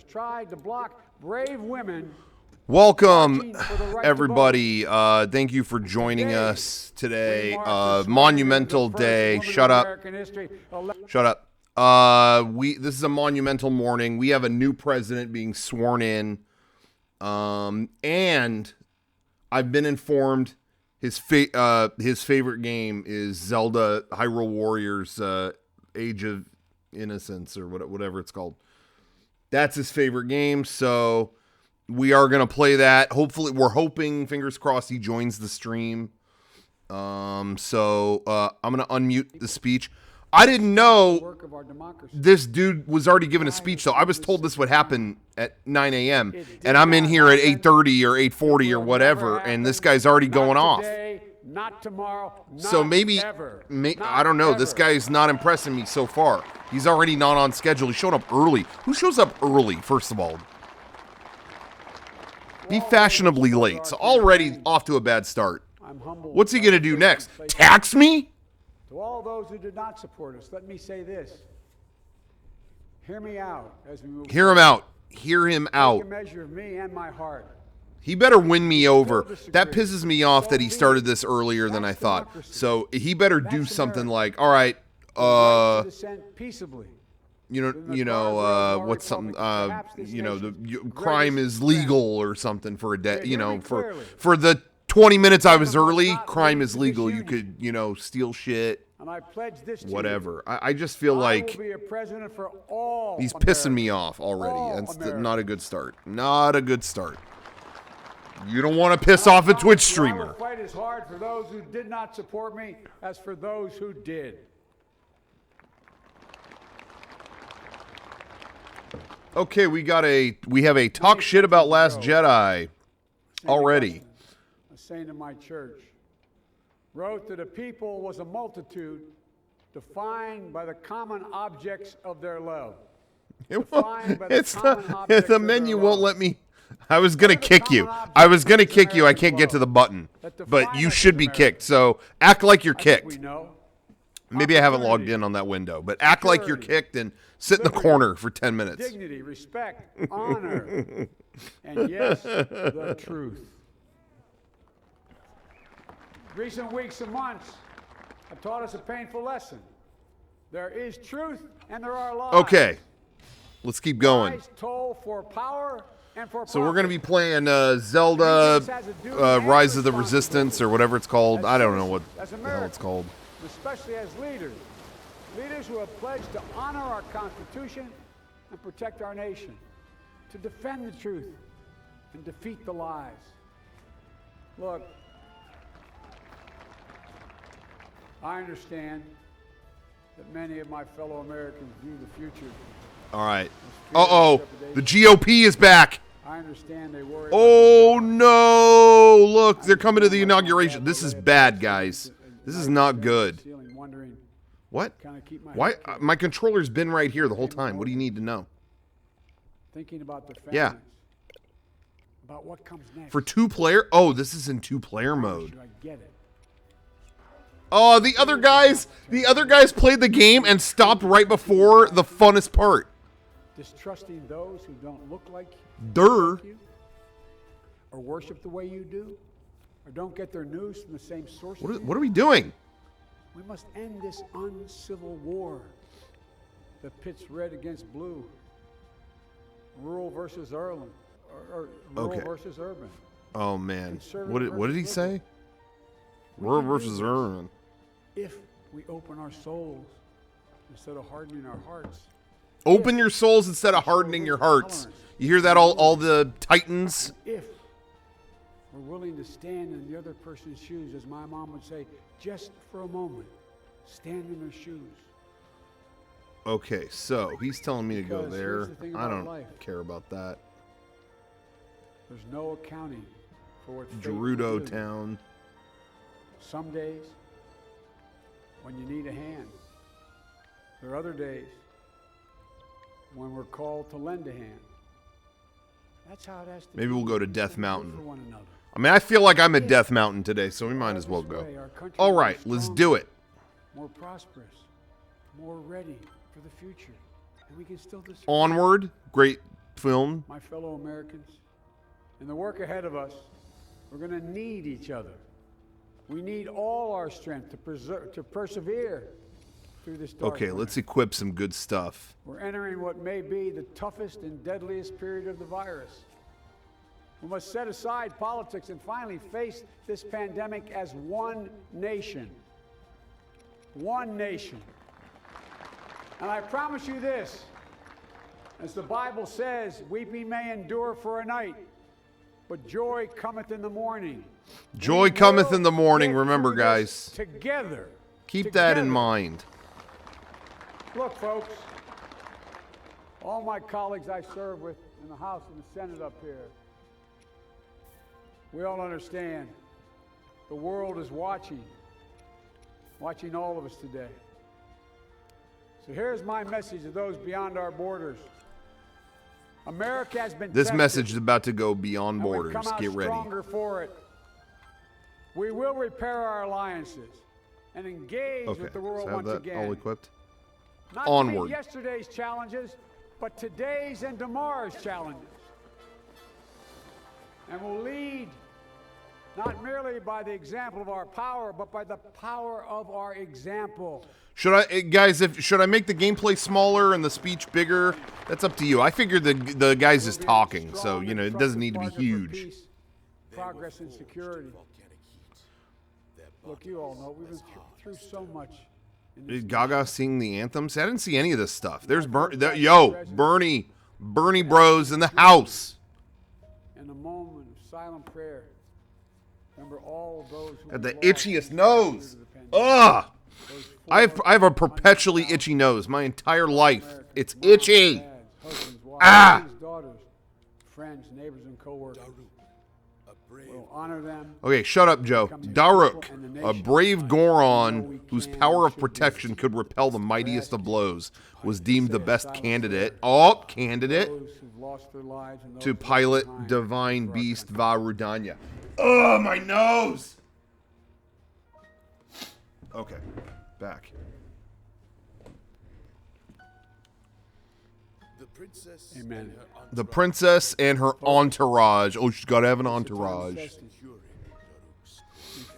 Tried to block brave women. Welcome, everybody. Thank you for joining us today. Monumental day. Shut up. Shut up. This is a monumental morning. We have a new president being sworn in. And I've been informed his favorite game is Zelda Hyrule Warriors Age of Innocence or whatever it's called. That's his favorite game, so we are going to play that. Hopefully, we're hoping, fingers crossed, he joins the stream. I'm going to unmute the speech. I didn't know this dude was already given a speech, though. I was told this would happen at 9 a.m., and I'm in here at 8:30 or 8:40 or whatever, and this guy's already going off. Not tomorrow. So maybe, I don't know. This guy's not impressing me so far. He's already not on schedule. He showed up early. Who shows up early, first of all? Be fashionably late. So already off to a bad start. What's he going to do next? Tax me? To all those who did not support us, let me say this. Hear me out as we move. Hear him out. Hear him out. Take a measure of me and my heart. He better win me over. That pisses me off that he started this earlier than I thought. So he better do something like, all right, what's something, crime is legal or something for a day, for the 20 minutes I was early, crime is legal. You could, steal shit, whatever. I just feel like he's pissing me off already. That's not a good start. Not a good start. You don't want to piss off a Twitch streamer. I will fight as hard for those who did not support me as for those who did. Okay, we have a talk shit about Last Jedi already. A saint of my church wrote that a people was a multitude defined by the common objects of their love. The menu won't let me. I was going to kick you. I can't get to the button. But you should be kicked. So act like you're kicked. Maybe I haven't logged in on that window. But act like you're kicked and sit in the corner for 10 minutes. Dignity, respect, honor, and yes, the truth. Recent weeks and months have taught us a painful lesson. There is truth and there are lies. Okay. Let's keep going. Lies toll for power. So we're going to be playing Zelda Rise of the Resistance or whatever it's called. I don't know what the hell it's called. Especially as leaders who have pledged to honor our Constitution and protect our nation, to defend the truth and defeat the lies. Look, I understand that many of my fellow Americans view the future. All right. The GOP is back. I understand they worry. Oh no! Look, they're coming to the inauguration. This is bad, guys. This is not good. What? Why? My controller's been right here the whole time. What do you need to know? Thinking about the families. Yeah. About what comes next. For two-player? Oh, this is in two-player mode. I get it. Oh, the other guys played the game and stopped right before the funnest part. Distrusting those who don't look like you, or worship the way you do, or don't get their news from the same source. What are we doing? We must end this uncivil war that pits red against blue, rural versus urban, or rural versus urban. Oh man, what did he say? Rural versus urban. If we open our souls instead of hardening our hearts. Open your souls instead of hardening your hearts. You hear that, all the titans? If we're willing to stand in the other person's shoes, as my mom would say, just for a moment, stand in their shoes. Okay, so he's telling me to go there. I don't care about that. There's no accounting for what Gerudo Town. Some days, when you need a hand. There are other days when we're called to lend a hand. That's how it has to be. Maybe we'll go to Death Mountain. I mean, I feel like I'm at Death Mountain today, so we might as well go. All right, let's do it. More prosperous, more ready for the future. And we can still Onward, great film. My fellow Americans, in the work ahead of us, we're going to need each other. We need all our strength to persevere through this dark Okay, winter. let's equip some good stuff. We're entering what may be the toughest and deadliest period of the virus. We must set aside politics and finally face this pandemic as one nation. One nation. And I promise you this, as the Bible says, weeping may endure for a night, but joy cometh in the morning. Joy cometh in the morning, remember, guys. Together. Keep that in mind. Look, folks, all my colleagues I serve with in the House and the Senate up here, we all understand the world is watching all of us today. So here's my message to those beyond our borders. America has been This tested, message is about to go beyond and we've borders. come out Get ready. stronger for it. We will repair our alliances and engage Okay, with the world so have once that again. all equipped. Not Onward. to meet yesterday's challenges, but today's and tomorrow's challenges. And we'll lead not merely by the example of our power, but by the power of our example. Should I, guys? Should I make the gameplay smaller and the speech bigger? That's up to you. I figured the guy's just talking, so you know it doesn't need to be huge. Peace, progress, and security. Look, you all know we've been through so much. Is Gaga sing the anthems? I didn't see any of this stuff. There's Bernie Bros in the house. In a moment of silent prayer, remember all of those who Got the we've lost itchiest due nose. to the pandemic. Ugh! Those I have a perpetually itchy nose my entire life. It's itchy. dads, husbands, wives, Ah! sons, daughters, friends, neighbors, and co-workers. We'll honor them. Okay, shut up, Joe. Daruk, a brave Goron whose power of protection could repel the mightiest of blows, was deemed the best candidate. Candidate Those who've lost their lives and those to left pilot behind divine for our beast country. Varudanya. Ugh, my nose. Okay, back. Amen. The princess and her entourage. Oh, she's got to have an entourage. We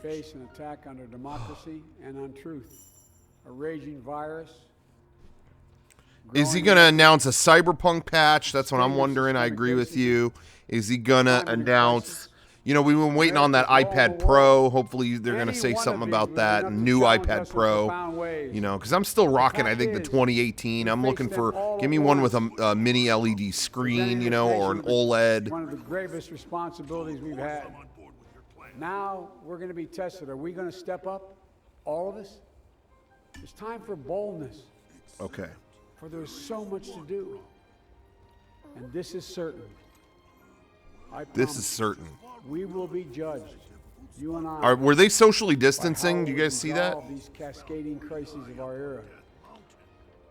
face an attack on our democracy and on truth. A raging virus. Is he going to announce a cyberpunk patch? That's what I'm wondering. I agree with you. Is he going to announce... You know, we've been waiting on that iPad Pro. Hopefully they're going to say something about that. New iPad Pro. You know, because I'm still rocking, I think, the 2018. I'm looking for... Give me one with a mini LED screen, you know, or an OLED. One of the gravest responsibilities we've had. Now we're going to be tested. Are we going to step up? All of us? It's time for boldness. Okay. For there's so much to do. And this is certain. This is certain. We will be judged. You and I. Were they socially distancing? Do you guys see that? These cascading crises of our era.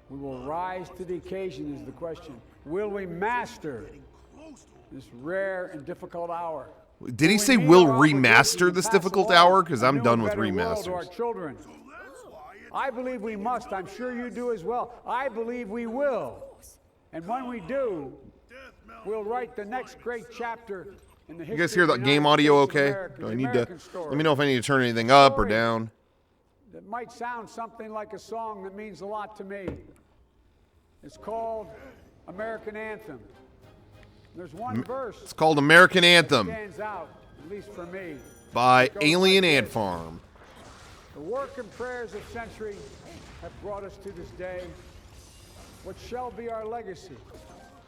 We will rise to the occasion is the question. Will we master this rare and difficult hour? Did he say we'll remaster this difficult hour? Because I'm done with remasters. Children. I believe we must. I'm sure you do as well. I believe we will. And when we do, we'll write the next great chapter in the history. You guys hear of that the game United audio States of okay? America, Do I the need to... American story. Let me know if I need to turn anything up or down. That might sound something like a song that means a lot to me. It's called American Anthem. There's one verse It's called American that Anthem stands out, at least for me. by It goes Alien like Ant this. Farm. The work and prayers of centuries have brought us to this day. What shall be our legacy?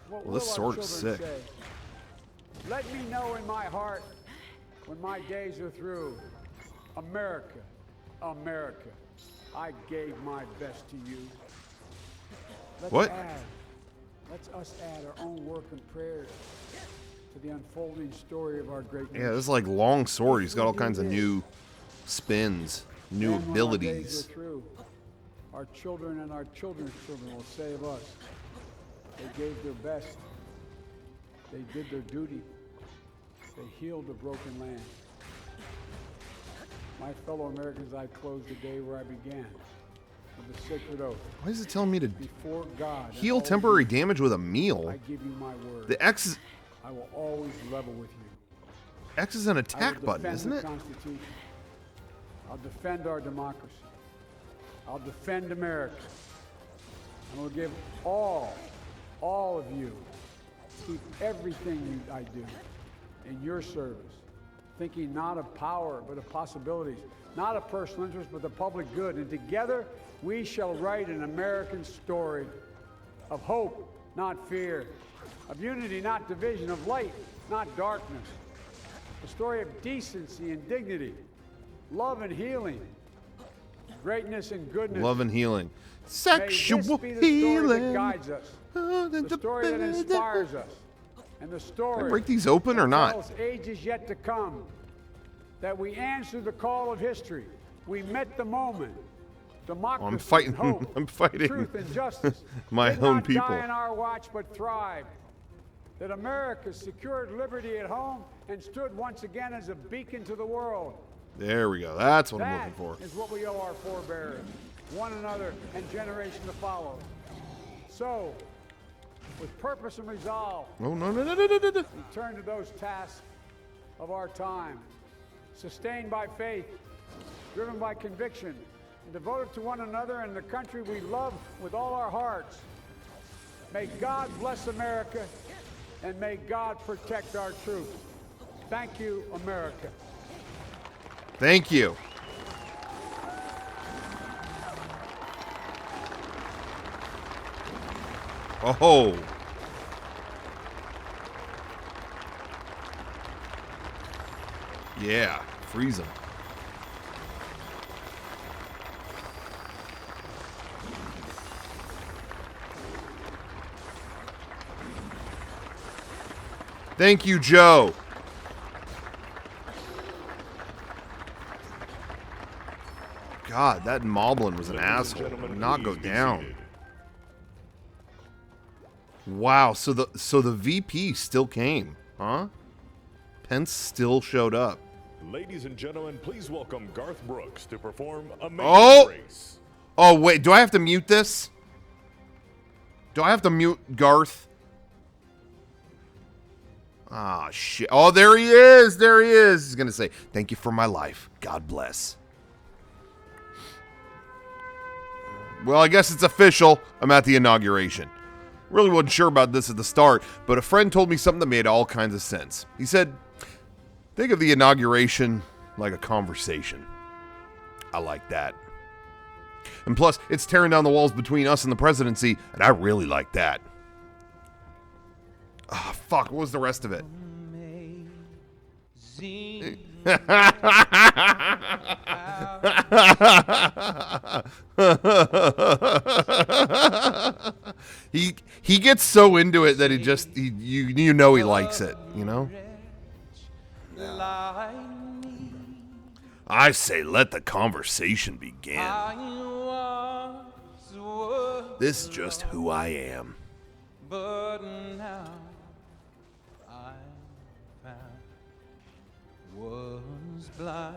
What Well, this will our sword's children sick. say? Let me know in my heart when my days are through. America, America, I gave my best to you. What? Let's us add our own work and prayers to the unfolding story of our great Yeah, this is like long sword. He's got all kinds of new spins, new And when our days abilities. are through, our children and our children's children will say of us, they gave their best, they did their duty, they healed a broken land. My fellow Americans, I close the day where I began. of the sacred oath. Why is it telling me to Before God, heal temporary damage with a meal? I give you my word. The X is, I will always level with you. X is an I attack will button, defend isn't the it? Constitution. I'll defend our democracy. I'll defend America. And will give all of you, keep everything I do in your service, thinking not of power, but of possibilities, not of personal interest, but the public good. And together, we shall write an American story of hope, not fear, of unity, not division, of light, not darkness, a story of decency and dignity, love and healing, greatness and goodness. Love and healing. May this Sexual be the story healing. that guides us, the story that inspires us, and the story Can I break these open or not? tells ages yet to come that we answered the call of history. We met the moment. Democracy, I'm fighting. and hope, I'm fighting truth and justice my did own not people. die on our watch, but thrived. That America secured liberty at home and stood once again as a beacon to the world. There we go. That's what I'm That looking for. is what we owe our forebears, one another, and generation to follow. So, with purpose and resolve, Oh no. we turn to those tasks of our time, sustained by faith, driven by conviction, and devoted to one another and the country we love with all our hearts. May God bless America, and may God protect our troops. Thank you, America. Thank you. Oh. Yeah, freeze them. Thank you, Joe. God, that Moblin was an asshole. Did not go down. Wow, so the VP still came, huh? Pence still showed up. Ladies and gentlemen, please welcome Garth Brooks to perform Amazing Oh! Grace. Oh, wait, do I have to mute this? Do I have to mute Garth? Ah, shit. Oh, there he is. There he is. He's going to say, thank you for my life. God bless. Well, I guess it's official. I'm at the inauguration. Really wasn't sure about this at the start, but a friend told me something that made all kinds of sense. He said, think of the inauguration like a conversation. I like that. And plus, it's tearing down the walls between us and the presidency, and I really like that. Oh, fuck, what was the rest of it? He gets so into it that you know he likes it, you know? I say let the conversation begin. This is just who I am. But now I found was blind.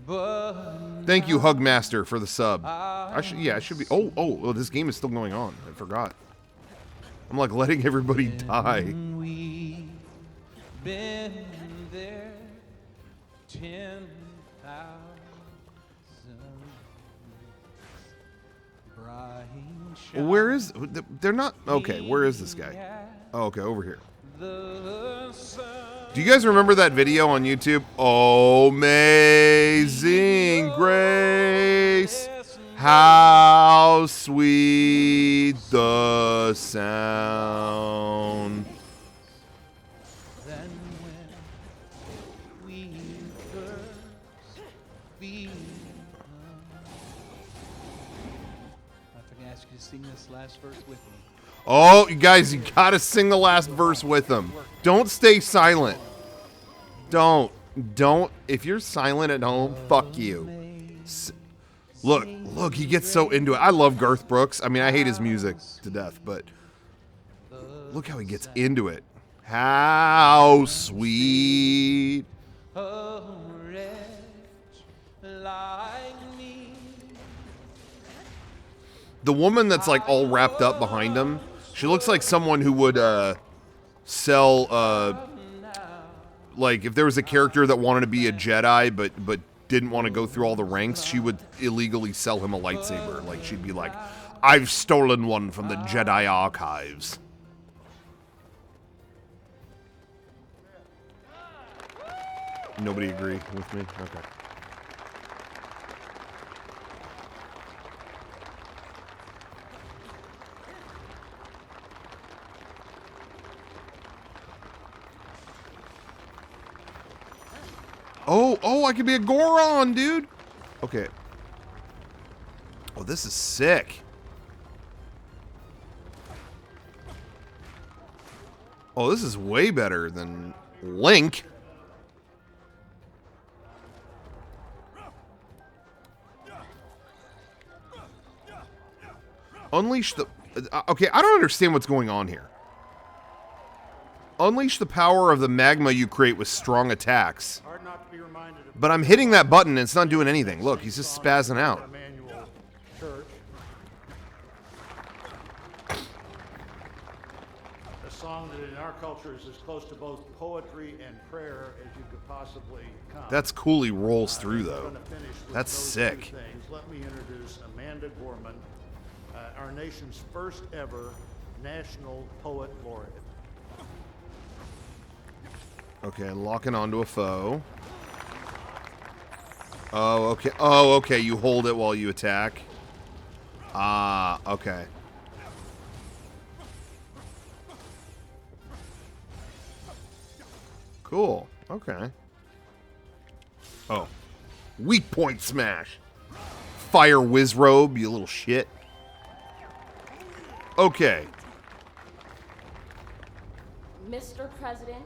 But Thank you, Hugmaster, for the sub. I should be. Oh, this game is still going on. I forgot. I'm like letting everybody die. we've been there 10,000 bright. Where is? They're not. Okay, where is this guy? Oh, okay, over here. The sun Do you guys remember that video on YouTube? Amazing Grace, how sweet the sound. than when we first began. If I can ask you to sing this last verse with me. Oh, you guys, you gotta sing the last verse with them. Don't stay silent. Don't. If you're silent at home, fuck you. Look, he gets so into it. I love Garth Brooks. I mean, I hate his music to death, but look how he gets into it. How sweet. A wretch like me the woman that's like all wrapped up behind him, she looks like someone who would sell like if there was a character that wanted to be a Jedi but didn't want to go through all the ranks, she would illegally sell him a lightsaber. Like she'd be like, "I've stolen one from the Jedi archives." Nobody agree with me? Okay. Oh, I could be a Goron, dude. Okay. Oh, this is sick. Oh, this is way better than Link. Unleash the... Okay, I don't understand what's going on here. Unleash the power of the magma you create with strong attacks. But I'm hitting that button and it's not doing anything. Look, he's just spazzing out. A song that in our culture is as close to both poetry and prayer as you could possibly come. That's cool he rolls through, though. That's sick. Let me introduce Amanda Gorman, our nation's first ever National Poet Laureate. Okay, locking onto a foe. Oh, okay. Oh, okay. You hold it while you attack. Ah, okay. Cool. Okay. Oh. Weak point smash. Fire whiz robe, you little shit. Okay. Mr. President,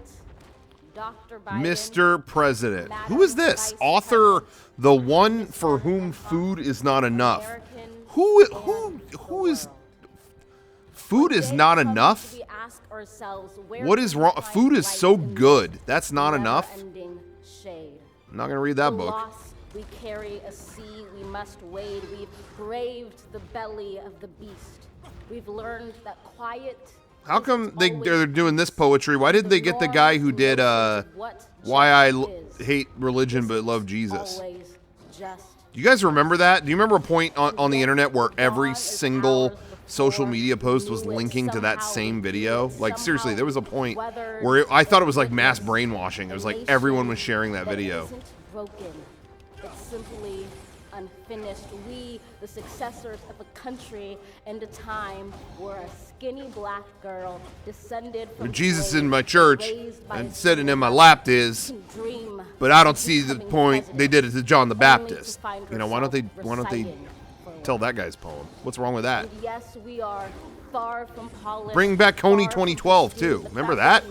Dr. Biden, Mr. President. Who is this? Author, the one for whom food is not enough. Who is... Food is not enough? What is wrong? Food is so good. That's not enough? I'm not going to read that book. We carry a sea we must wade. We've braved the belly of the beast. We've learned that quiet... How come they're doing this poetry? Why didn't they get the guy who did Why I Hate Religion But Love Jesus? Do you guys remember that? Do you remember a point on the internet where every single social media post was linking to that same video? Like, seriously, there was a point where I thought it was like mass brainwashing. It was like everyone was sharing that video. It's simply unfinished. We, the successors of a country and a time where a skinny black girl descended from Jesus in my church and sitting in my lap is, but I don't see the point they did it to John the Baptist. You know, why don't they tell that guy's poem? What's wrong with that? Yes, we are far from polished. Bring back Coney 2012 too. Remember that?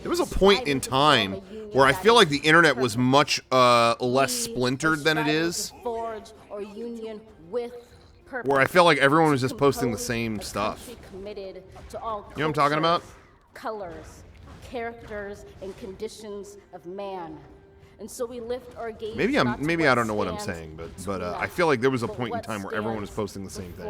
There was a point in time where I feel like the internet was much less splintered than it is. Where I felt like everyone was just posting the same stuff. You know what I'm talking about? Colors, characters, and conditions of man. And so we lift our gaze. Maybe I don't know what I'm saying, but I feel like there was a point in time where everyone was posting the same thing.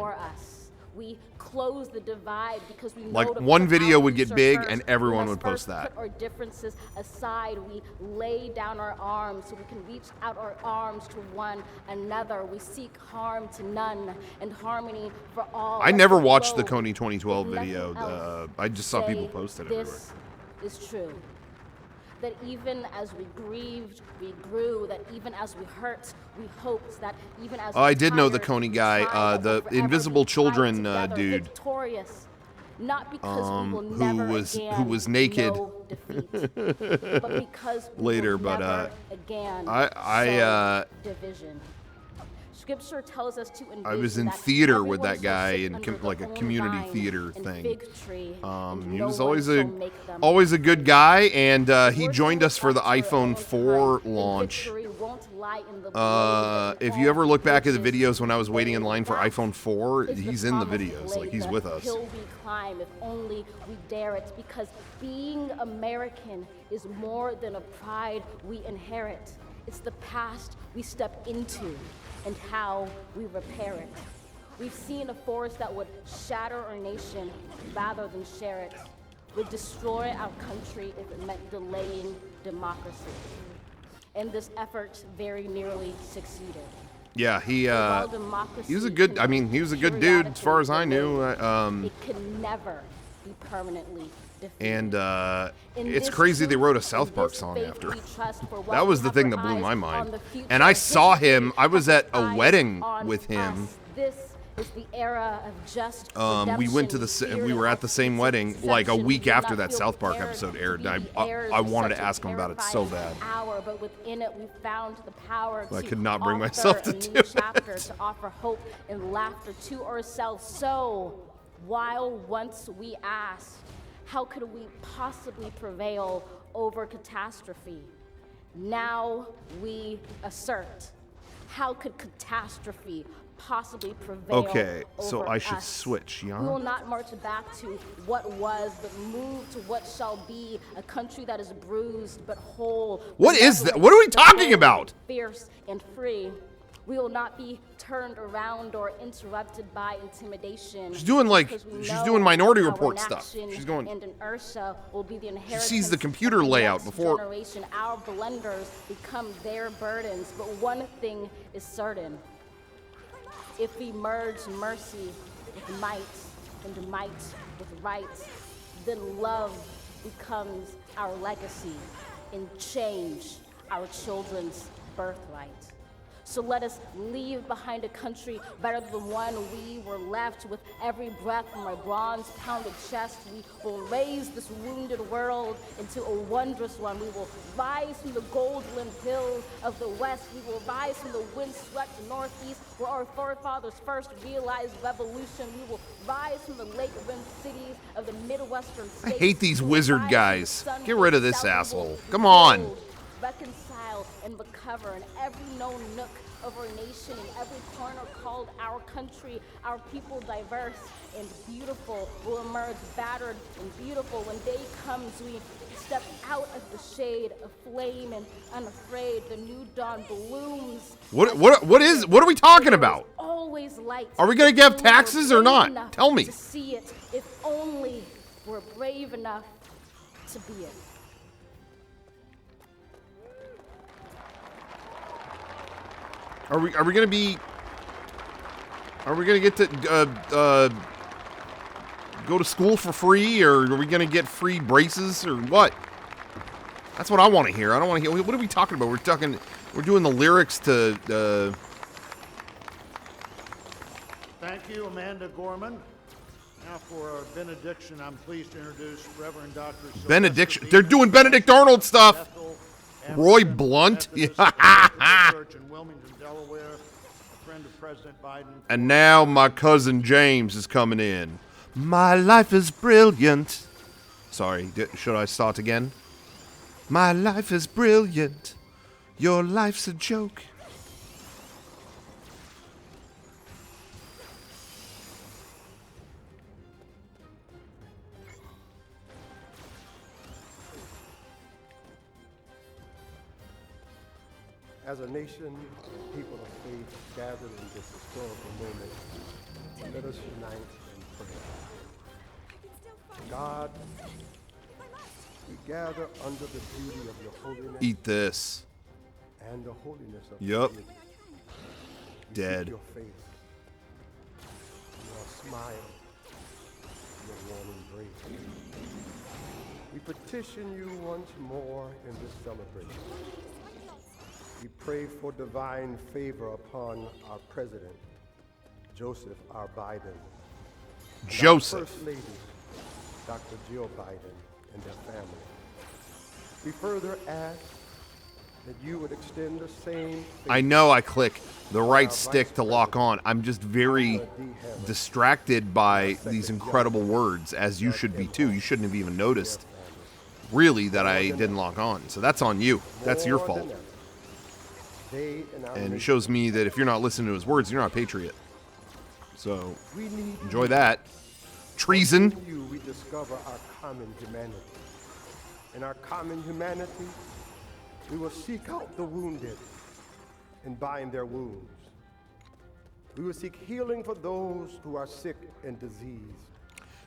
We close the divide because we like one video would get big and everyone would post that. Put our differences aside. We lay down our arms so we can reach out our arms to one another. We seek harm to none and harmony for all. I never watched the Coney 2012 video. I just saw people post it everywhere. This is true. That even as we grieved, we grew. That even as we hurt, we hoped. That even as I did know the Coney guy, the Invisible Children dude, victorious, not because we will never who was naked know defeat, but because we later. will But never again I division. Scripture tells us to I was in theater with that guy in like a community theater thing. He was always a good guy, and he joined us for the iPhone 4 launch. If you ever look back at the videos when I was waiting in line for iPhone 4, he's in the videos, like he's with us. Hill we climb if only we dare it, because being American is more than a pride we inherit. It's the past we step into and how we repair it. We've seen a force that would shatter our nation rather than share it, would destroy our country if it meant delaying democracy. And this effort very nearly succeeded. Yeah, he While was democracy a good. can I mean, he was a good dude as far as I knew. it can never be permanently defeated. And In it's this crazy they truth, wrote a in South Park this song faith after. we trust, for That while was we the have thing our that blew eyes my on mind. the future And I saw history him. I was at a eyes wedding on with him. us. This is the era of just We went to redemption. we were at the same wedding like a Inception. week We do after not that feel South Park prepared episode to aired. be And the heirs I of wanted such to a ask him about it so terrifying bad. hour, but within it we found the power I to could not bring author myself to a new do it. chapter, to offer hope and laughter to ourselves. So, while once we asked, how could we possibly prevail over catastrophe? Now we assert, how could catastrophe possibly prevail Okay, so over I should us? switch, yeah? We will not march back to what was, but move to what shall be, a country that is bruised but whole. What is that? What are we talking bold, about? Fierce and free. We will not be turned around or interrupted by intimidation. She's doing like- because we she's know doing Minority our Report stuff. inaction She's going- and inertia will be the inheritance sees the computer of the layout next before- generation. Our blunders become their burdens, but one thing is certain. If we merge mercy with might and might with right, then love becomes our legacy and change our children's birthright. So let us leave behind a country better than the one we were left. With every breath from our bronze-pounded chest, we will raise this wounded world into a wondrous one. We will rise from the gold-limbed hills of the west. We will rise from the wind-swept northeast, where our forefathers first realized revolution. We will rise from the lake-rimmed cities of the Midwestern I states. hate these We will wizard rise from the guys. sun Get rid of this south. We will asshole. Come on. build, reconcile, and recover in every known nook of our nation, in every corner called our country. Our people, diverse and beautiful, will emerge battered and beautiful. When day comes, we step out of the shade, aflame and unafraid. The new dawn blooms. What are we talking about? Always light. Are we gonna give If we taxes were or not? brave enough Tell me. To see it, if only we're brave enough to be it. Are we gonna get to go to school for free, or are we gonna get free braces, or what? That's what I want to hear. I don't want to hear. What are we talking about? We're doing the lyrics to. Thank you, Amanda Gorman. Now for our benediction, I'm pleased to introduce Reverend Dr. Sylvester Benediction. B. They're doing Benedict Arnold stuff. Bethel Roy African Blunt. Methodist Baptist Church in Wilmington, Delaware, a friend of President Biden. And now my cousin James is coming in. My life is brilliant. Sorry, should I start again? My life is brilliant. Your life's a joke. As a nation, people of faith gathered in this historical moment, let us unite in prayer. God, we gather under the beauty of your holiness Eat this. and the holiness of Yup. your deity. We Dead. seek your face, your smile, your warm embrace. We petition you once more in this celebration. We pray for divine favor upon our president, Joseph R. Biden. and Joseph. Our First Lady, Dr. Jill Biden, and their family. We further ask that you would extend the same I know I click the right stick to lock on. I'm just very distracted by these incredible words, as you should be too. You shouldn't have even noticed, really, that I didn't lock on. So that's on you. That's your fault. And it shows me that if you're not listening to his words, you're not a patriot. So enjoy that. Treason. In you, we discover our common humanity. In our common humanity, we will seek out the wounded and bind their wounds. We will seek healing for those who are sick and diseased.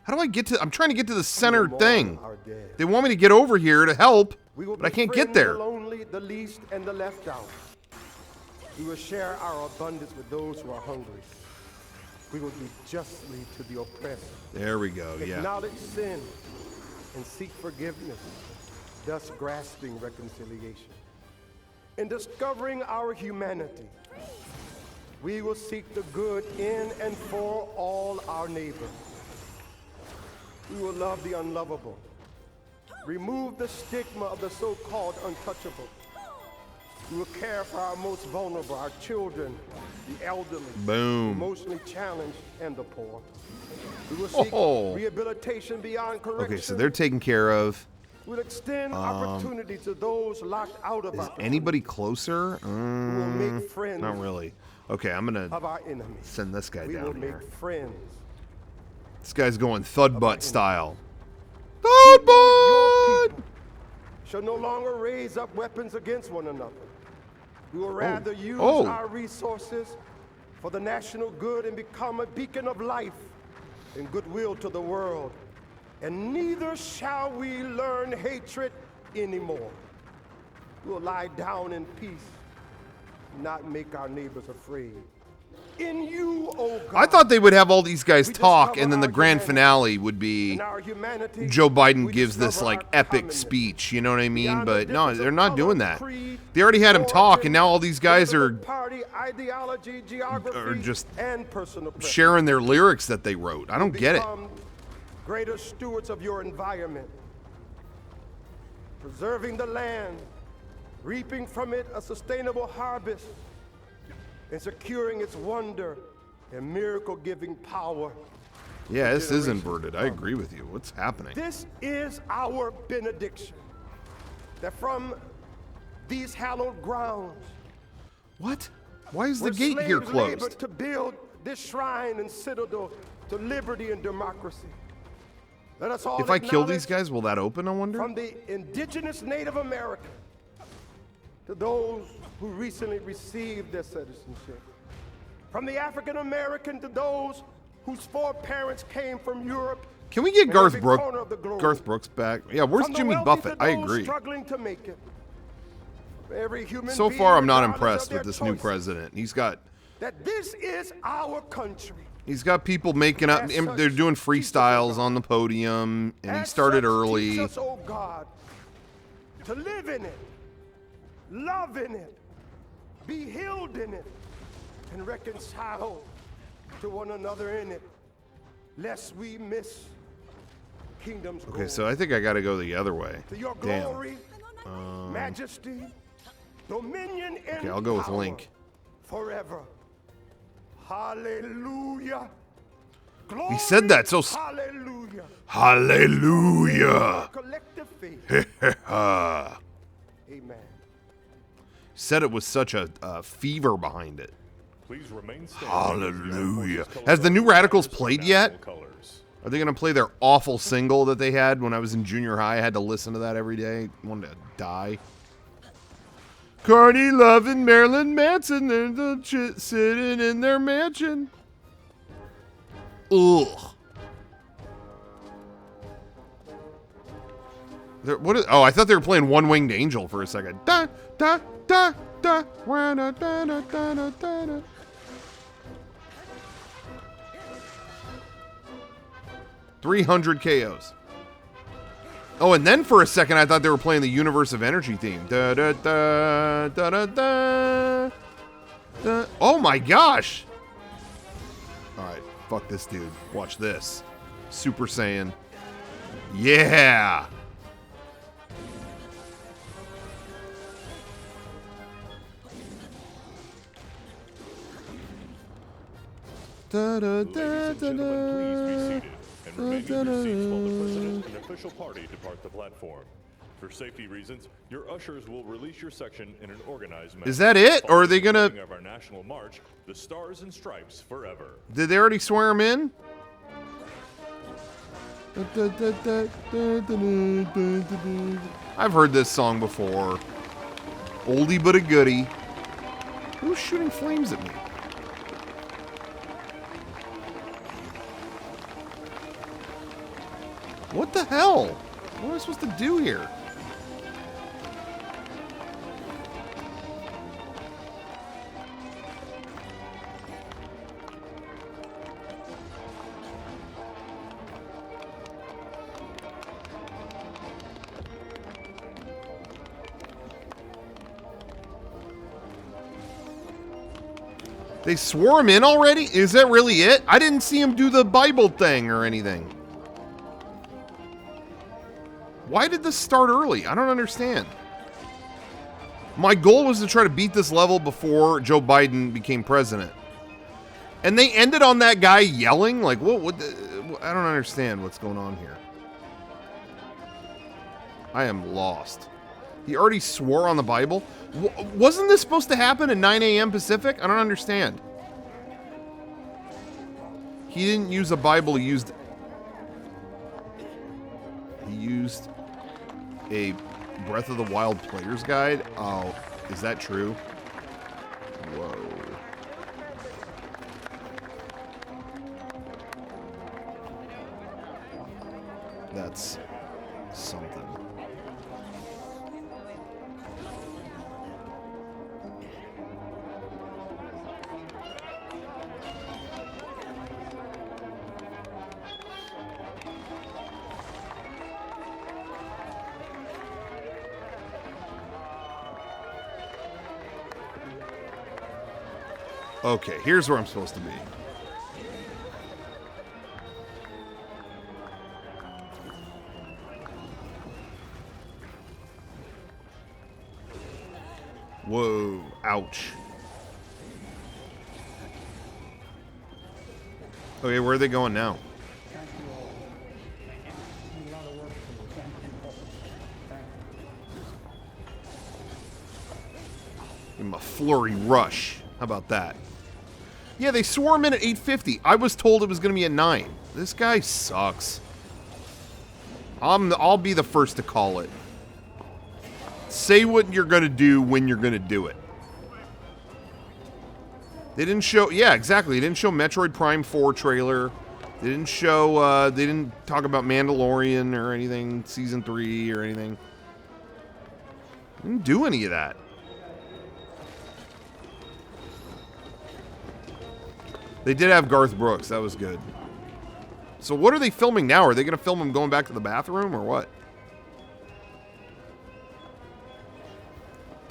How do I get to... I'm trying to get to the center mourn thing. our dead. They want me to get over here to help, We will but I can't get befriend there. the lonely, the least, and the left out. We will share our abundance with those who are hungry. We will do justly to the oppressed. There we go, yeah. Acknowledge sin and seek forgiveness, thus grasping reconciliation. In discovering our humanity, we will seek the good in and for all our neighbors. We will love the unlovable, remove the stigma of the so-called untouchable. We will care for our most vulnerable, our children, the elderly, Boom. emotionally challenged, and the poor. We will seek rehabilitation beyond correction. Okay, so they're taken care of. We'll extend opportunity to those locked out of Is opportunity. anybody closer? We will make friends Not really. Okay, I'm going of to our enemies. send this guy We will down make here. friends. This guy's going thud butt style. Thud Your butt! people shall no longer raise up weapons against one another. We will rather use our resources for the national good and become a beacon of life and goodwill to the world. And neither shall we learn hatred anymore. We will lie down in peace, not make our neighbors afraid. In you, O God. I thought they would have all these guys we talk, discover and then the our grand humanity. finale would be In our humanity, Joe Biden we gives this discover like our epic commonness. speech, you know what I mean? Beyond the But no, difference they're of not color, doing that. creed, They already had him talk, and now all these guys are political party, ideology, geography, just and personal preference. sharing their lyrics that they wrote. I don't get it. Become greater stewards of your environment, preserving the land, reaping from it a sustainable harvest, and securing its wonder and miracle-giving power. Yeah, this is generations inverted. I agree with you. What's happening? This is our benediction, that from these hallowed grounds, What? Why is the where gate here slaves labored closed? to build this shrine and citadel to liberty and democracy. Let us all If I kill these acknowledge guys, will that open, I wonder? from the indigenous Native American to those who recently received their citizenship, from the African American to those whose foreparents came from Europe. Can we get and Garth every corner of the globe. Brooks back? Yeah, where's From the Jimmy wealthy Buffett? to I those agree. struggling to make it. For every human So being, far, I'm not regardless of impressed their with this new choices, president. He's got That this is our country. people making up. As such, They're doing teach us, freestyles O on the podium, and he As started such, early. Teach us, oh God, to live in it, love in it, be healed in it, and reconcile to one another in it, lest we miss kingdom's Okay, goal. so I think I got to go the other way. To your Damn. glory, majesty, dominion, and Okay, I'll go with power Link. forever. Hallelujah. He said that so Hallelujah. Hallelujah. Collective faith. Amen. Said it with such a fever behind it. Please remain standing. Hallelujah. Has the New Radicals played yet? Are they going to play their awful single that they had when I was in junior high? I had to listen to that every day. Wanted to die. Carney loving Marilyn Manson. They're the sitting in their mansion. Ugh. Oh, I thought they were playing One Winged Angel for a second. Da, da, da, da, da, da, da, da, da, da. 300 KOs. Oh, and then for a second, I thought they were playing the Universe of Energy theme. Da, da, da, da, da, da, da. Oh my gosh! All right, fuck this dude. Watch this. Super Saiyan. Yeah! Da, da, da, Ladies and da, gentlemen, please be seated and remain in your seats while the president da. and official party depart the platform. For safety reasons, your ushers will release your section in an organized manner. Is that it? Or are they gonna... Following of our national march, the Stars and Stripes Forever. Did they already swear him in? I've heard this song before. Oldie but a goodie. Who's shooting flames at me? What the hell? What am I supposed to do here? They swore him in already? Is that really it? I didn't see him do the Bible thing or anything. Why did this start early? I don't understand. My goal was to try to beat this level before Joe Biden became president. And they ended on that guy yelling? Like, what I don't understand what's going on here. I am lost. He already swore on the Bible? Wasn't this supposed to happen at 9 a.m. Pacific? I don't understand. He didn't use a Bible, he used a Breath of the Wild Player's Guide? Oh, is that true? Whoa. That's something. Okay, here's where I'm supposed to be. Whoa, ouch. Okay, where are they going now? Give him a flurry rush. How about that? Yeah, they swore him in at 8:50. I was told it was going to be at 9. This guy sucks. I'll be the first to call it. Say what you're going to do when you're going to do it. They didn't show... Yeah, exactly. They didn't show Metroid Prime 4 trailer. They didn't show... they didn't talk about Mandalorian or anything. Season 3 or anything. They didn't do any of that. They did have Garth Brooks. That was good. So what are they filming now? Are they going to film him going back to the bathroom or what?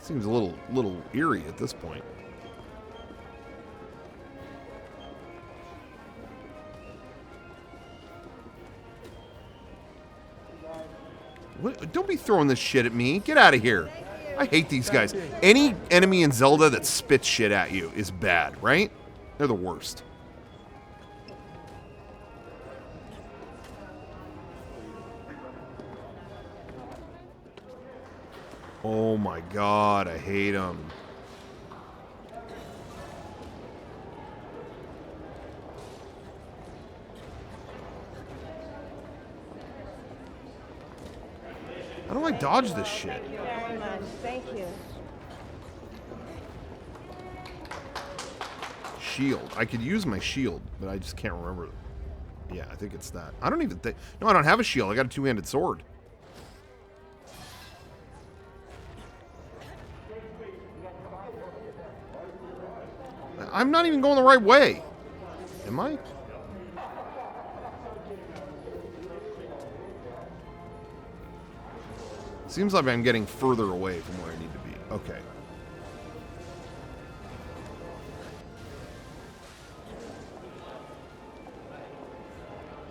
Seems a little eerie at this point. What? Don't be throwing this shit at me. Get out of here. I hate these guys. Any enemy in Zelda that spits shit at you is bad, right? They're the worst. Oh my god, I hate them. How do I dodge this shit? Thank you very much. Thank you. Shield. I could use my shield, but I just can't remember. Yeah, I think it's that. I don't even think... No, I don't have a shield. I got a two-handed sword. I'm not even going the right way. Am I? Seems like I'm getting further away from where I need to be. Okay.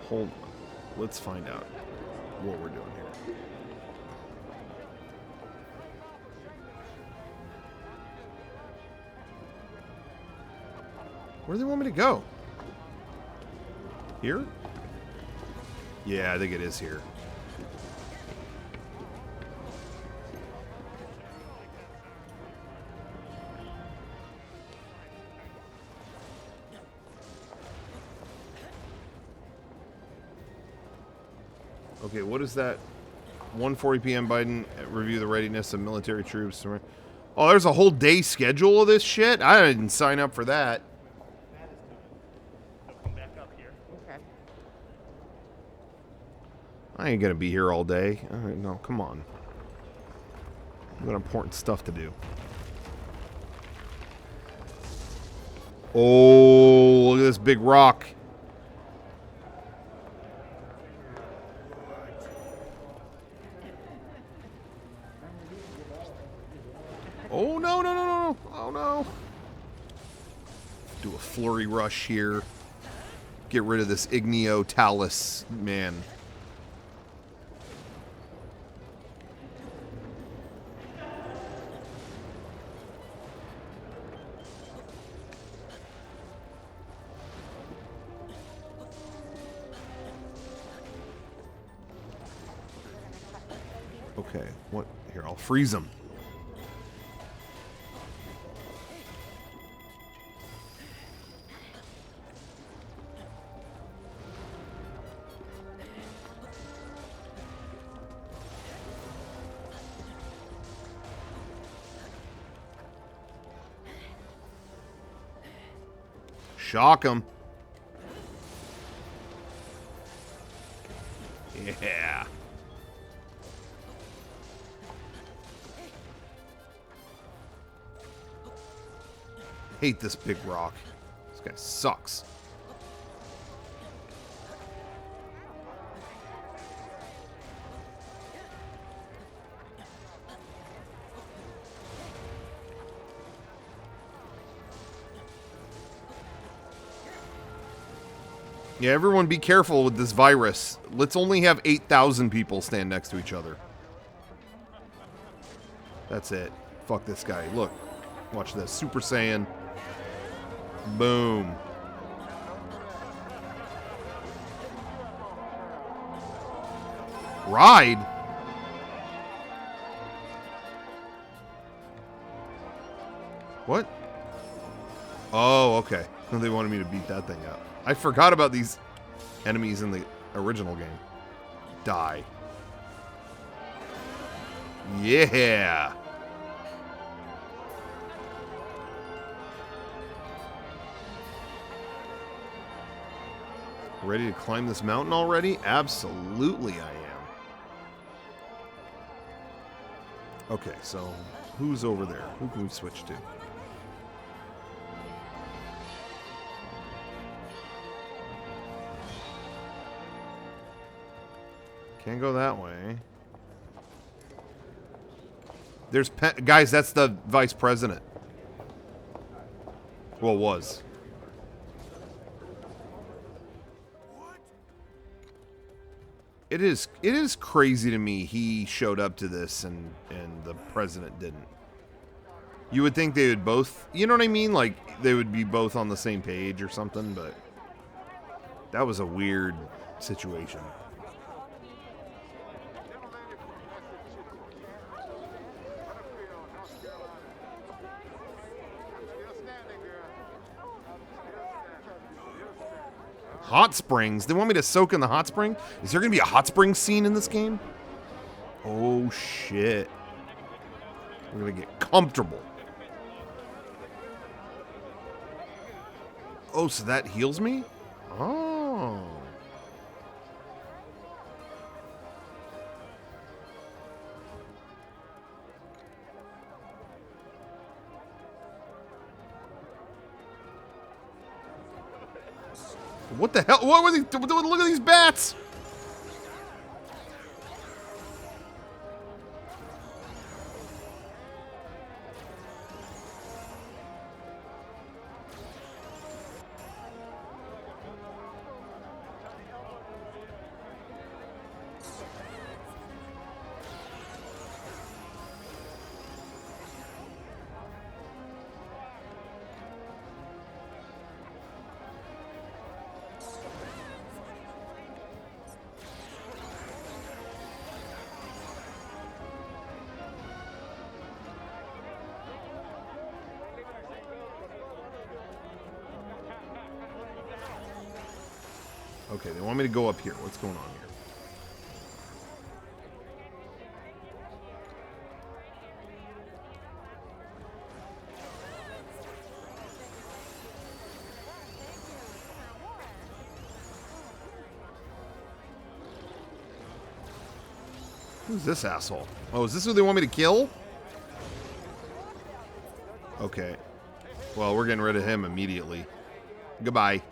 Hold on. Let's find out what we're doing here. Where do they want me to go? Here? Yeah, I think it is here. Okay, what is that? 1:40 p.m. Biden review the readiness of military troops. Oh, there's a whole day schedule of this shit? I didn't sign up for that. I ain't gonna be here all day. No, come on. I've got important stuff to do. Oh, look at this big rock. Oh, no, no, no, no, no. Oh, no. Do a flurry rush here. Get rid of this Igneo Talus man. Okay, what? Here, I'll freeze him. Shock him. Yeah. Hate this big rock. This guy sucks. Yeah, everyone be careful with this virus. Let's only have 8,000 people stand next to each other. That's it. Fuck this guy. Look. Watch this. Super Saiyan. Boom. Ride? What? Oh, okay. They wanted me to beat that thing up. I forgot about these enemies in the original game. Die. Yeah. Ready to climb this mountain already? Absolutely I am. Okay, so who's over there? Who can we switch to? Can't go that way. There's guys, that's the vice president. Well, was. It is crazy to me he showed up to this and the president didn't. You would think they would both, you know what I mean? Like they would be both on the same page or something, but that was a weird situation. Hot springs? They want me to soak in the hot spring? Is there going to be a hot spring scene in this game? Oh, shit. We're going to get comfortable. Oh, so that heals me? Oh. What the hell? What were they doing? Look at these bats! Okay, they want me to go up here. What's going on here? Who's this asshole? Oh, is this who they want me to kill? Okay. Well, we're getting rid of him immediately. Goodbye.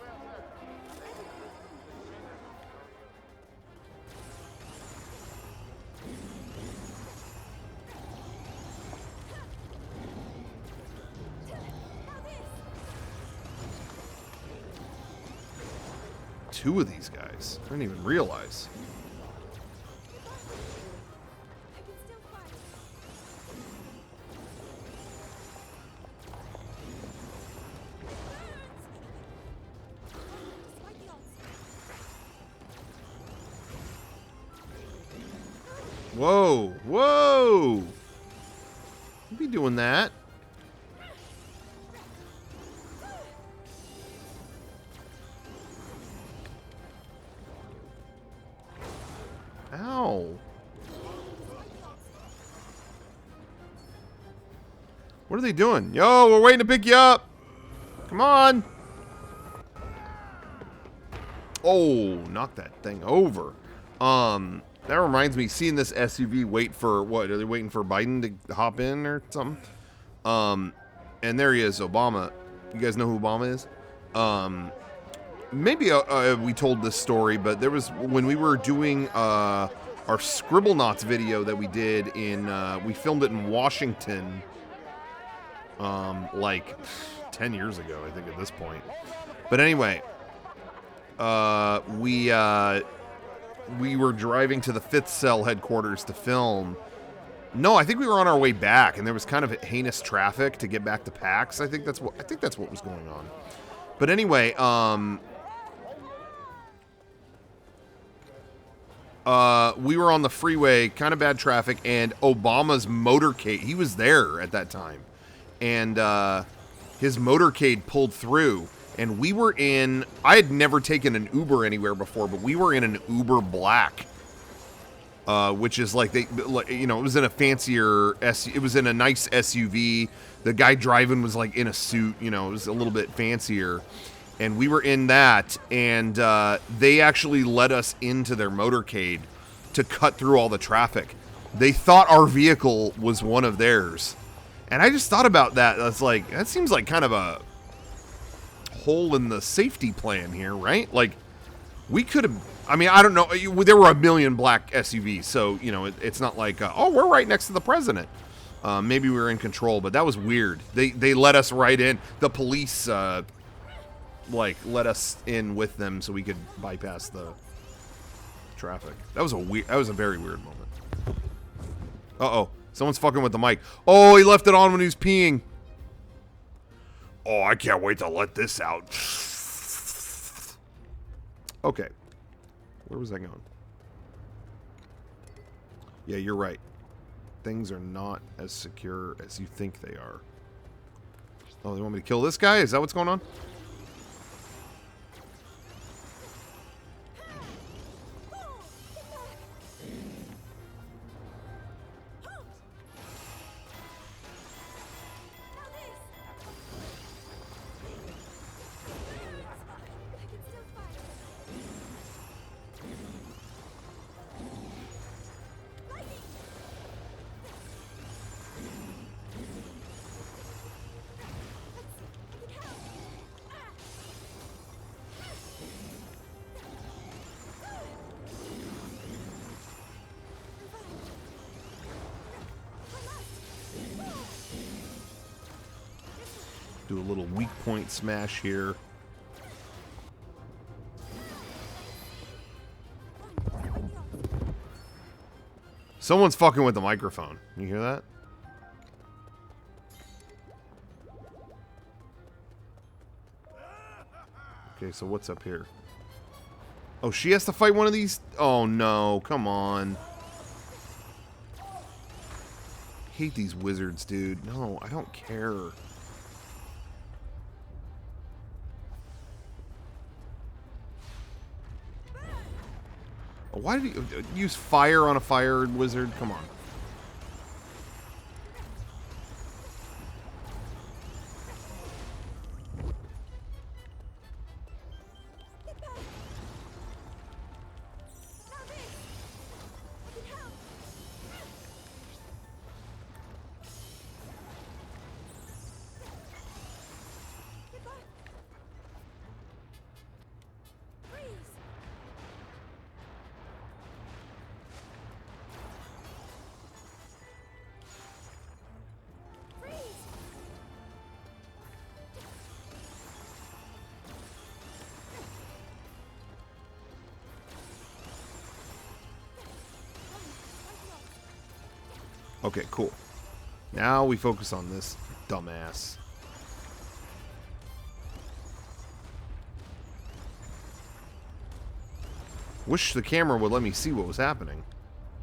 Two of these guys. I didn't even realize. Whoa, whoa! Don't be doing that. Ow. What are they doing? Yo, we're waiting to pick you up. Come on. Oh, knock that thing over. That reminds me, seeing this SUV wait for, what, are they waiting for Biden to hop in or something? And there he is, Obama. You guys know who Obama is? Maybe we told this story, but there was, when we were doing our Scribblenauts video that we did in, we filmed it in Washington, like 10 years ago, I think, at this point. But anyway, we were driving to the 5th Cell headquarters to film. No, I think we were on our way back, and there was kind of heinous traffic to get back to PAX. I think that's what was going on. But anyway, we were on the freeway, kind of bad traffic, and Obama's motorcade, he was there at that time, and his motorcade pulled through. And we were in, I had never taken an Uber anywhere before, but we were in an Uber Black, which is like, it was in a fancier, it was in a nice SUV. The guy driving was like in a suit, it was a little bit fancier. And we were in that, and they actually let us into their motorcade to cut through all the traffic. They thought our vehicle was one of theirs. And I just thought about that. That's like, that seems like kind of a hole in the safety plan here, right? Like, we could have, I mean, I don't know, there were a million black SUVs, so it's not like oh, we're right next to the president. Maybe we were in control, but that was weird. They let us right in. The police like let us in with them so we could bypass the traffic. That was a very weird moment. Uh-oh, someone's fucking with the mic. Oh, he left it on when he was peeing. Oh, I can't wait to let this out. Okay. Where was that going? Yeah, you're right. Things are not as secure as you think they are. Oh, they want me to kill this guy? Is that what's going on? Do a little weak point smash here. Someone's fucking with the microphone. You hear that? Okay, so what's up here? Oh, she has to fight one of these? Oh no, come on. Hate these wizards, dude. No, I don't care. Why did he use fire on a fire wizard? Come on. Okay, cool. Now we focus on this dumbass. Wish the camera would let me see what was happening.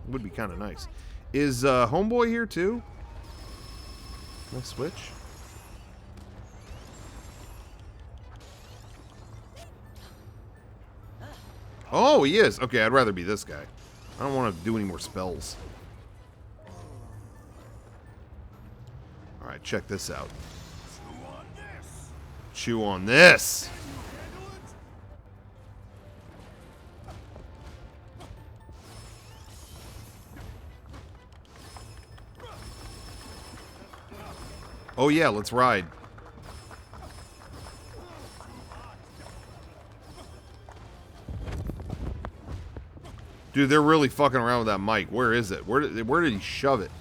Would be kind of nice. Is Homeboy here too? Can I switch? Oh, he is. Okay, I'd rather be this guy. I don't want to do any more spells. Alright, check this out. Chew on this! Oh yeah, let's ride. Dude, they're really fucking around with that mic. Where is it? Where did he shove it?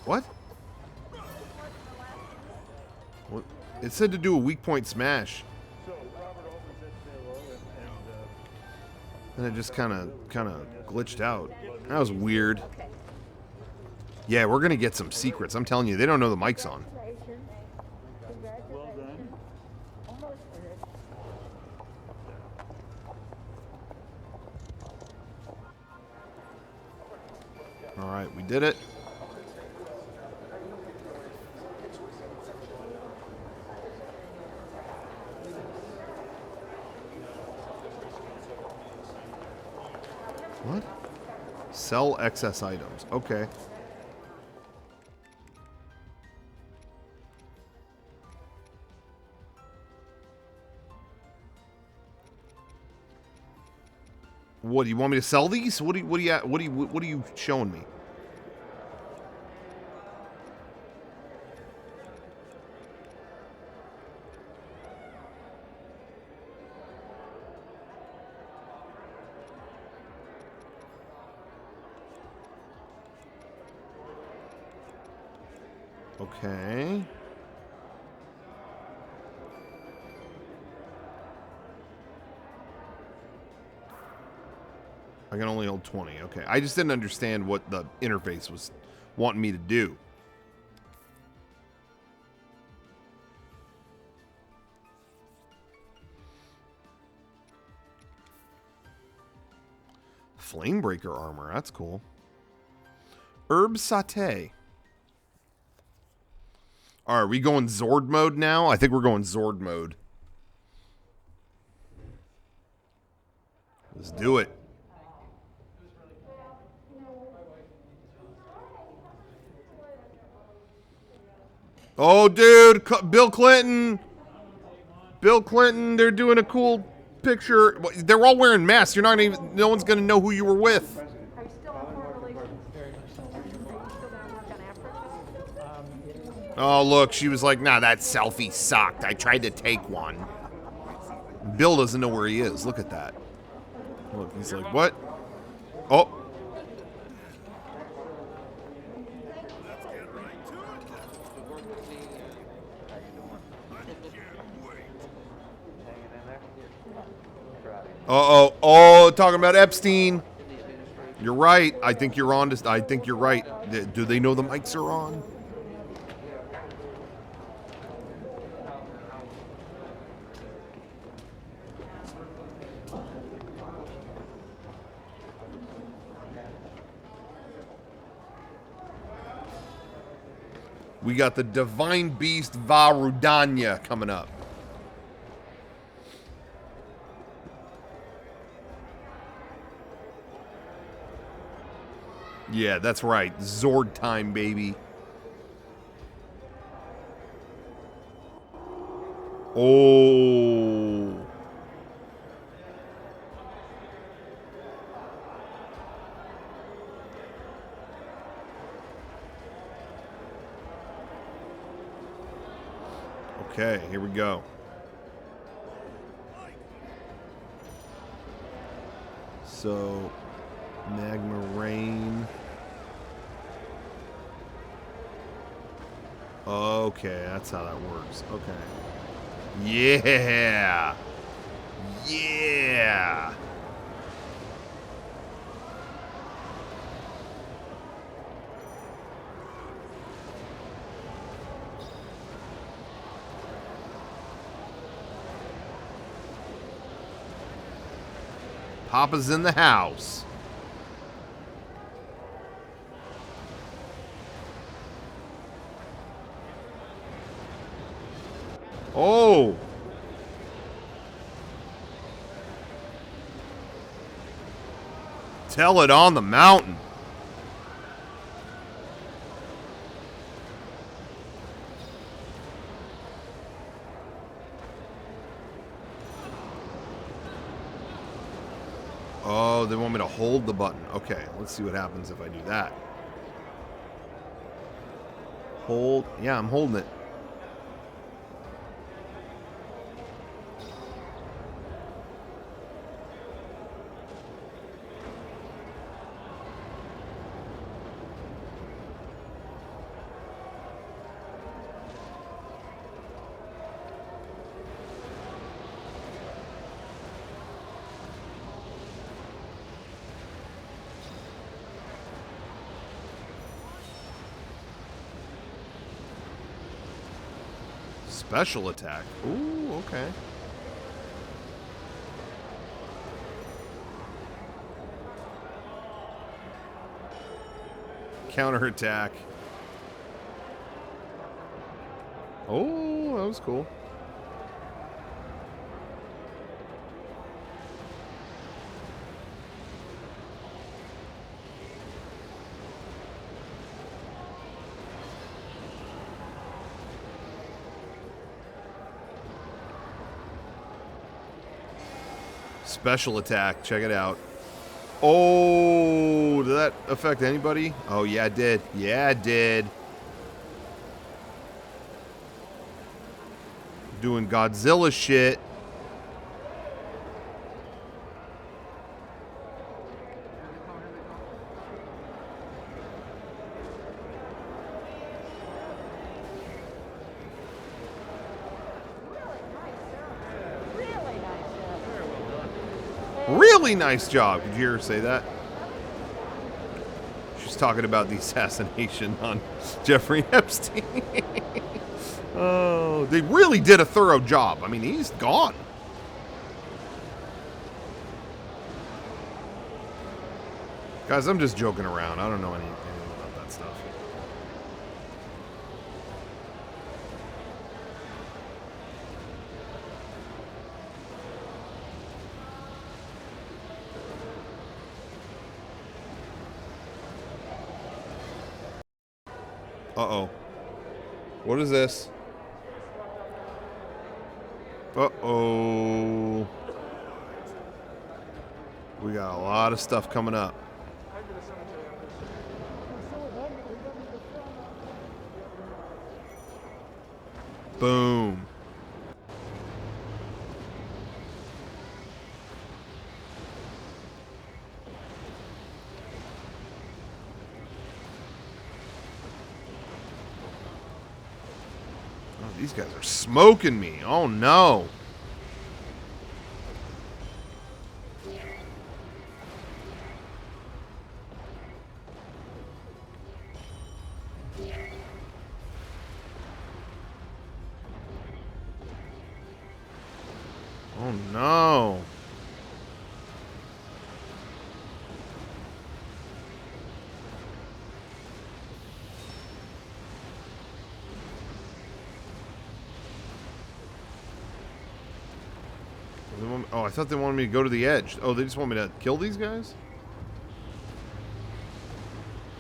What? What? It said to do a weak point smash. And it just kind of glitched out. That was weird. Yeah, we're gonna get some secrets. I'm telling you, they don't know the mic's on. All right, we did it. What? Sell excess items. Okay. What do you want me to sell these? What are you showing me? Okay. I can only hold 20. Okay. I just didn't understand what the interface was wanting me to do. Flamebreaker armor. That's cool. Herb saute. All right, are we going Zord mode now? I think we're going Zord mode. Let's do it. Oh, dude, Bill Clinton. Bill Clinton, they're doing a cool picture. They're all wearing masks. You're not even, no one's going to know who you were with. Are you still in poor relations? Are you still going to work on Africa? Oh, look, she was like, nah, that selfie sucked. I tried to take one. Bill doesn't know where he is. Look at that. Look, he's like, what? Oh. Uh-oh. Oh, talking about Epstein. You're right. I think you're on. I think you're right. Do they know the mics are on? We got the Divine Beast Varudanya coming up. Yeah, that's right. Zord time, baby. Oh. Okay, here we go. So, magma rain. Okay, that's how that works. Okay. Yeah! Yeah! Papa's in the house. Oh! Tell it on the mountain. Oh, they want me to hold the button. Okay, let's see what happens if I do that. Hold. Yeah, I'm holding it. Special attack. Ooh, okay. Counter attack. Oh, that was cool. Special attack. Check it out. Oh, did that affect anybody? Oh, yeah, it did. Yeah, it did. Doing Godzilla shit. Really nice job. Did you hear her say that? She's talking about the assassination on Jeffrey Epstein. Oh, they really did a thorough job. I mean, he's gone. Guys, I'm just joking around. I don't know anything about that stuff. Uh-oh. What is this? Uh-oh. We got a lot of stuff coming up. Boom. These guys are smoking me. Oh, no. Oh, no. Oh, I thought they wanted me to go to the edge. Oh, they just want me to kill these guys?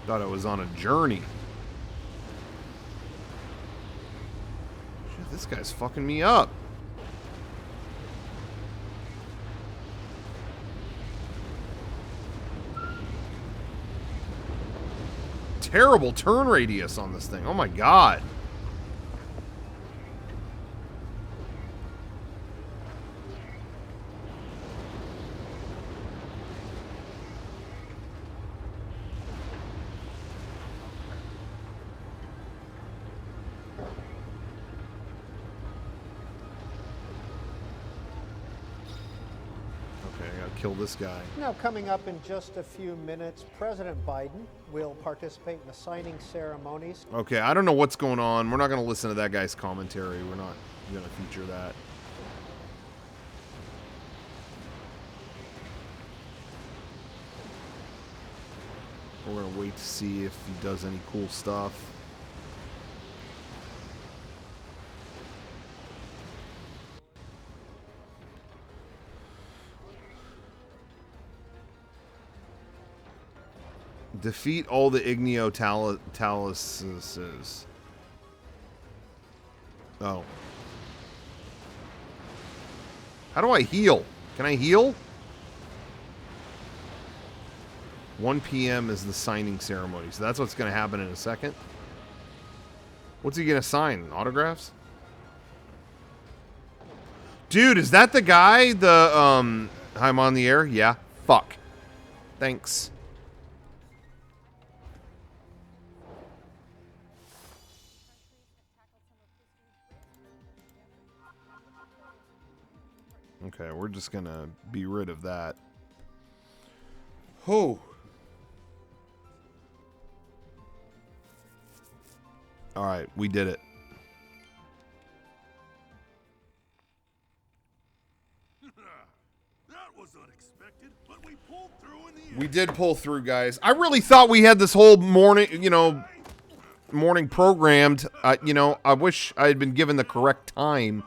Thought I was on a journey. Shit, this guy's fucking me up. Terrible turn radius on this thing. Oh my god. kill this guy. Now, coming up in just a few minutes, President Biden will participate in the signing ceremonies. Okay, I don't know what's going on. We're not going to listen to that guy's commentary. We're not going to feature that. We're going to wait to see if he does any cool stuff. Defeat all the Igneo Taluses. Oh. How do I heal? Can I heal? 1 p.m. is the signing ceremony. So that's what's going to happen in a second. What's he going to sign? Autographs? Dude, is that the guy? I'm on the air? Yeah. Fuck. Thanks. Okay, we're just gonna be rid of that. Oh. All right, we did it. That was unexpected, but we pulled through in the end. We did pull through, guys. I really thought we had this whole morning, morning programmed. I wish I had been given the correct time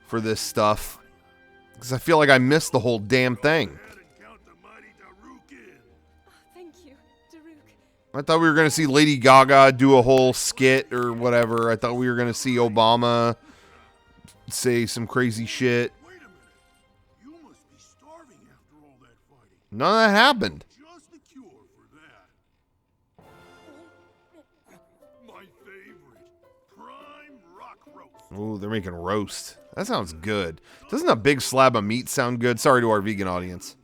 for this stuff. Because I feel like I missed the whole damn thing. Thank you, Daruk. I thought we were going to see Lady Gaga do a whole skit or whatever. I thought we were going to see Obama say some crazy shit. Wait a minute. You must be starving after all that fighting. None of that happened. Just the cure for that. My favorite. Prime rock roast. Ooh, they're making roast. That sounds good. Doesn't a big slab of meat sound good? Sorry to our vegan audience.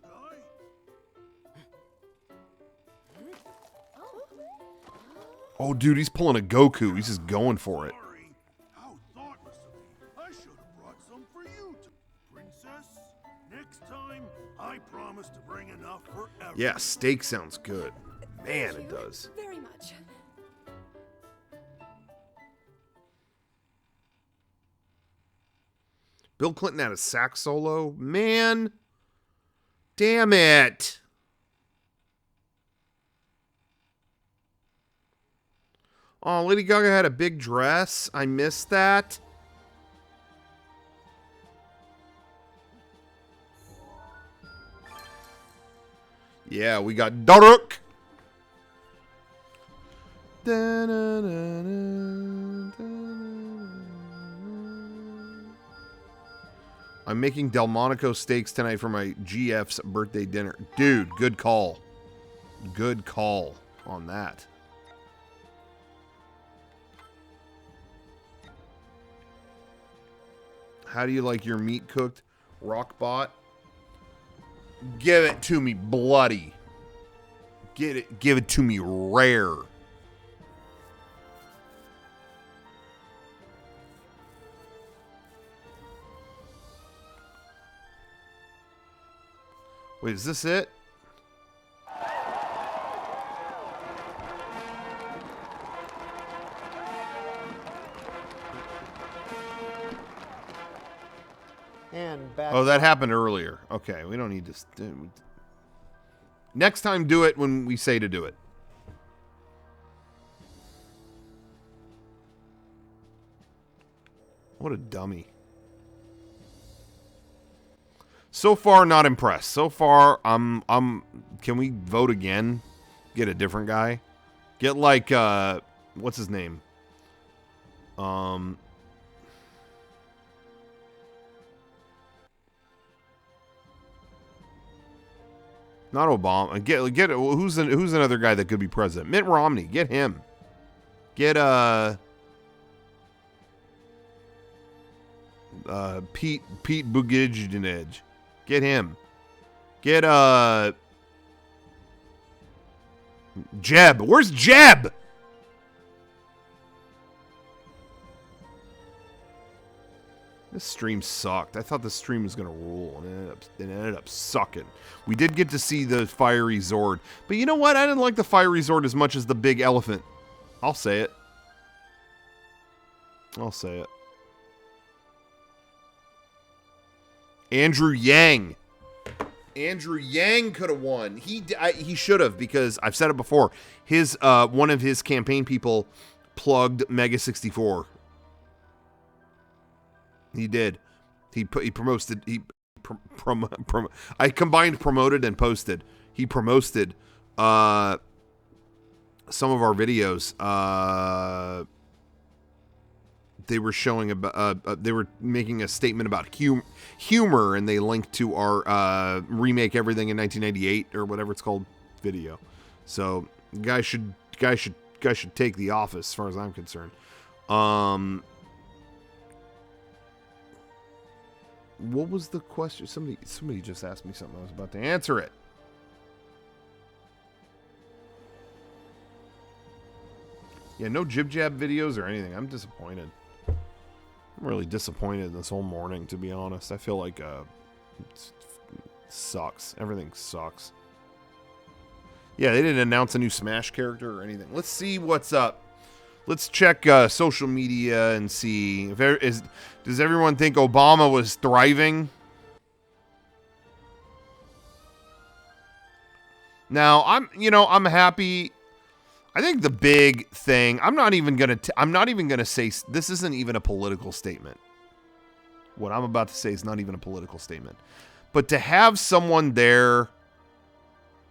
Oh, dude, he's pulling a Goku. He's just going for it. How thoughtless of me. I should have brought some for you, Princess. Next time, I promise to bring enough for everyone. Yeah, steak sounds good. Man, it does. Very much. Bill Clinton had a sax solo? Man. Damn it. Oh, Lady Gaga had a big dress. I missed that. Yeah, we got Daruk. I'm making Delmonico steaks tonight for my GF's birthday dinner. Dude, good call. Good call on that. How do you like your meat cooked? Rockbot? Give it to me bloody. Give it to me rare. Wait, is this it? And back. Oh, that happened earlier. Okay, we don't need to. Next time, do it when we say to do it. What a dummy. So far, not impressed. So far, can we vote again? Get a different guy? Get like, what's his name? Not Obama. Get who's another guy that could be president? Mitt Romney. Get him. Get Pete Buttigieg. Get him. Get Jeb. Where's Jeb? This stream sucked. I thought the stream was going to rule, and it ended up sucking. We did get to see the fiery Zord. But you know what? I didn't like the fiery Zord as much as the big elephant. I'll say it. I'll say it. Andrew Yang. Andrew Yang could have won. He should have, because I've said it before. His one of his campaign people plugged Mega 64. He did. He promoted. I combined promoted and posted. He promoted some of our videos. They were showing about. They were making a statement about humor, and they linked to our remake everything in 1998 or whatever it's called video. So guys should take the office, as far as I'm concerned. What was the question? Somebody just asked me something. I was about to answer it. Yeah, no jib jab videos or anything. I'm disappointed. I'm really disappointed this whole morning, to be honest. I feel like it sucks. Everything sucks. Yeah, they didn't announce a new Smash character or anything. Let's see what's up. Let's check social media and see if does everyone think Obama was thriving? Now, I'm happy. I think the big thing, I'm not even going to say, this isn't even a political statement. What I'm about to say is not even a political statement. But to have someone there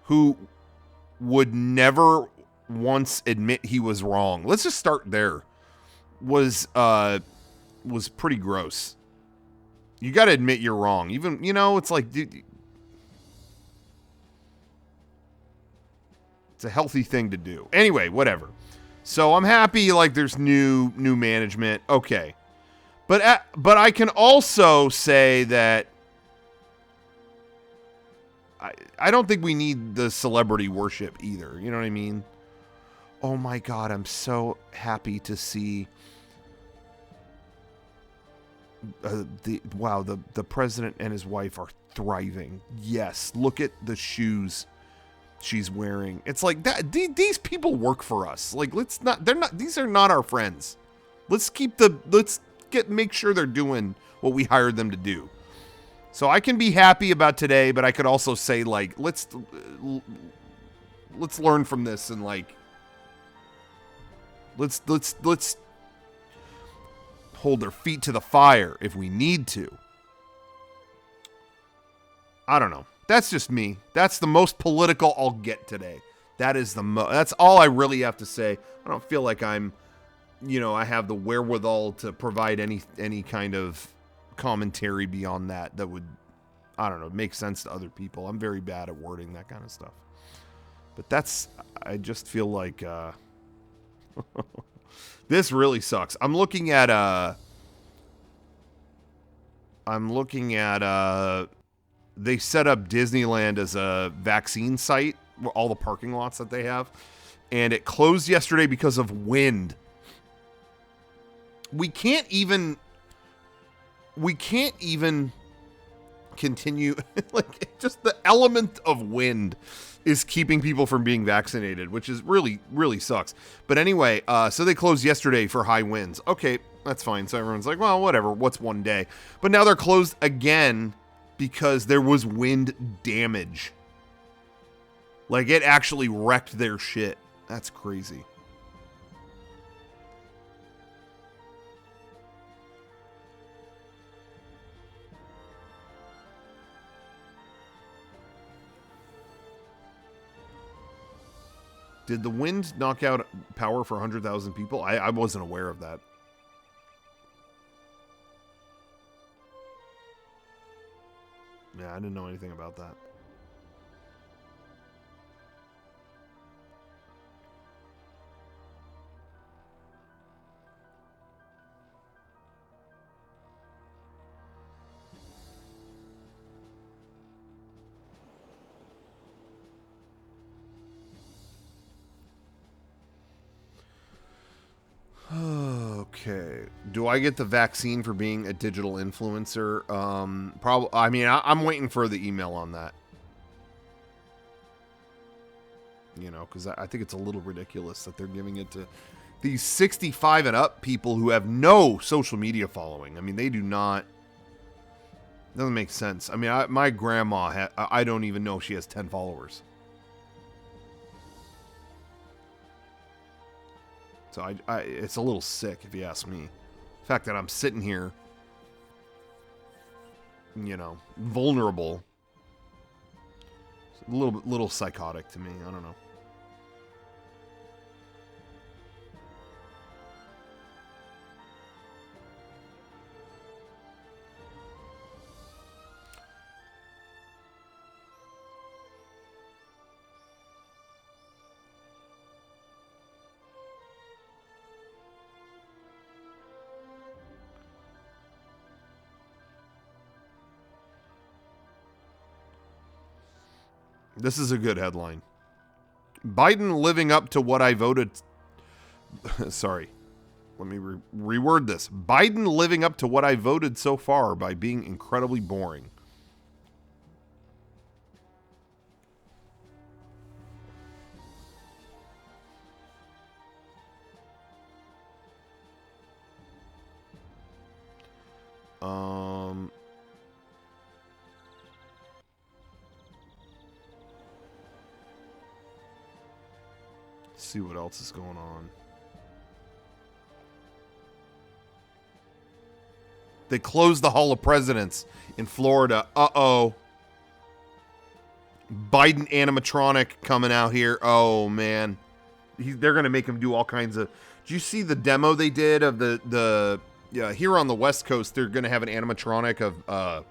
who would never once admit he was wrong. Let's just start there. Was pretty gross. You got to admit you're wrong. Even, it's like, dude, it's a healthy thing to do. Anyway, whatever. So I'm happy like there's new management. Okay. But I can also say that I don't think we need the celebrity worship either. You know what I mean? Oh my God, I'm so happy to see the president and his wife are thriving. Yes, look at the shoes she's wearing. It's like that. These people work for us. Like, these are not our friends. Make sure they're doing what we hired them to do. So I can be happy about today, but I could also say, like, let's learn from this and like, let's hold their feet to the fire if we need to. I don't know. That's just me. That's the most political I'll get today. That is that's all I really have to say. I don't feel like I have the wherewithal to provide any kind of commentary beyond that would, I don't know, make sense to other people. I'm very bad at wording that kind of stuff. But I just feel like this really sucks. I'm looking at they set up Disneyland as a vaccine site, all the parking lots that they have, and it closed yesterday because of wind. We can't even continue. Like, just the element of wind is keeping people from being vaccinated, which is really, really sucks. But anyway, so they closed yesterday for high winds. Okay, that's fine. So everyone's like, well, whatever. What's one day? But now they're closed again because there was wind damage. Like, it actually wrecked their shit. That's crazy. Did the wind knock out power for 100,000 people? I wasn't aware of that. Yeah, I didn't know anything about that. Okay. Do I get the vaccine for being a digital influencer? Probably. I mean, I'm waiting for the email on that. You know, because I think it's a little ridiculous that they're giving it to these 65 and up people who have no social media following. I mean, they do not. Doesn't make sense. I mean, my grandma, I don't even know if she has 10 followers. So it's a little sick, if you ask me. The fact that I'm sitting here, you know, vulnerable. It's a little psychotic to me. I don't know. This is a good headline. Biden living up to what I voted. Sorry. Let me reword this. Biden living up to what I voted so far by being incredibly boring. See what else is going on. They closed the Hall of Presidents in Florida. Uh-oh. Biden animatronic coming out here. Oh, man. They're going to make him do all kinds of... Did you see the demo they did of the here on the West Coast, they're going to have an animatronic of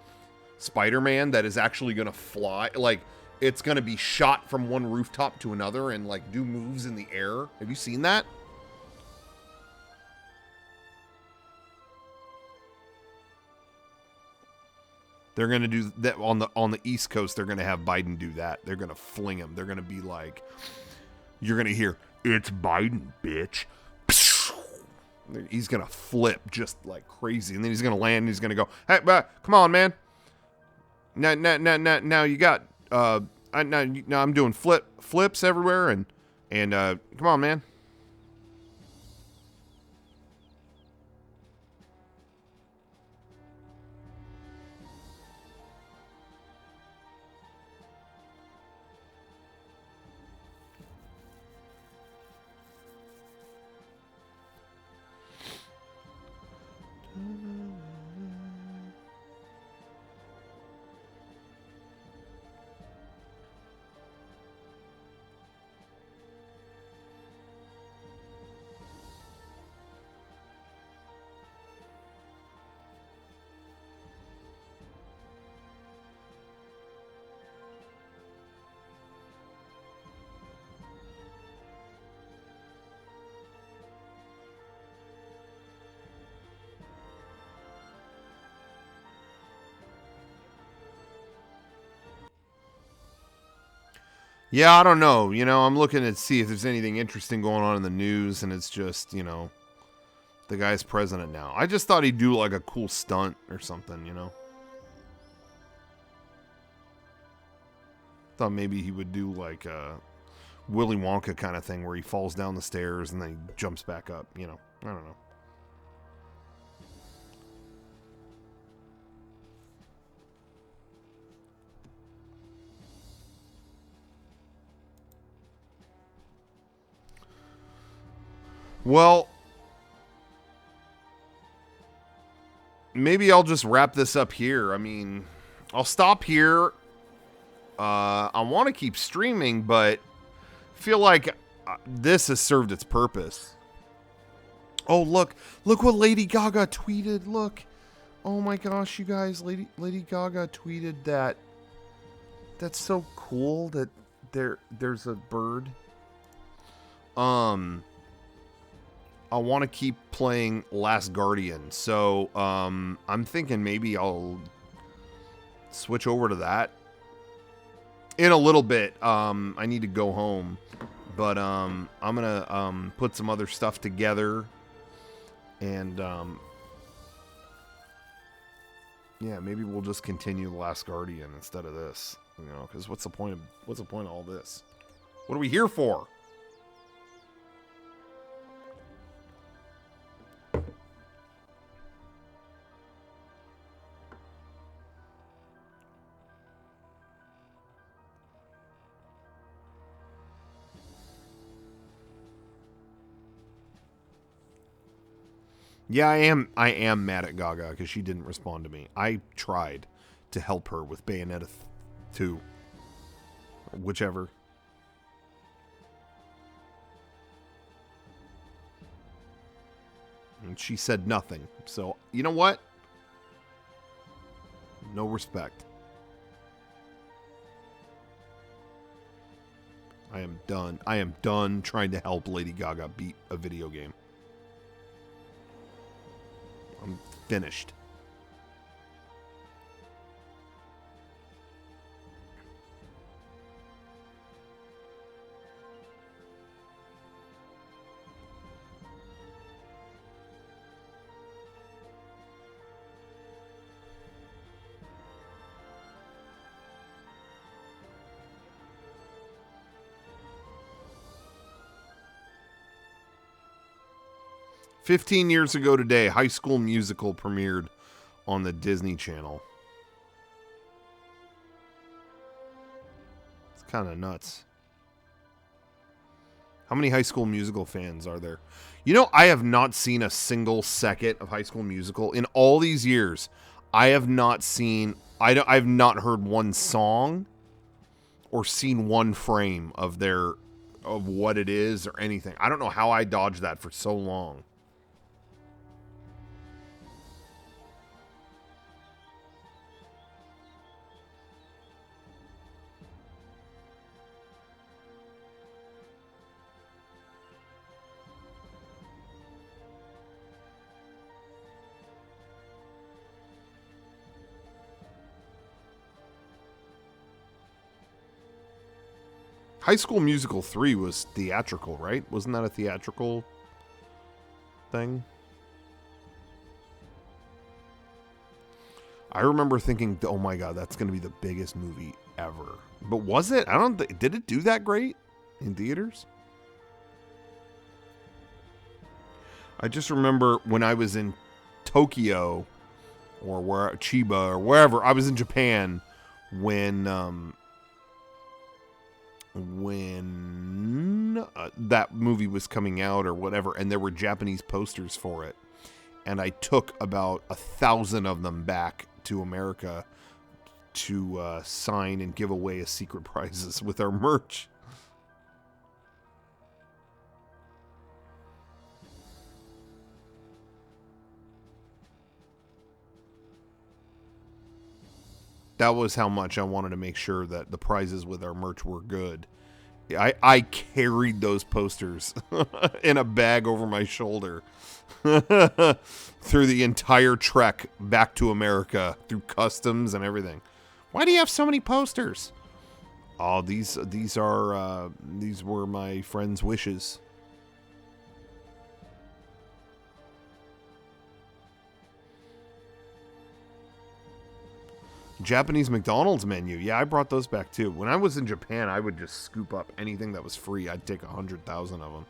Spider-Man that is actually going to fly. Like, it's going to be shot from one rooftop to another and, like, do moves in the air. Have you seen that? They're going to do that on the East Coast. They're going to have Biden do that. They're going to fling him. They're going to be like, you're going to hear, "It's Biden, bitch." He's going to flip just like crazy. And then he's going to land and he's going to go, "Hey, come on, man. Now you got, now I'm doing flips everywhere and come on, man." Yeah, I don't know. You know, I'm looking to see if there's anything interesting going on in the news, and it's just, you know, the guy's president now. I just thought he'd do like a cool stunt or something, you know. Thought maybe he would do like a Willy Wonka kind of thing where he falls down the stairs and then he jumps back up, you know. I don't know. Well, maybe I'll just wrap this up here. I mean, I'll stop here. I want to keep streaming, but I feel like this has served its purpose. Oh, look what Lady Gaga tweeted. Look. Oh my gosh, you guys, Lady Gaga tweeted that. That's so cool that there's a bird. I want to keep playing Last Guardian, so I'm thinking maybe I'll switch over to that in a little bit. I need to go home, but I'm gonna put some other stuff together And yeah, maybe we'll just continue The Last Guardian instead of this, you know, because what's the point of all this? What are we here for? Yeah, I am mad at Gaga because she didn't respond to me. I tried to help her with Bayonetta 2. Whichever. And she said nothing. So, you know what? No respect. I am done. I am done trying to help Lady Gaga beat a video game. I'm finished. "15 years ago today, High School Musical premiered on the Disney Channel." It's kind of nuts. How many High School Musical fans are there? You know, I have not seen a single second of High School Musical in all these years. I have not seen. I've not heard one song or seen one frame of what it is or anything. I don't know how I dodged that for so long. High School Musical 3 was theatrical, right? Wasn't that a theatrical thing? I remember thinking, oh my god, that's going to be the biggest movie ever. But was it? Did it do that great in theaters? I just remember when I was in Tokyo or Chiba or wherever, I was in Japan when that movie was coming out or whatever, and there were Japanese posters for it, and I took about 1,000 of them back to America to sign and give away as secret prizes with our merch. That was how much I wanted to make sure that the prizes with our merch were good. I carried those posters in a bag over my shoulder through the entire trek back to America, through customs and everything. Why do you have so many posters? Oh, these were my friend's wishes. Japanese McDonald's menu. Yeah, I brought those back too. When I was in Japan, I would just scoop up anything that was free. I'd take 100,000 of them.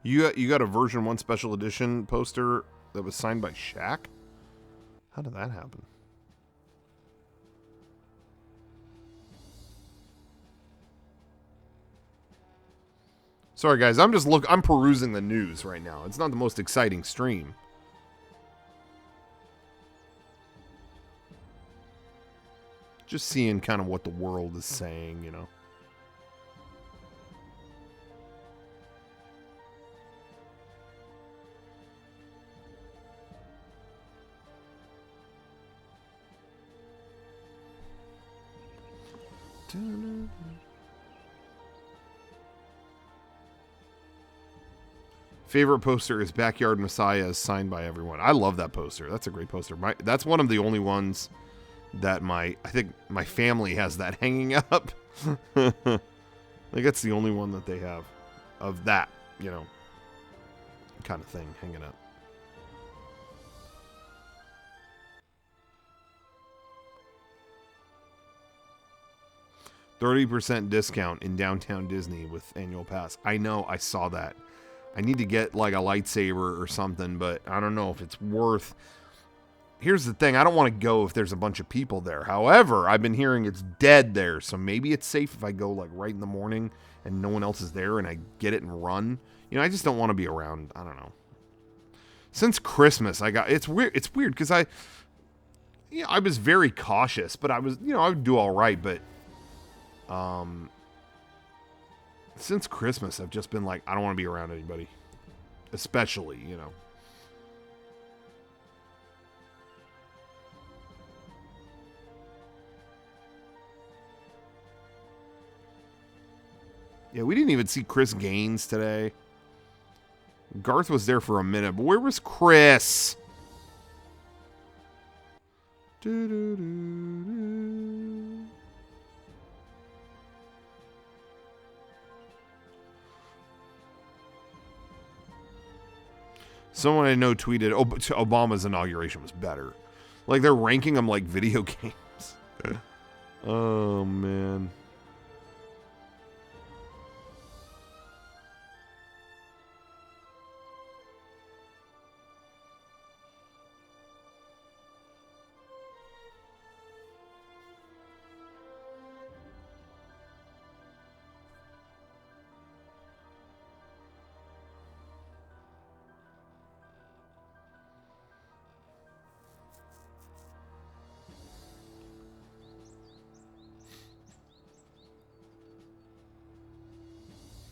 You got a version 1 special edition poster that was signed by Shaq? How did that happen? Sorry guys, I'm perusing the news right now. It's not the most exciting stream. Just seeing kind of what the world is saying, you know. Favorite poster is Backyard Messiah, is signed by everyone. I love that poster. That's a great poster. That's one of the only ones that I think my family has that hanging up. I think that's the only one that they have of that, you know, kind of thing hanging up. $30% discount in downtown Disney with annual pass. I know, I saw that. I need to get like a lightsaber or something, but I don't know if it's worth. Here's the thing, I don't want to go if there's a bunch of people there. However, I've been hearing it's dead there, so maybe it's safe if I go like right in the morning and no one else is there and I get it and run. You know, I just don't want to be around, I don't know. Since Christmas, it's weird because I was very cautious, but I would do all right, but since Christmas, I've just been like, I don't want to be around anybody. Especially, you know. Yeah, we didn't even see Chris Gaines today. Garth was there for a minute, but where was Chris? Someone I know tweeted, Obama's inauguration was better. Like, they're ranking them like video games. Oh, man.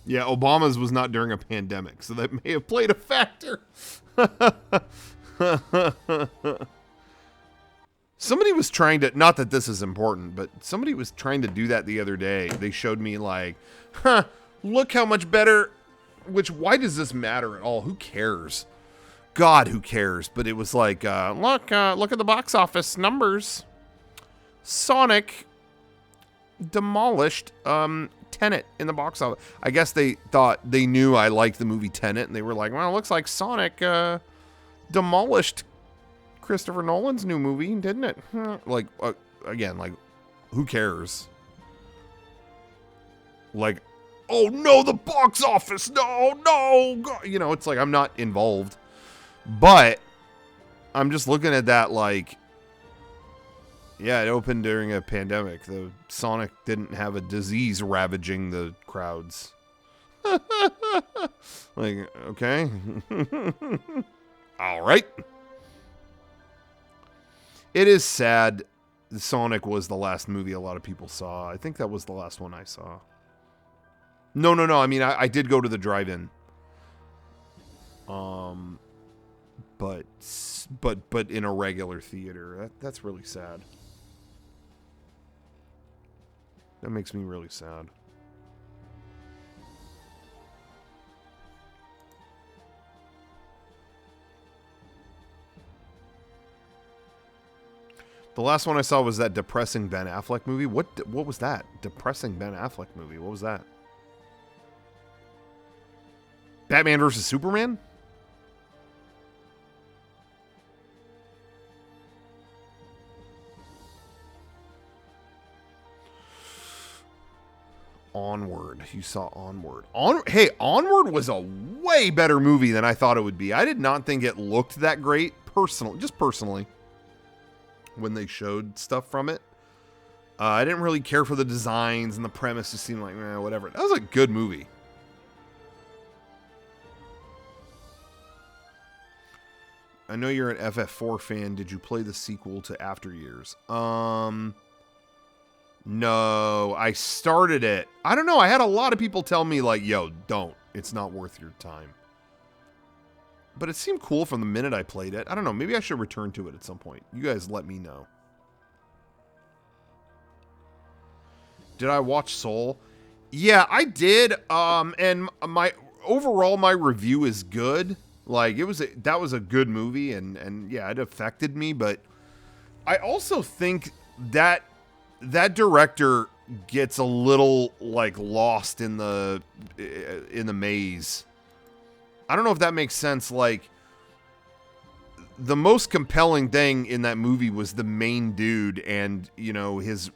Yeah, Obama's was not during a pandemic, so that may have played a factor. Somebody was trying to, not that this is important, but somebody was trying to do that the other day. They showed me like, look how much better, why does this matter at all? Who cares? God, who cares? But it was like, look at the box office numbers. Sonic demolished, Tenet in the box office. I guess they thought they knew I liked the movie Tenet, and they were like, well, it looks like Sonic demolished Christopher Nolan's new movie, didn't it? Like, again, like, who cares? Like, oh no, the box office, no, God. You know, it's like, I'm not involved. But I'm just looking at that like, yeah, it opened during a pandemic. The Sonic didn't have a disease ravaging the crowds. Like, okay. All right. It is sad. Sonic was the last movie a lot of people saw. I think that was the last one I saw. No. I mean, I did go to the drive-in. But in a regular theater. That's really sad. That makes me really sad. The last one I saw was that depressing Ben Affleck movie. What was that? Depressing Ben Affleck movie. What was that? Batman versus Superman? Onward. You saw Onward. Onward was a way better movie than I thought it would be. I did not think it looked that great, personally, when they showed stuff from it. I didn't really care for the designs, and the premise just seemed like, whatever. That was a good movie. I know you're an FF4 fan. Did you play the sequel to After Years? No, I started it. I don't know. I had a lot of people tell me like, yo, don't. It's not worth your time. But it seemed cool from the minute I played it. I don't know. Maybe I should return to it at some point. You guys let me know. Did I watch Soul? Yeah, I did. And my review is good. Like that was a good movie, and yeah, it affected me. But I also think that director gets a little like lost in the maze. I don't know if that makes sense. Like, the most compelling thing in that movie was the main dude and, you know, his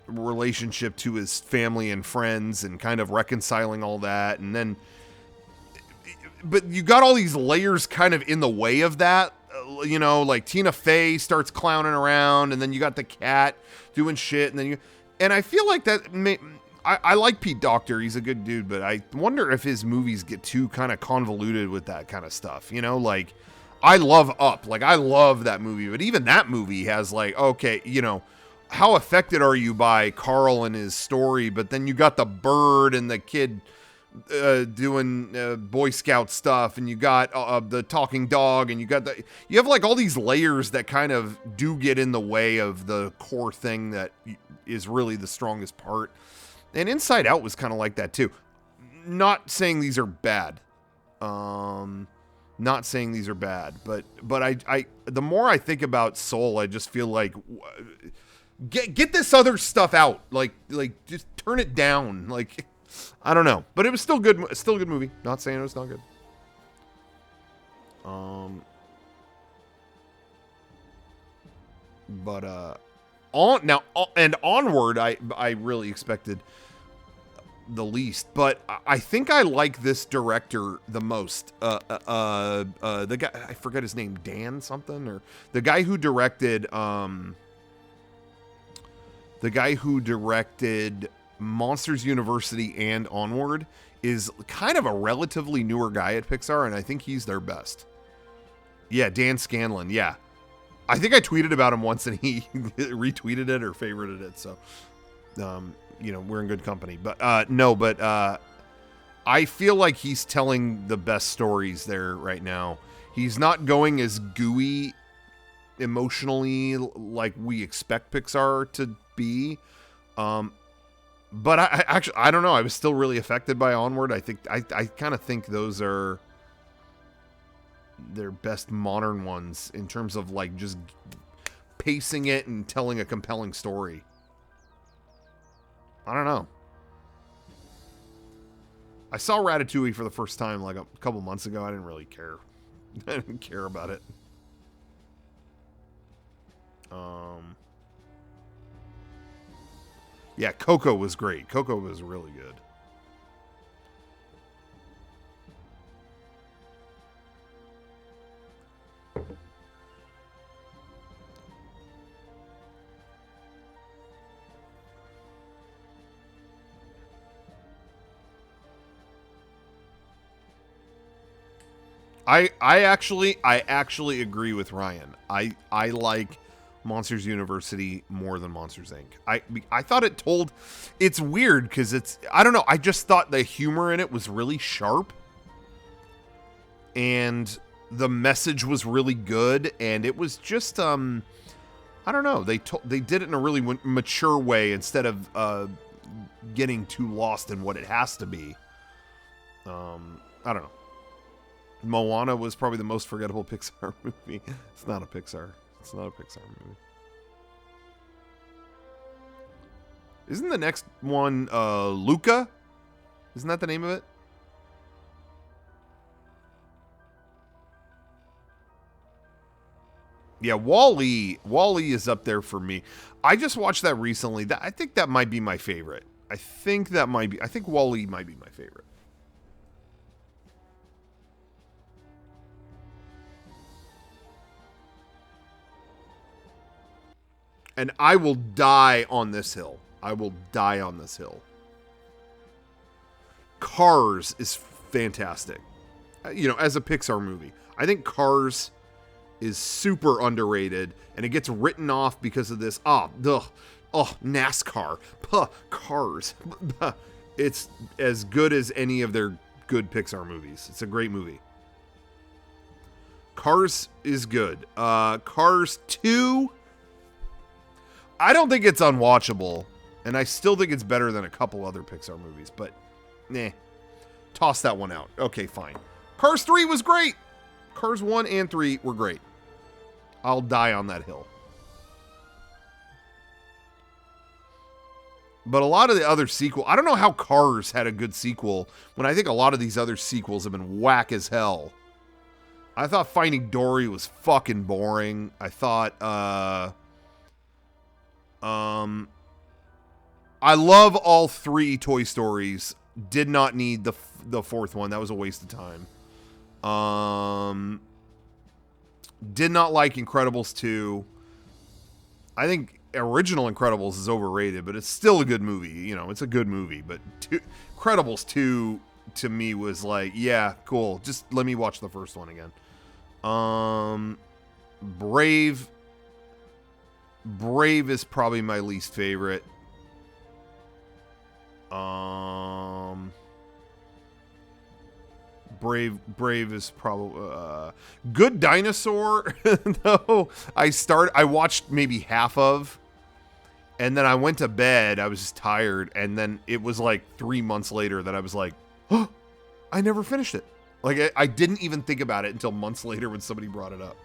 relationship to his family and friends and kind of reconciling all that. And then, but you got all these layers kind of in the way of that. You know, like Tina Fey starts clowning around, and then you got the cat doing shit, and I feel like that I like Pete Docter. He's a good dude, but I wonder if his movies get too kind of convoluted with that kind of stuff. You know, like, I love Up. Like, I love that movie, but even that movie has like, okay, you know, how affected are you by Carl and his story? But then you got the bird and the kid doing Boy Scout stuff, and you got the talking dog, and you have like all these layers that kind of do get in the way of the core thing that is really the strongest part. And Inside Out was kind of like that too. Not saying these are bad. Not saying these are bad, but I the more I think about Soul, I just feel like get this other stuff out. Like just turn it down. Like, I don't know, but it was still good. Still a good movie. Not saying it was not good. But Onward, I really expected the least, but I think I like this director the most. The guy, I forget his name, Dan something, or the guy who directed Monsters University and Onward is kind of a relatively newer guy at Pixar, and I think he's their best. Yeah, Dan Scanlon. Yeah, I think I tweeted about him once, and he retweeted it or favorited it. So, you know, we're in good company. But I feel like he's telling the best stories there right now. He's not going as gooey emotionally like we expect Pixar to be. But I don't know. I was still really affected by Onward. I kind of think those are their best modern ones in terms of like just pacing it and telling a compelling story. I don't know. I saw Ratatouille for the first time like a couple months ago. I didn't really care. I didn't care about it. Yeah, Coco was great. Coco was really good. I actually agree with Ryan. I like Monsters University more than Monsters Inc. I thought it told, it's weird because it's, I don't know, I just thought the humor in it was really sharp and the message was really good, and it was just I don't know, they did it in a really mature way instead of getting too lost in what it has to be. I don't know. Moana was probably the most forgettable Pixar movie. It's not a Pixar movie. Isn't the next one Luca? Isn't that the name of it? Yeah, WALL-E is up there for me. I just watched that recently. I think that might be my favorite. I think WALL-E might be my favorite. And I will die on this hill. Cars is fantastic. You know, as a Pixar movie, I think Cars is super underrated, and it gets written off because of this. NASCAR. Cars. It's as good as any of their good Pixar movies. It's a great movie. Cars is good. Cars 2... I don't think it's unwatchable, and I still think it's better than a couple other Pixar movies, but nah. Toss that one out. Okay, fine. Cars 3 was great. Cars 1 and 3 were great. I'll die on that hill. But a lot of the other sequel, I don't know how Cars had a good sequel when I think a lot of these other sequels have been whack as hell. I thought Finding Dory was fucking boring. I thought, I love all 3 Toy Stories. Did not need the 4th one. That was a waste of time. Did not like Incredibles 2. I think original Incredibles is overrated, but it's still a good movie. You know, it's a good movie. But Incredibles 2 to me was like, yeah, cool. Just let me watch the first one again. Brave is probably my least favorite. Brave is probably Good Dinosaur. No, I watched maybe half of, and then I went to bed. I was just tired, and then it was like 3 months later that I was like, oh, I never finished it. Like I didn't even think about it until months later when somebody brought it up.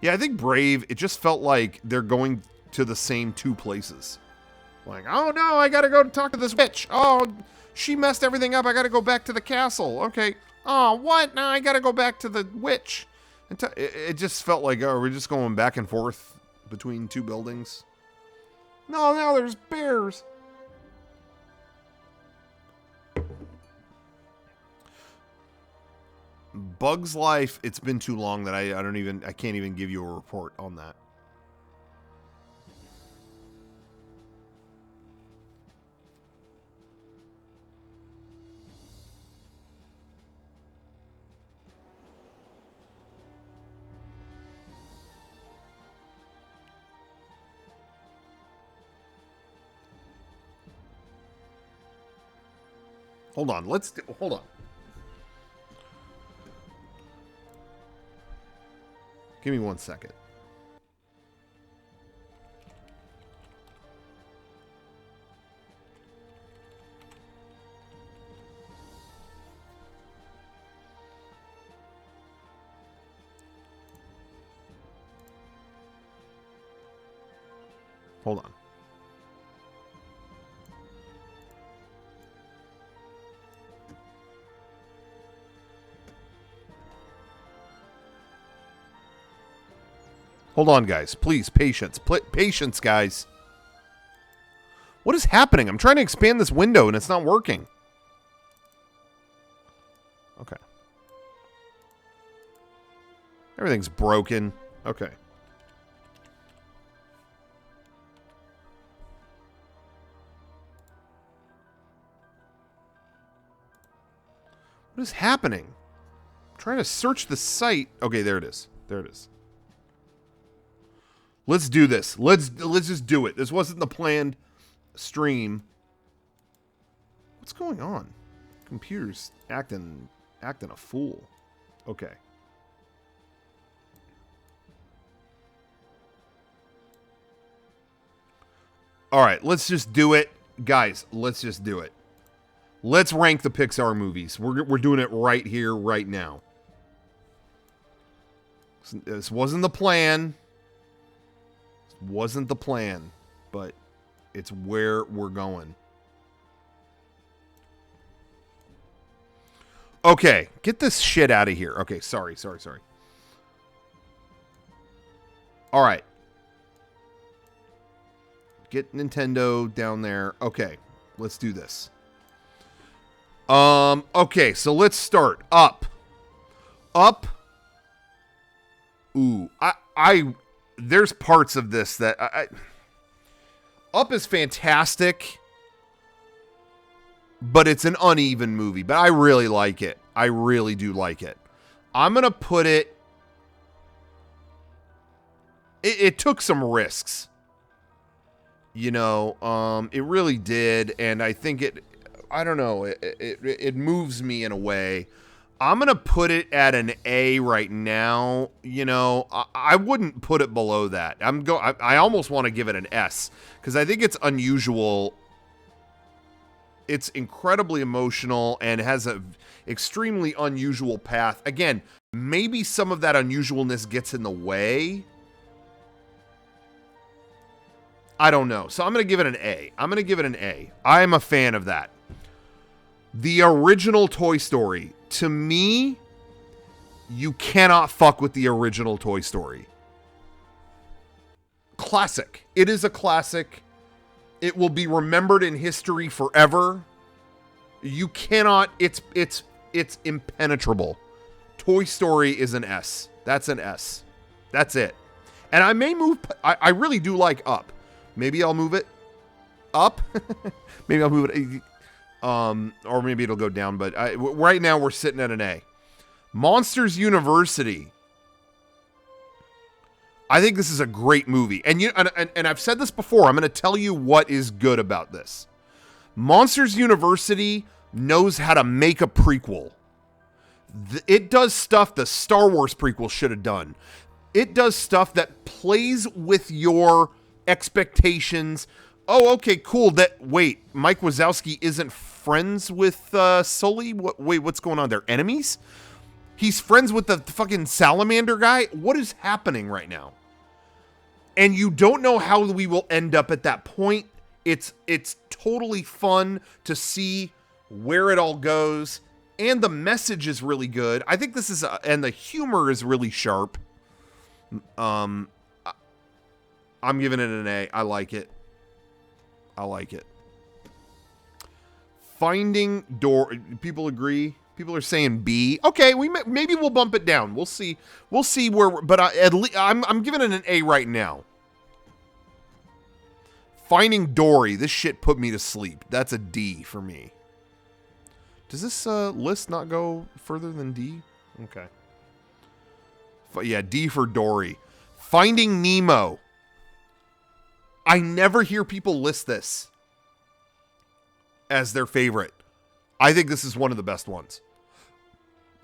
Yeah, I think Brave, it just felt like they're going to the same 2 places. Like, oh no, I gotta go talk to this witch. Oh, she messed everything up. I gotta go back to the castle. Okay. Oh, what? Now I gotta go back to the witch. It just felt like, oh, we're just going back and forth between 2 buildings. No, now there's bears. Bug's Life, it's been too long that I can't even give you a report on that. Hold on, hold on. Give me 1 second. Hold on. Hold on, guys. Please, patience. Patience, guys. What is happening? I'm trying to expand this window, and it's not working. Okay. Everything's broken. Okay. What is happening? I'm trying to search the site. Okay, there it is. There it is. Let's do this. Let's just do it. This wasn't the planned stream. What's going on? Computer's acting a fool. Okay. All right, let's just do it. Guys, let's just do it. Let's rank the Pixar movies. We're doing it right here, right now. This wasn't the plan. Wasn't the plan, but it's where we're going. Okay, get this shit out of here. Okay, sorry. All right. Get Nintendo down there. Okay, let's do this. Okay, so let's start. Up. Ooh, there's parts of this that Up is fantastic, but it's an uneven movie. But I really like it. I really do like it. I'm gonna put it. It took some risks, you know. It really did, and I think it. I don't know. It moves me in a way. I'm going to put it at an A right now. You know, I wouldn't put it below that. I almost want to give it an S because I think it's unusual. It's incredibly emotional and has an extremely unusual path. Again, maybe some of that unusualness gets in the way. I don't know. So I'm going to give it an A. I am a fan of that. The original Toy Story. To me, you cannot fuck with the original Toy Story. Classic. It is a classic. It will be remembered in history forever. You cannot. It's impenetrable. Toy Story is an S. That's an S. That's it. And I may move. I really do like Up. Maybe I'll move it up. Maybe I'll move it. Or maybe it'll go down. But right now we're sitting at an A. Monsters University. I think this is a great movie. And I've said this before. I'm going to tell you what is good about this. Monsters University knows how to make a prequel. It does stuff the Star Wars prequel should have done. It does stuff that plays with your expectations. Oh, okay, cool. Wait, Mike Wazowski isn't friends with Sully? Wait, what's going on? They're enemies? He's friends with the fucking salamander guy? What is happening right now? And you don't know how we will end up at that point. It's totally fun to see where it all goes. And the message is really good. I think this is, and the humor is really sharp. I'm giving it an A. I like it. Finding Dory. People agree. People are saying B. Okay, maybe we'll bump it down. We'll see. We'll see where. But at least I'm giving it an A right now. Finding Dory. This shit put me to sleep. That's a D for me. Does this list not go further than D? Okay. Yeah, D for Dory. Finding Nemo. I never hear people list this as their favorite. I think this is one of the best ones.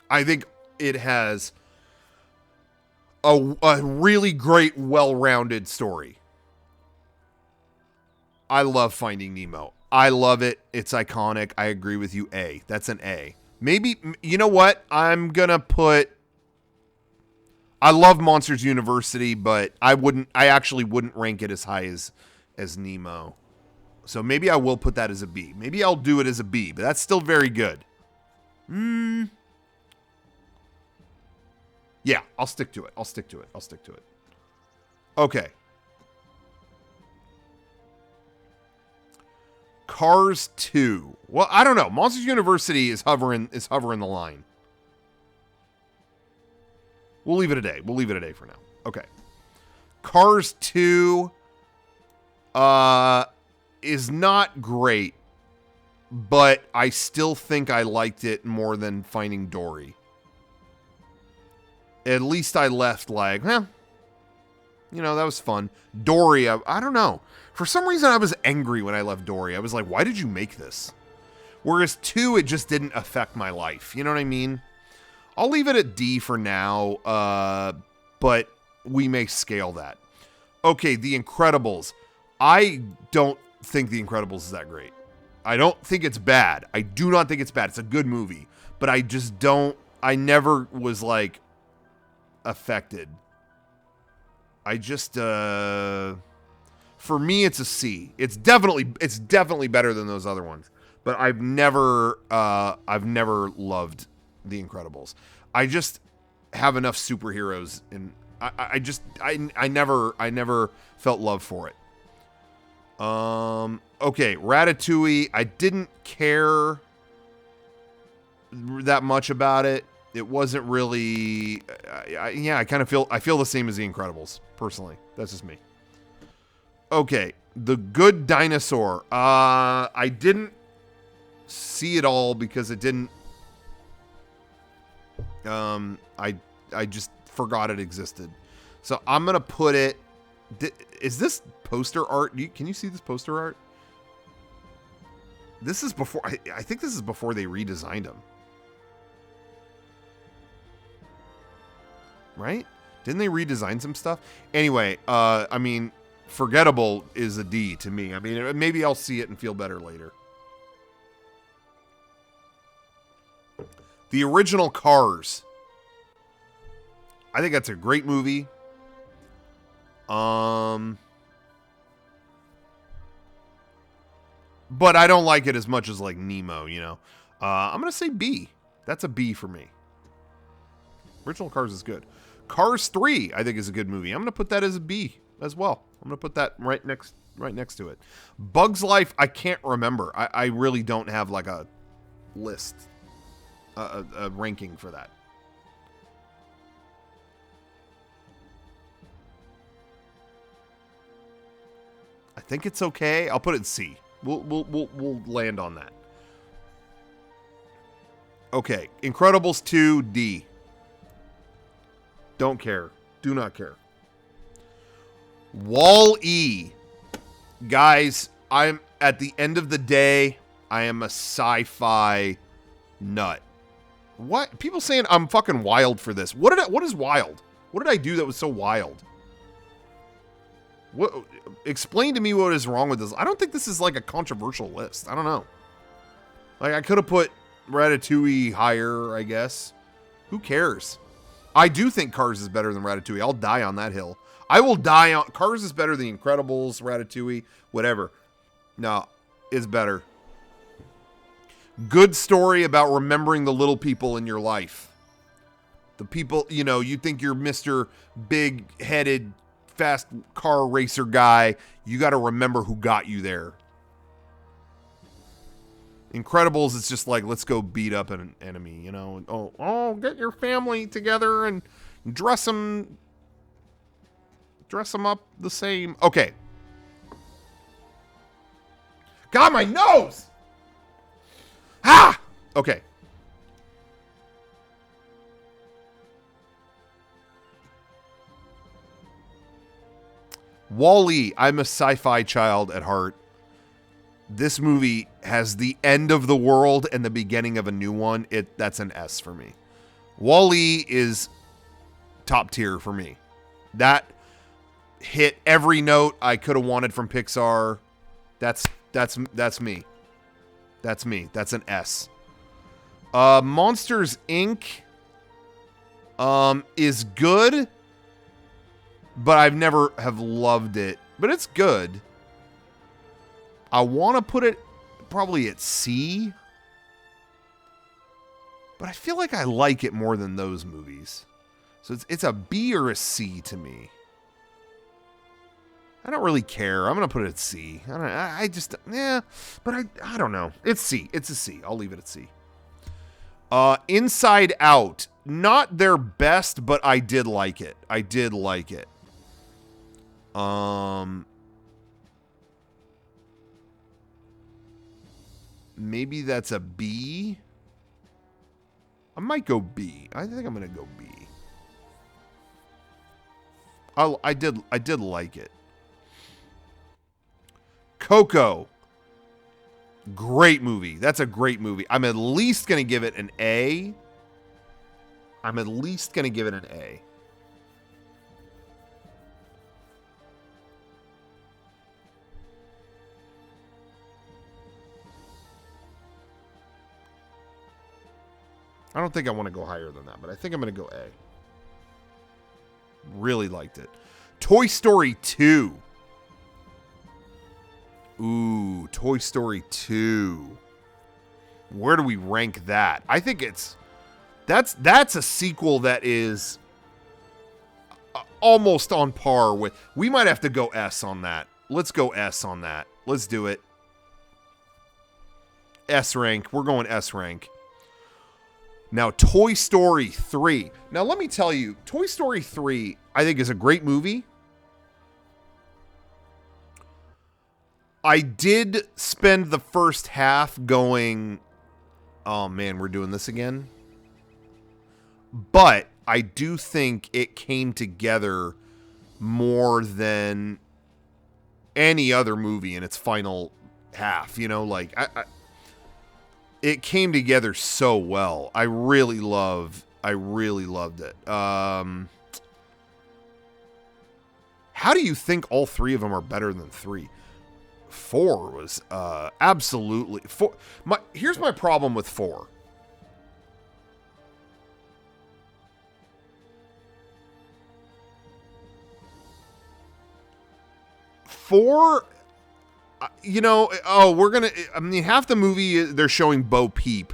I think it has a really great, well-rounded story. I love Finding Nemo. I love it. It's iconic. I agree with you. A. That's an A. Maybe, you know what? I'm going to put... I love Monsters University, but I actually wouldn't rank it as high as Nemo. So maybe I will put that as a B. Maybe I'll do it as a B, but that's still very good. Yeah, I'll stick to it. Okay. Cars 2. Well, I don't know. Monsters University is hovering the line. We'll leave it at A for now. Okay. Cars 2 is not great, but I still think I liked it more than Finding Dory. At least I left like, that was fun. Dory, I don't know. For some reason, I was angry when I left Dory. I was like, why did you make this? Whereas 2, it just didn't affect my life. You know what I mean? I'll leave it at D for now, but we may scale that. Okay, The Incredibles. I don't think The Incredibles is that great. I don't think it's bad. I do not think it's bad. It's a good movie, but I never was like affected. For me, it's a C. It's definitely better than those other ones, but I've never loved The Incredibles. I just have enough superheroes, and I never felt love for it. Okay, Ratatouille. I didn't care that much about it. It wasn't really. I feel the same as The Incredibles personally. That's just me. Okay, The Good Dinosaur. I didn't see it all because it didn't. I just forgot it existed. So I'm gonna put it. Is this poster art? Can you see this poster art? This is before. I think this is before they redesigned them. right? Didn't they redesign some stuff? Anyway, I mean, forgettable is a D to me. I mean, maybe I'll see it and feel better later. The original Cars. I think that's a great movie. But I don't like it as much as like Nemo, you know. I'm going to say B. That's a B for me. Original Cars is good. Cars 3, I think, is a good movie. I'm going to put that as a B as well. I'm going to put that right next to it. Bug's Life, I can't remember. I really don't have like a list, a ranking for that. I think it's okay. I'll put it C. We'll land on that. Okay, Incredibles 2, D. Don't care. Do not care. Wall-E. Guys, I'm at the end of the day, I am a sci-fi nut. What? People saying I'm fucking wild for this. What is wild? What did I do that was so wild? What? Explain to me what is wrong with this. I don't think this is like a controversial list. I don't know. Like, I could have put Ratatouille higher, I guess. Who cares? I do think Cars is better than Ratatouille. I'll die on that hill. I will die on... Cars is better than Incredibles, Ratatouille, whatever. No, it's better. Good story about remembering the little people in your life. The people, you know, you think you're Mr. Big-headed, fast car racer guy. You got to remember who got you there. Incredibles, it's just like, let's go beat up an enemy, you know. Oh, get your family together and dress them up the same. Okay. God, my nose! Ah! Okay. Wall-E, I'm a sci-fi child at heart. This movie has the end of the world and the beginning of a new one. That's an S for me. Wall-E is top tier for me. That hit every note I could have wanted from Pixar. That's me. That's me. That's an S. Monsters Inc. Is good, but I've never have loved it. But it's good. I want to put it probably at C. But I feel like I like it more than those movies. So it's a B or a C to me. I don't really care. I'm going to put it at C. I just, but I don't know. It's C. It's a C. I'll leave it at C. Inside Out. Not their best, but I did like it. I did like it. Maybe that's a B. I might go B. I think I'm going to go B. I did like it. Coco. Great movie. That's a great movie. I'm at least going to give it an A. I'm at least going to give it an A. I don't think I want to go higher than that, but I think I'm going to go A. Really liked it. Toy Story 2. Ooh, Toy Story 2. Where do we rank that? I think that's a sequel that is almost on par with... We might have to go S on that. Let's go S on that. Let's do it. S rank. We're going S rank. Now, Toy Story 3. Now, let me tell you, Toy Story 3, I think, is a great movie. I did spend the first half going, oh, man, we're doing this again. But I do think it came together more than any other movie in its final half. You know, like, it came together so well. I really loved it. How do you think all three of them are better than 3? 4 was absolutely... Here's my problem with 4. You know, I mean, half the movie, they're showing Bo Peep.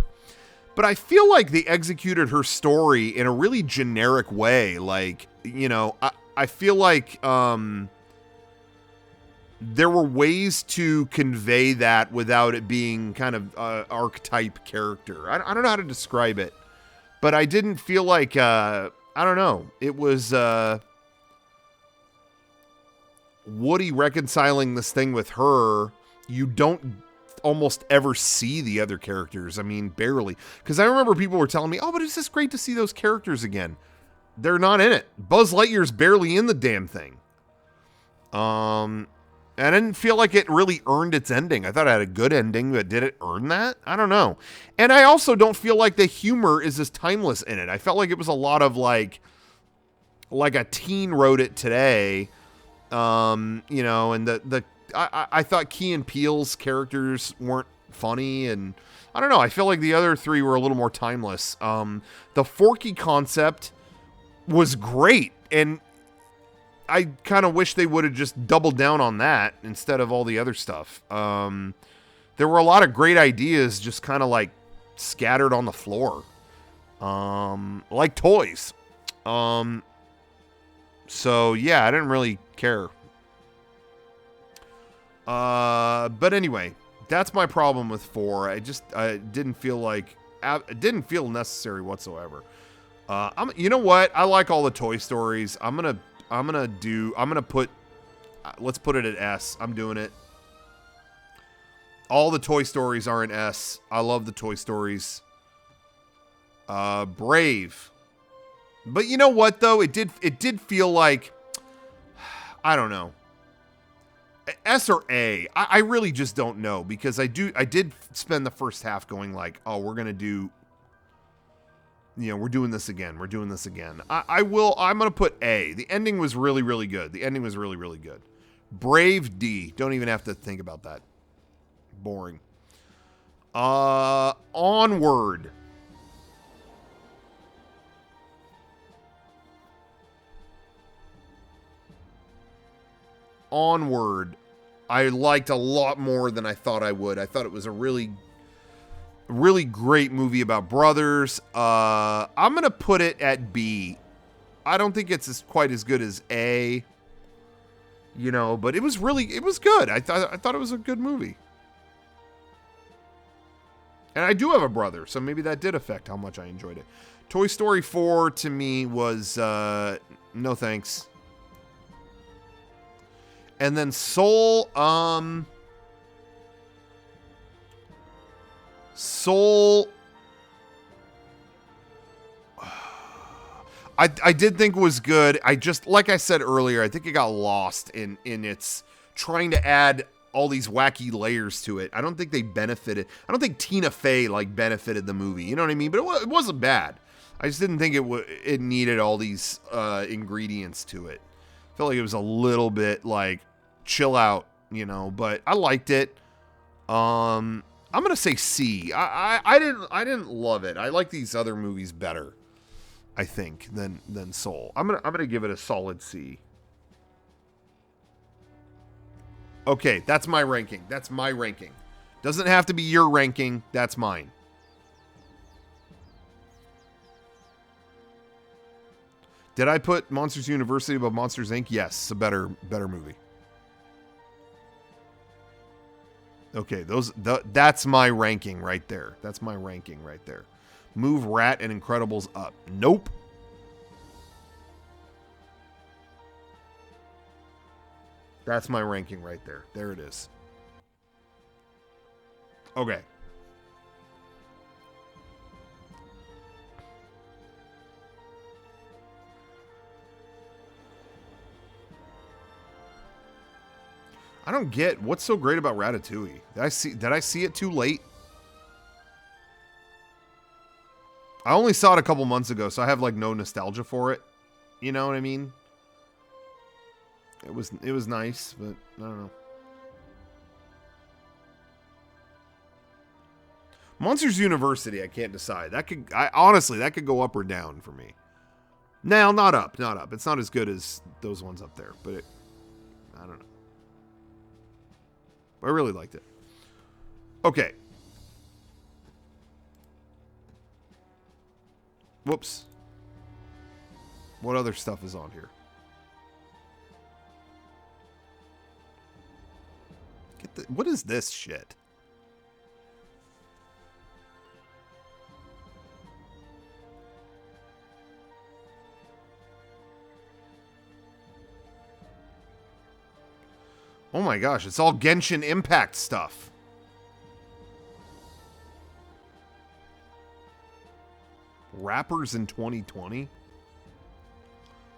But I feel like they executed her story in a really generic way. Like, you know, I feel like there were ways to convey that without it being kind of archetype character. I don't know how to describe it. But I didn't feel like, I don't know. It was Woody reconciling this thing with her. You don't almost ever see the other characters. I mean, barely. Because I remember people were telling me, oh, but it's just great to see those characters again. They're not in it. Buzz Lightyear's barely in the damn thing. I didn't feel like it really earned its ending. I thought it had a good ending, but did it earn that? I don't know. And I also don't feel like the humor is as timeless in it. I felt like it was a lot of like a teen wrote it today. You know, and I thought Key and Peele's characters weren't funny, and I don't know. I feel like the other 3 were a little more timeless. The Forky concept was great, and I kind of wish they would have just doubled down on that instead of all the other stuff. There were a lot of great ideas just kind of like scattered on the floor, like toys. So yeah, I didn't really care. But anyway, that's my problem with 4. I didn't feel like it didn't feel necessary whatsoever. You know what? I like all the Toy Stories. I'm gonna put, let's put it at S. I'm doing it. All the Toy Stories are in S. I love the Toy Stories. Brave. But you know what though? It did feel like, I don't know. S or A. I really just don't know, because I did spend the first half going like, oh, we're gonna do, you know, we're doing this again. We're doing this again. I'm gonna put A. The ending was really, really good. The ending was really, really good. Brave, D. Don't even have to think about that. Boring. Onward. Onward, I liked a lot more than I thought I would. I thought it was a really, really great movie about brothers. I'm going to put it at B. I don't think it's quite as good as A, you know, but it was good. I thought it was a good movie. And I do have a brother, so maybe that did affect how much I enjoyed it. Toy Story 4 to me was, no thanks. And then Soul, I did think it was good. I just, like I said earlier, I think it got lost in its trying to add all these wacky layers to it. I don't think they benefited. I don't think Tina Fey like benefited the movie. You know what I mean? But it wasn't bad. I just didn't think it needed all these ingredients to it. I felt like it was a little bit like chill out, you know, but I liked it. I'm gonna say C. I didn't love it. I like these other movies better, I think, than Soul. I'm gonna give it a solid C. Okay, that's my ranking. That's my ranking. Doesn't have to be your ranking. That's mine. Did I put Monsters University above Monsters Inc? Yes, it's a better movie. Okay, that's my ranking right there. That's my ranking right there. Move Rat and Incredibles up. Nope. That's my ranking right there. There it is. Okay. I don't get what's so great about Ratatouille. Did I see it too late? I only saw it a couple months ago, so I have like no nostalgia for it. You know what I mean? It was nice, but I don't know. Monsters University, I can't decide. Honestly, that could go up or down for me. No, not up. It's not as good as those ones up there, but I don't know. I really liked it. Okay. Whoops. What other stuff is on here? What is this shit? Oh my gosh, it's all Genshin Impact stuff. Rappers in 2020?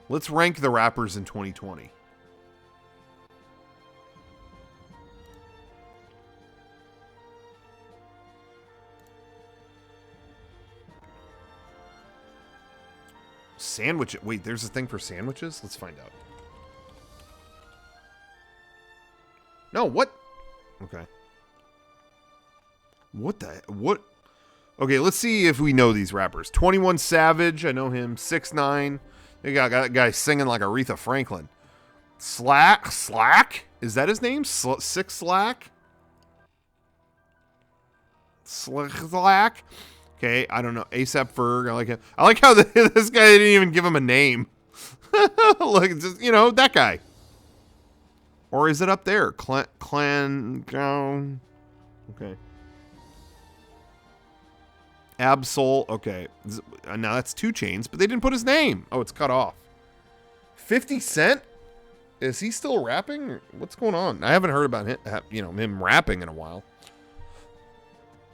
Let's rank the rappers in 2020. Sandwich. Wait, there's a thing for sandwiches? Let's find out. No, what? Okay. What? Okay, let's see if we know these rappers. 21 Savage, I know him. 6ix9ine. They got that guy singing like Aretha Franklin. Slack? Is that his name? Six Slack? Slack? Okay, I don't know. ASAP Ferg, I like him. I like how this guy didn't even give him a name. Like, just, that guy. Or is it up there? Clan. Okay. Absol. Okay. Now that's 2 Chainz, but they didn't put his name. Oh, it's cut off. 50 Cent? Is he still rapping? What's going on? I haven't heard about him rapping in a while.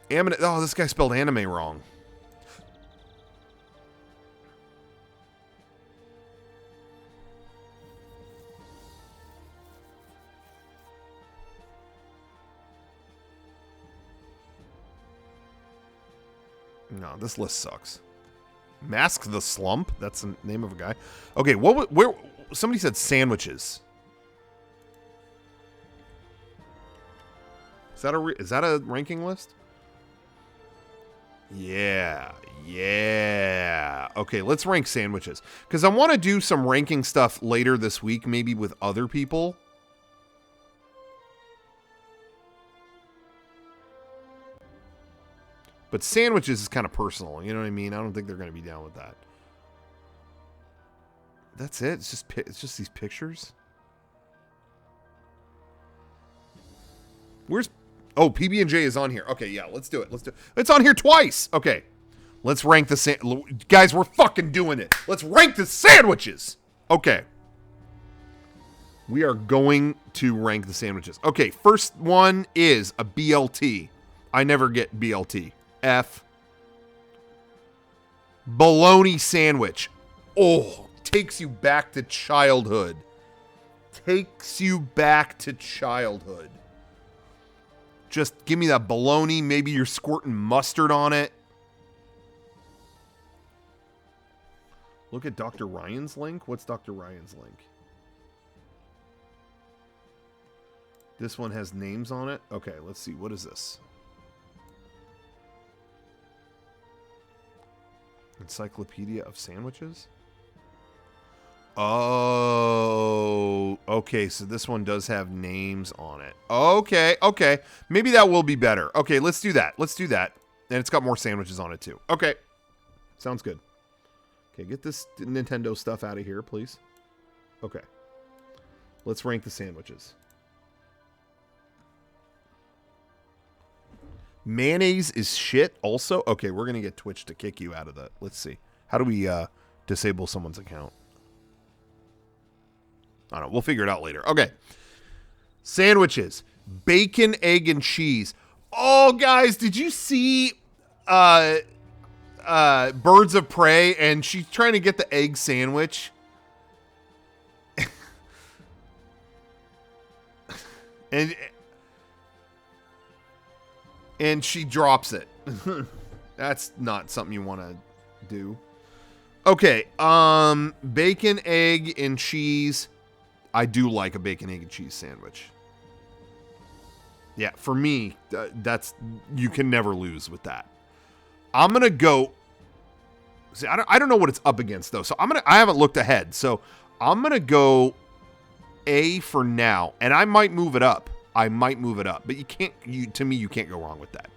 Oh, this guy spelled anime wrong. No, this list sucks. Mask the Slump? That's the name of a guy. Okay, where somebody said sandwiches. Is that a ranking list? Yeah. Okay, let's rank sandwiches. Because I want to do some ranking stuff later this week, maybe with other people. But sandwiches is kind of personal, you know what I mean? I don't think they're going to be down with that. That's it? It's just these pictures? Where's... Oh, PB&J is on here. Okay, yeah, let's do it. It's on here twice. Okay. Let's rank the... Guys, we're fucking doing it. Let's rank the sandwiches. Okay. We are going to rank the sandwiches. Okay, first one is a BLT. I never get BLT. F. Bologna sandwich. Oh, takes you back to childhood. Just give me that bologna. Maybe you're squirting mustard on it. Look at Dr. Ryan's link. What's Dr. Ryan's link? This one has names on it. Okay, let's see. What is this? Encyclopedia of Sandwiches? Oh, okay, so this one does have names on it. Okay. Maybe that will be better. Okay, let's do that. And it's got more sandwiches on it, too. Okay. Sounds good. Okay, get this Nintendo stuff out of here, please. Okay. Let's rank the sandwiches. Mayonnaise is shit also? Okay, we're going to get Twitch to kick you out of that. Let's see. How do we disable someone's account? I don't know. We'll figure it out later. Okay. Sandwiches. Bacon, egg, and cheese. Oh, guys, did you see Birds of Prey? And she's trying to get the egg sandwich. And she drops it. That's not something you want to do. Okay, bacon, egg, and cheese. I do like a bacon, egg, and cheese sandwich. Yeah, for me, that's, you can never lose with that. I'm gonna go. See, I don't know what it's up against though, so I haven't looked ahead, so I'm gonna go A for now, and I might move it up. But to me, you can't go wrong with that.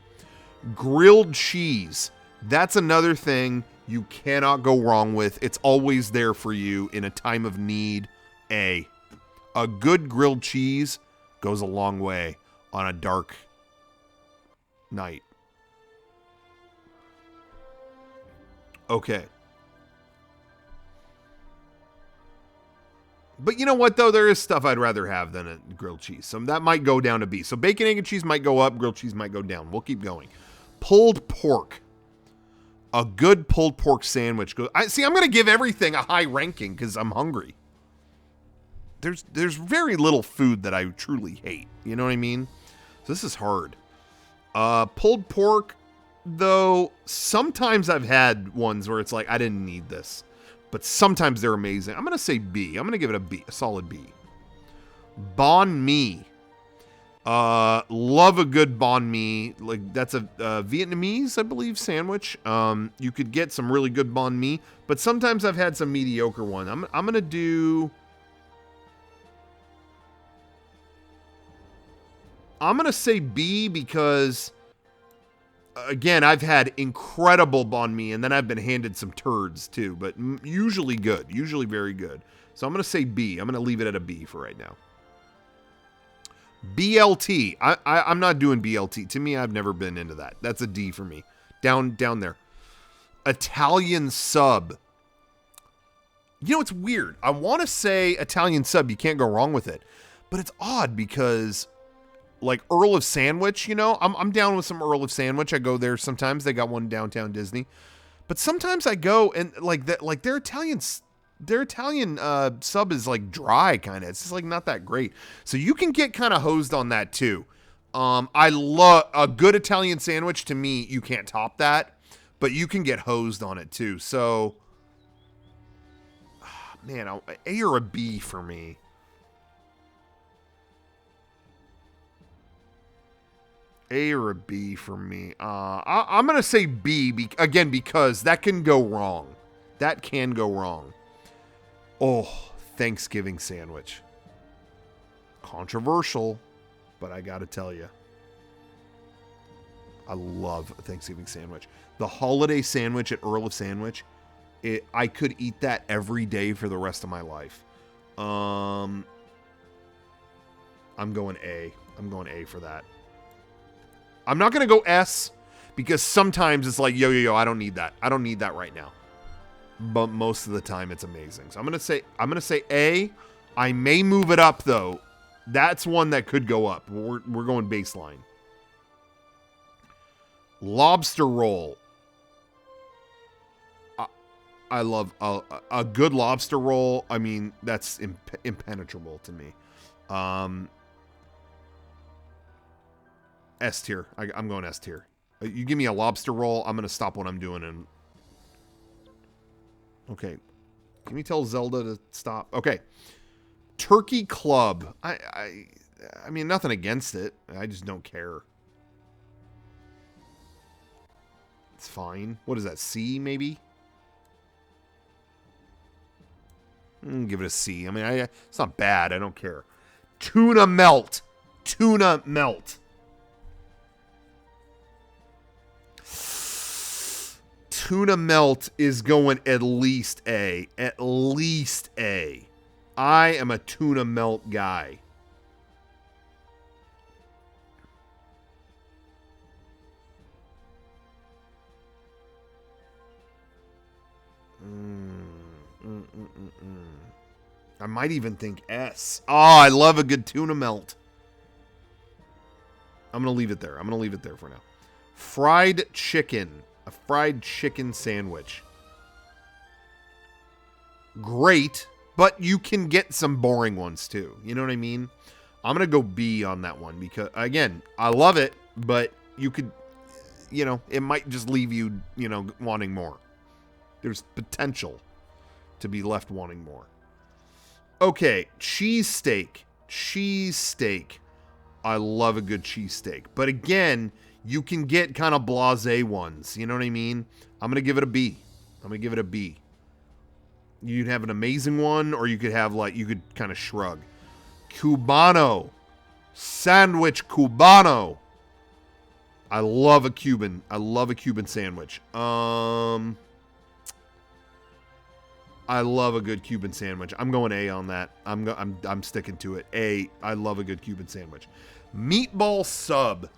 Grilled cheese. That's another thing you cannot go wrong with. It's always there for you in a time of need. A good grilled cheese goes a long way on a dark night. Okay. But you know what, though? There is stuff I'd rather have than a grilled cheese. So that might go down to B. So bacon, egg, and cheese might go up. Grilled cheese might go down. We'll keep going. Pulled pork. A good pulled pork sandwich goes... I'm going to give everything a high ranking because I'm hungry. There's very little food that I truly hate. You know what I mean? So this is hard. Pulled pork, though, sometimes I've had ones where it's like, I didn't need this. But sometimes they're amazing. I'm going to say B. I'm going to give it a B, a solid B. Banh mi. Love a good banh mi. Like, that's a Vietnamese, I believe, sandwich. You could get some really good banh mi, but sometimes I've had some mediocre one. I'm going to do... I'm going to say B because... Again, I've had incredible banh mi, and then I've been handed some turds, too. But usually good. Usually very good. So I'm going to say B. I'm going to leave it at a B for right now. BLT. I'm not doing BLT. To me, I've never been into that. That's a D for me. Down there. Italian sub. You know, it's weird. I want to say Italian sub. You can't go wrong with it. But it's odd because... Like Earl of Sandwich, you know, I'm down with some Earl of Sandwich. I go there sometimes. They got one downtown Disney, but sometimes I go and like that, like their Italian sub is like dry kind of. It's just like not that great. So you can get kind of hosed on that too. I love a good Italian sandwich. To me, you can't top that, but you can get hosed on it too. So, man, A or a B for me. A or a B for me. I'm going to say B, again, because that can go wrong. That can go wrong. Oh, Thanksgiving sandwich. Controversial, but I got to tell you. I love a Thanksgiving sandwich. The holiday sandwich at Earl of Sandwich, I could eat that every day for the rest of my life. I'm going A. I'm going A for that. I'm not going to go S because sometimes it's like, yo, I don't need that. I don't need that right now. But most of the time it's amazing. So I'm going to say A. I may move it up though. That's one that could go up. We're going baseline. Lobster roll. I love a good lobster roll. I mean, that's impenetrable to me. S tier. I'm going S tier. You give me a lobster roll, I'm going to stop what I'm doing. And okay. Can you tell Zelda to stop? Okay. Turkey club. I mean, nothing against it. I just don't care. It's fine. What is that? C, maybe? Give it a C. I mean, it's not bad. I don't care. Tuna melt. Tuna melt. Tuna melt is going at least A. At least A. I am a tuna melt guy. I might even think S. Oh, I love a good tuna melt. I'm going to leave it there. I'm going to leave it there for now. Fried chicken. A fried chicken sandwich. Great, but you can get some boring ones too. You know what I mean? I'm going to go B on that one because, again, I love it, but you could, you know, it might just leave you, you know, wanting more. There's potential to be left wanting more. Okay, cheesesteak. Cheesesteak. I love a good cheesesteak. But again, you can get kind of blasé ones. You know what I mean? I'm going to give it a B. I'm going to give it a B. You'd have an amazing one, or you could have, like, you could kind of shrug. Cubano. Sandwich Cubano. I love a Cuban. I love a Cuban sandwich. I love a good Cuban sandwich. I'm going A on that. I'm sticking to it. A. I love a good Cuban sandwich. Meatball sub.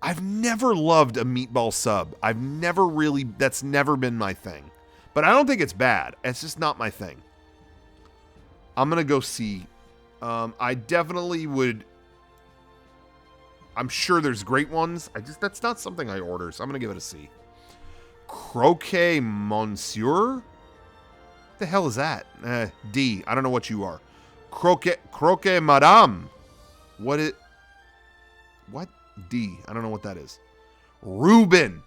I've never loved a meatball sub. I've never really, that's never been my thing. But I don't think it's bad. It's just not my thing. I'm going to go C. I definitely would. I'm sure there's great ones. That's not something I order, so I'm going to give it a C. Croquet Monsieur? What the hell is that? D. I don't know what you are. Croquet Madame. What? D. I don't know what that is. Reuben.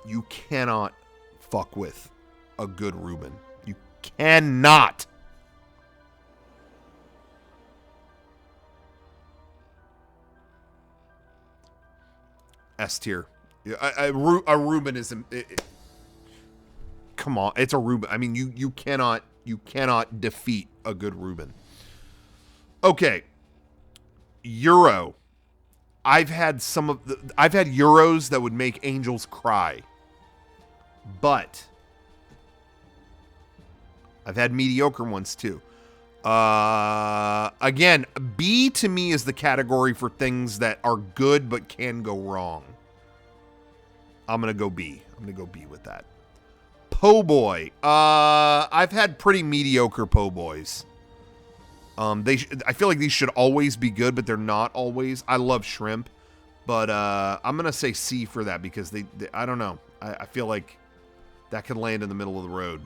You cannot fuck with a good Reuben. You cannot. S tier. A Reuben is. Come on, it's a Reuben. I mean, you cannot defeat a good Reuben. Okay. Euro. I've had Euros that would make angels cry. But I've had mediocre ones too. Again, B to me is the category for things that are good but can go wrong. I'm going to go B. I'm going to go B with that. Po' boy. I've had pretty mediocre po' boys. I feel like these should always be good, but they're not always. I love shrimp, but I'm going to say C for that because they I don't know. I feel like that could land in the middle of the road.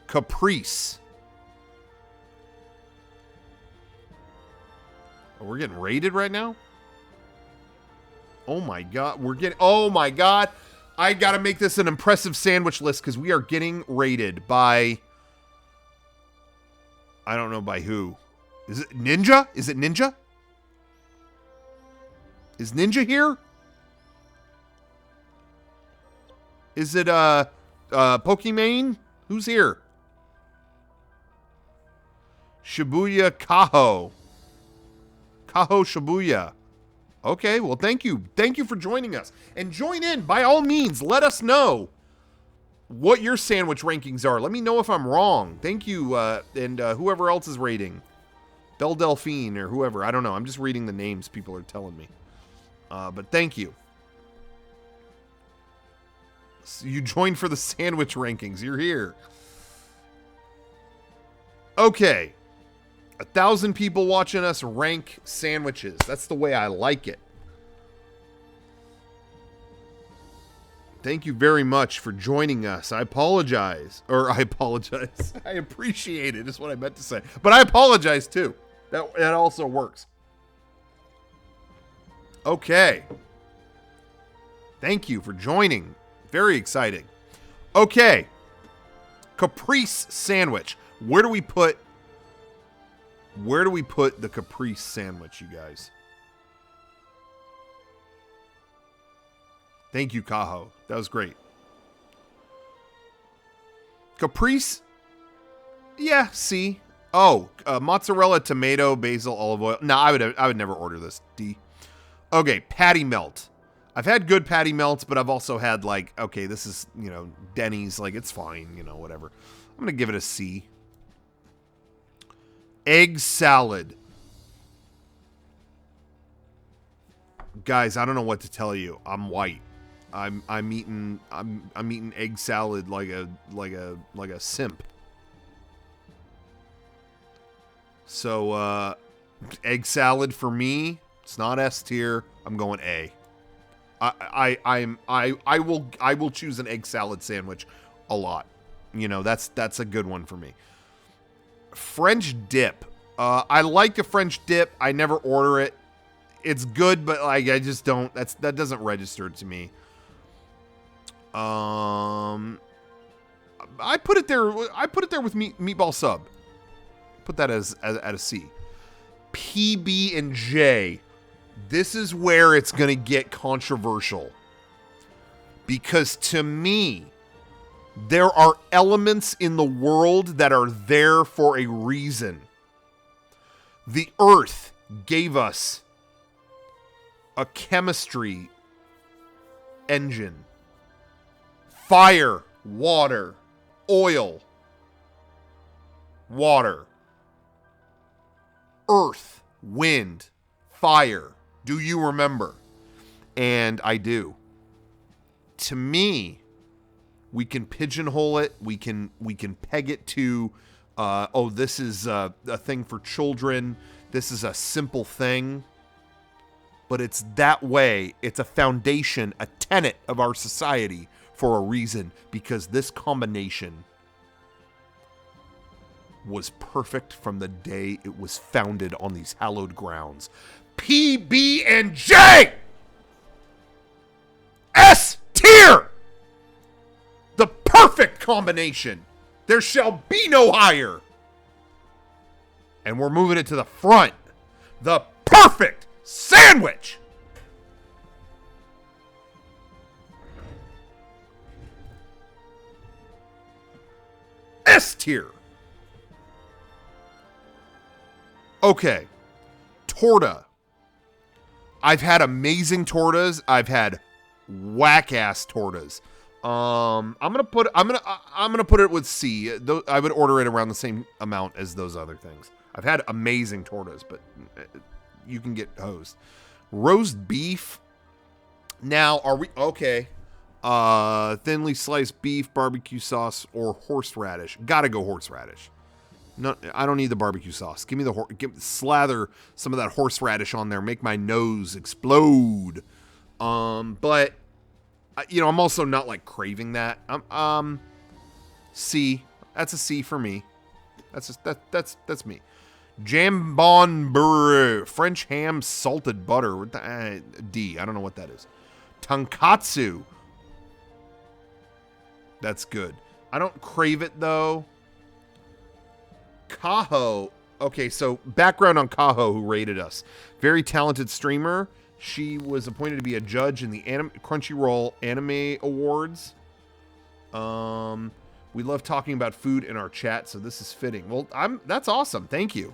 Caprice. Oh, we're getting rated right now? Oh my god. Oh my god. I got to make this an impressive sandwich list because we are getting rated by... I don't know by who. Is it Ninja? Is it Ninja? Is Ninja here? Is it Pokimane? Who's here? Shibuya Kaho. Kaho Shibuya. Okay, well, thank you. Thank you for joining us. And join in, by all means. Let us know what your sandwich rankings are. Let me know if I'm wrong. Thank you, and whoever else is rating. Belle Delphine or whoever. I don't know. I'm just reading the names people are telling me. But thank you. So you joined for the sandwich rankings. You're here. Okay. 1,000 people watching us rank sandwiches. That's the way I like it. Thank you very much for joining us. I apologize. I appreciate it, is what I meant to say. But I apologize, too. That also works. Okay. Thank you for joining. Very exciting. Okay. Caprice sandwich. Where do we put the Caprice sandwich, you guys? Thank you, Kaho. That was great. Caprice? Yeah, C. Oh, mozzarella, tomato, basil, olive oil. No, I would never order this. D. Okay, patty melt. I've had good patty melts, but I've also had like, okay, this is, Denny's, like, it's fine, whatever. I'm going to give it a C. Egg salad. Guys, I don't know what to tell you. I'm white. I'm eating egg salad like a simp. So egg salad for me, it's not S tier. I'm going A. I will choose an egg salad sandwich a lot. That's a good one for me. French dip. I like a French dip. I never order it. It's good, but like I just don't. That doesn't register to me. I put it there. I put it there with Meatball Sub. Put that as at a C. PB and J. This is where it's going to get controversial. Because to me, there are elements in the world that are there for a reason. The Earth gave us a chemistry engine. Fire, water, oil, water, earth, wind, fire. Do you remember? And I do. To me, we can pigeonhole it. We can peg it to, this is a thing for children. This is a simple thing. But it's that way. It's a foundation, a tenet of our society for a reason. Because this combination was perfect from the day it was founded on these hallowed grounds. PB and J! S tier! The perfect combination. There shall be no higher. And we're moving it to the front. The perfect sandwich. S tier. Okay. Torta. I've had amazing tortas. I've had whack-ass tortas. I'm gonna put it with C. I would order it around the same amount as those other things. I've had amazing tortas, but you can get hosed. Roast beef. Now, are we okay? Thinly sliced beef, barbecue sauce, or horseradish. Gotta go horseradish. No, I don't need the barbecue sauce. Give me slather some of that horseradish on there. Make my nose explode. But I'm also not like craving that. C. That's a C for me. That's me. Jambon beurre, French ham, salted butter. D. I don't know what that is. Tonkatsu. That's good. I don't crave it though. Kaho. Okay, so background on Kaho, who rated us. Very talented streamer. She was appointed to be a judge in the Crunchyroll Anime Awards. We love talking about food in our chat, so this is fitting. Well, that's awesome. Thank you.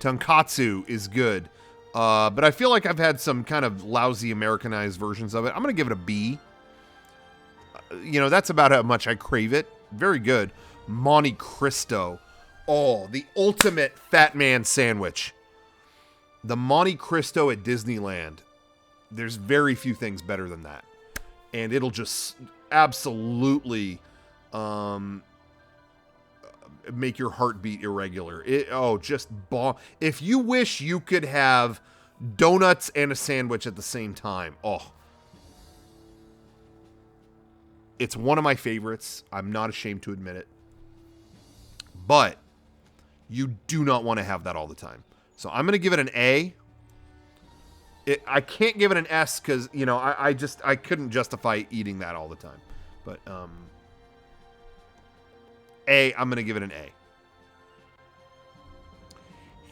Tonkatsu is good. But I feel like I've had some kind of lousy Americanized versions of it. I'm going to give it a B. That's about how much I crave it. Very good. Monte Cristo. Oh, the ultimate fat man sandwich. The Monte Cristo at Disneyland. There's very few things better than that. And it'll just absolutely make your heartbeat irregular. If you wish you could have donuts and a sandwich at the same time. Oh. It's one of my favorites. I'm not ashamed to admit it. But you do not want to have that all the time. So I'm going to give it an A. I can't give it an S because, I couldn't justify eating that all the time. But A, I'm going to give it an A.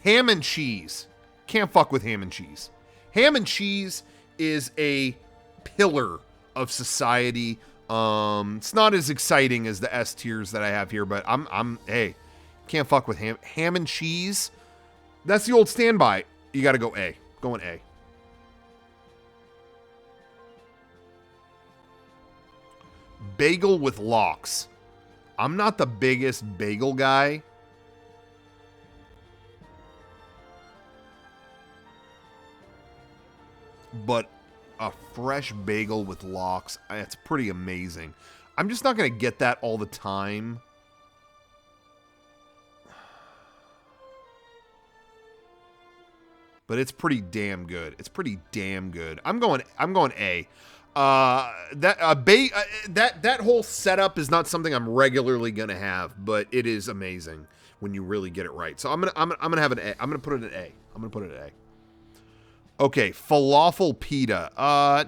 Ham and cheese. Can't fuck with ham and cheese. Ham and cheese is a pillar of society. It's not as exciting as the S tiers that I have here, but hey, can't fuck with ham and cheese. That's the old standby. You got to go A. Going A. Bagel with lox. I'm not the biggest bagel guy. But a fresh bagel with lox, it's pretty amazing. I'm just not going to get that all the time. But it's pretty damn good. It's pretty damn good. I'm going A. That whole setup is not something I'm regularly going to have, but it is amazing when you really get it right. So I'm going to have an A. I'm going to put it at A. Okay, falafel pita.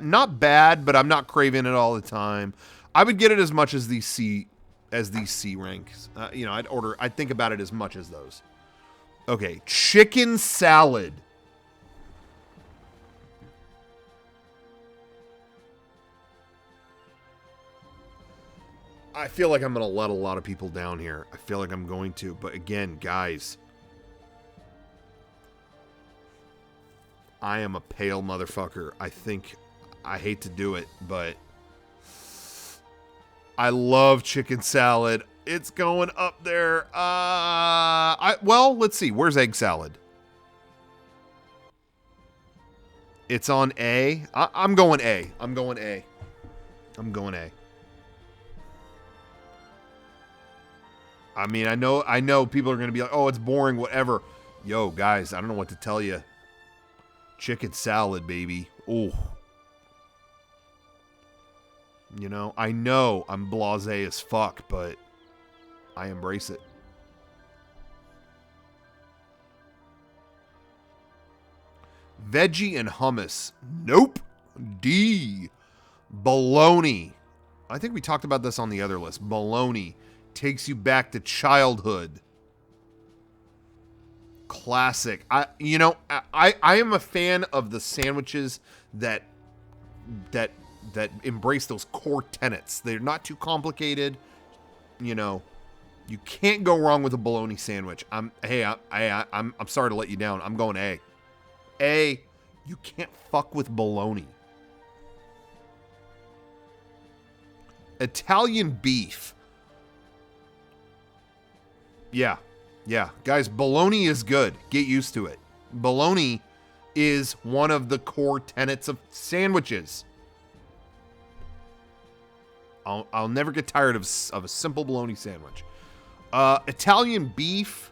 Not bad, but I'm not craving it all the time. I would get it as much as these C ranks. You know, I'd think about it as much as those. Okay, chicken salad. I feel like I'm going to let a lot of people down here. I feel like I'm going to. But again, guys, I am a pale motherfucker. I hate to do it, but I love chicken salad. It's going up there. Well, let's see. Where's egg salad? It's on A. I'm going A. I'm going A. I'm going A. I mean, I know people are going to be like, oh, it's boring, whatever. Yo, guys, I don't know what to tell you. Chicken salad, baby. Ooh. You know I'm blasé as fuck, but I embrace it. Veggie and hummus. Nope. D. Bologna. I think we talked about this on the other list. Bologna takes you back to childhood. Classic. I am a fan of the sandwiches that embrace those core tenets. They're not too complicated. You know, you can't go wrong with a bologna sandwich. I'm sorry to let you down. I'm going A. A. You can't fuck with bologna. Italian beef. Yeah. Guys, bologna is good. Get used to it. Bologna is one of the core tenets of sandwiches. I'll never get tired of a simple bologna sandwich. Italian beef.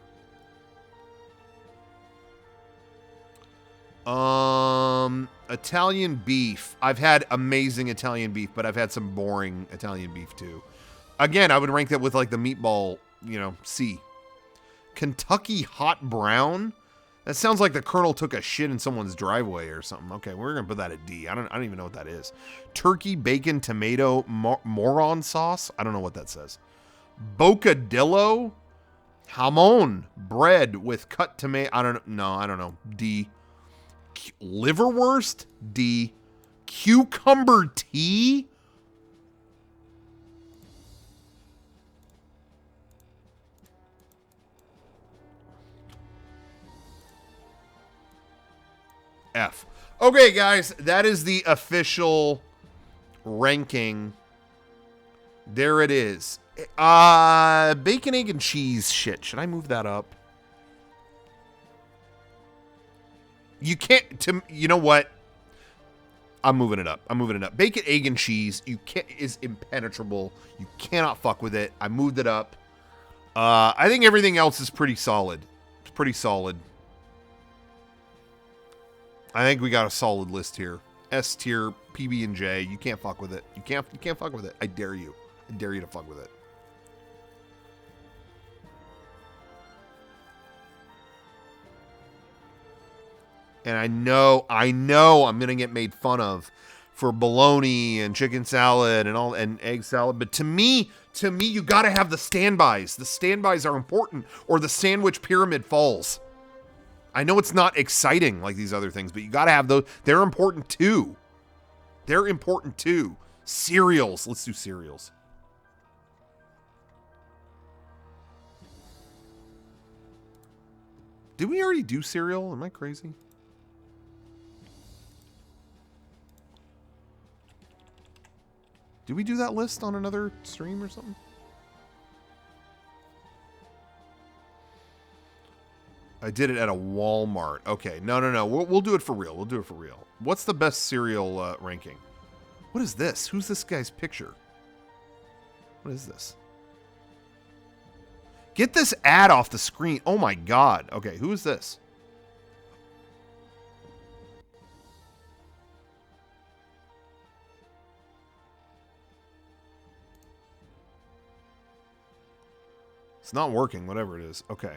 Italian beef. I've had amazing Italian beef, but I've had some boring Italian beef too. Again, I would rank that with like the meatball, C. Kentucky hot brown. That sounds like the Colonel took a shit in someone's driveway or something. Okay, we're gonna put that at D. I don't even know what that is. Turkey, bacon, tomato, moron sauce. I don't know what that says. Bocadillo, jamon, bread with cut tomato. I don't know. D. Liverwurst. D. Cucumber tea. F. Okay, guys, that is the official ranking. There it is. Bacon, egg, and cheese. Shit, should I move that up? You can't. You know what? I'm moving it up. Bacon, egg, and cheese. Is impenetrable. You cannot fuck with it. I moved it up. I think everything else is pretty solid. It's pretty solid. I think we got a solid list here. S tier, PB and J. You can't fuck with it. You can't fuck with it. I dare you. I dare you to fuck with it. And I know I'm gonna get made fun of for bologna and chicken salad and egg salad. But to me, you gotta have the standbys. The standbys are important, or the sandwich pyramid falls. I know it's not exciting like these other things, but you got to have those. They're important too. Cereals. Let's do cereals. Did we already do cereal? Am I crazy? Did we do that list on another stream or something? I did it at a Walmart. Okay, no. We'll do it for real. What's the best cereal ranking? What is this? Who's this guy's picture? What is this? Get this ad off the screen. Oh my god. Okay, who is this? It's not working, whatever it is. Okay.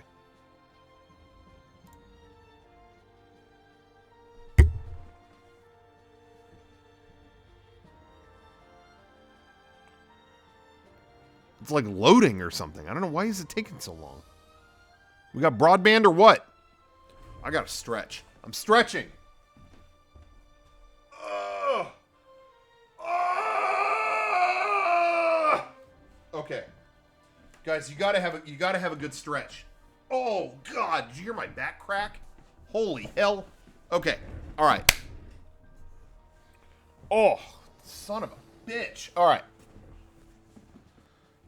It's like loading or something. I don't know. Why is it taking so long? We got broadband or what? I got to stretch. I'm stretching. Okay. Guys, you gotta have a good stretch. Oh God, did you hear my back crack? Holy hell. Okay. Alright. Oh, son of a bitch. Alright.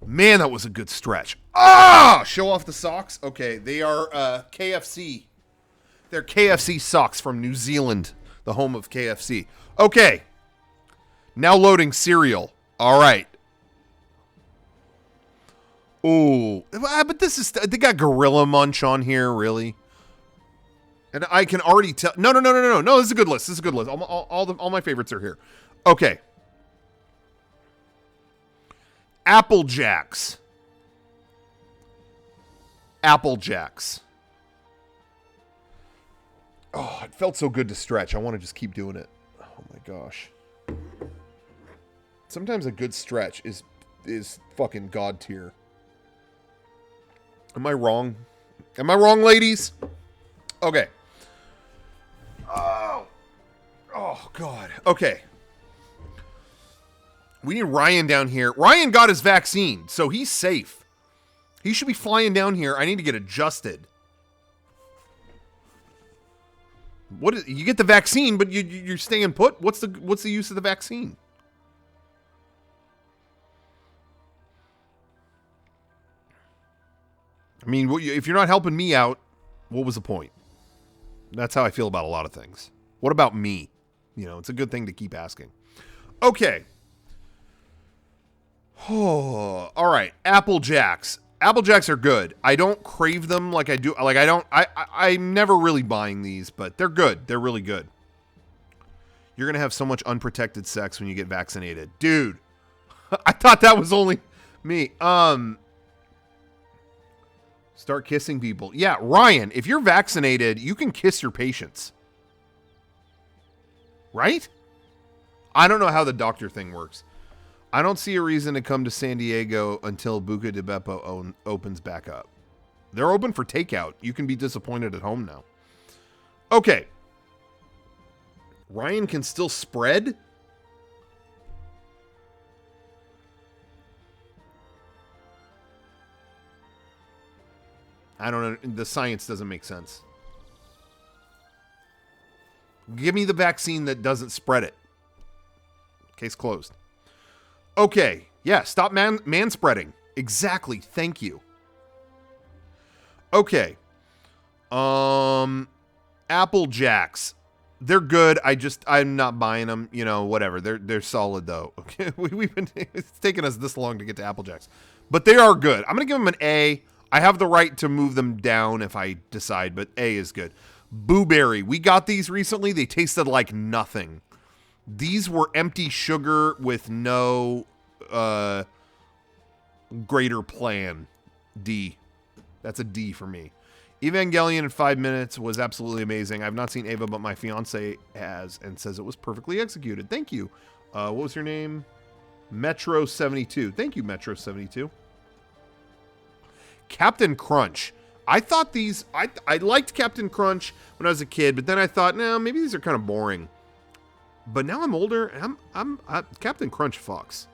Man, that was a good stretch. Ah! Show off the socks. Okay, they are KFC. They're KFC socks from New Zealand, the home of KFC. Okay. Now loading cereal. All right. Ooh, but this is, they got Gorilla Munch on here, really? And I can already tell. No, this is a good list. This is a good list. All my favorites are here. Okay. Apple Jacks. Apple Jacks. Oh, it felt so good to stretch. I want to just keep doing it. Oh my gosh. Sometimes a good stretch is fucking god tier. Am I wrong? Am I wrong, ladies? Okay. Oh God. Okay. We need Ryan down here. Ryan got his vaccine, so he's safe. He should be flying down here. I need to get adjusted. You get the vaccine, but you're staying put? What's the use of the vaccine? I mean, if you're not helping me out, what was the point? That's how I feel about a lot of things. What about me? You know, it's a good thing to keep asking. Okay. Oh, all right. Apple Jacks. Apple Jacks are good. I don't crave them like I do. Like I'm never really buying these, but they're good. They're really good. You're going to have so much unprotected sex when you get vaccinated. Dude, I thought that was only me. Start kissing people. Yeah, Ryan, if you're vaccinated, you can kiss your patients. Right? I don't know how the doctor thing works. I don't see a reason to come to San Diego until Buca di Beppo opens back up. They're open for takeout. You can be disappointed at home now. Okay. Ryan can still spread? I don't know. The science doesn't make sense. Give me the vaccine that doesn't spread it. Case closed. Okay. Yeah, stop man-spreading. Exactly. Thank you. Okay. Apple Jacks. They're good. I'm not buying them. You know, whatever. They're solid though. Okay. It's taken us this long to get to Apple Jacks. But they are good. I'm going to give them an A. I have the right to move them down if I decide, but A is good. Blueberry. We got these recently. They tasted like nothing. These were empty sugar with no greater plan. D. That's a D for me. Evangelion in 5 minutes was absolutely amazing. I've not seen Ava, but my fiance has and says it was perfectly executed. Thank you. What was your name? Metro72. Thank you, Metro72. Captain Crunch. I thought these... I liked Captain Crunch when I was a kid, but then I thought, no, maybe these are kind of boring. But now I'm older, and I'm Captain Crunch fucks.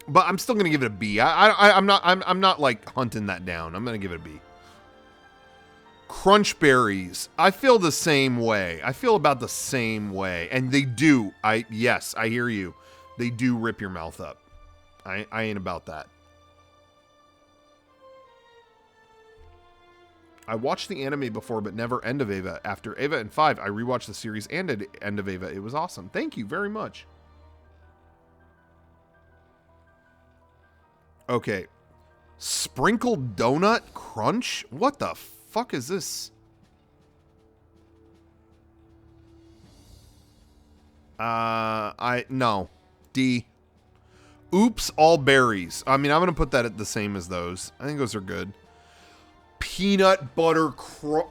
But I'm still gonna give it a B. I'm not like hunting that down. I'm gonna give it a B. Crunch berries. I feel the same way. I feel about the same way, and they do. Yes, I hear you. They do rip your mouth up. I ain't about that. I watched the anime before, but never End of Ava. After Ava and 5, I rewatched the series and End of Ava. It was awesome. Thank you very much. Okay. Sprinkled donut crunch? What the fuck is this? No. D. Oops, all berries. I mean, I'm going to put that at the same as those. I think those are good. Peanut butter crunch.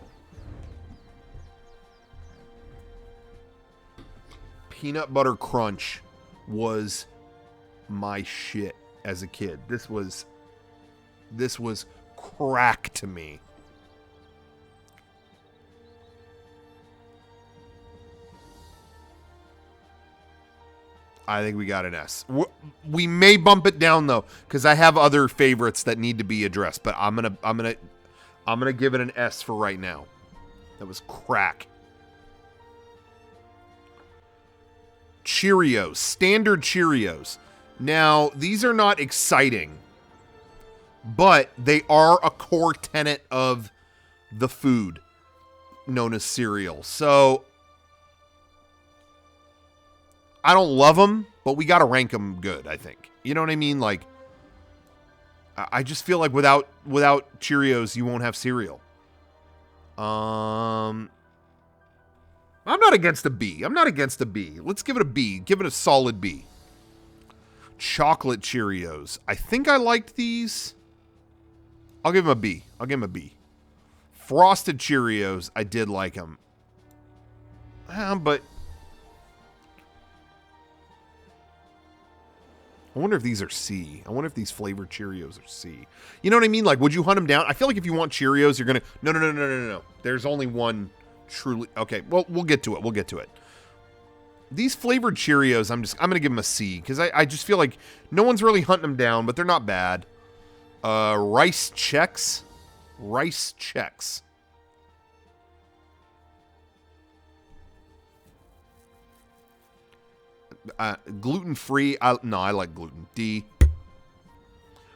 Peanut butter crunch was my shit as a kid. This was crack to me. I think we got an S. We may bump it down though, because I have other favorites that need to be addressed. But I'm gonna give it an S for right now. That was crack. Cheerios, standard Cheerios. Now these are not exciting, but they are a core tenet of the food known as cereal. So I don't love them, but we got to rank them good, I think. You know what I mean? Like, I just feel like without Cheerios, you won't have cereal. I'm not against a B. I'm not against a B. Let's give it a B. Give it a solid B. Chocolate Cheerios. I think I liked these. I'll give them a B. I'll give them a B. Frosted Cheerios. I did like them. But I wonder if these are C. I wonder if these flavored Cheerios are C. You know what I mean? Like, would you hunt them down? I feel like if you want Cheerios, you're going to... No. There's only one truly... Okay, well, we'll get to it. We'll get to it. These flavored Cheerios, I'm going to give them a C. Because I just feel like no one's really hunting them down, but they're not bad. Rice Chex. Rice Chex. Gluten-free. No, I like gluten. D.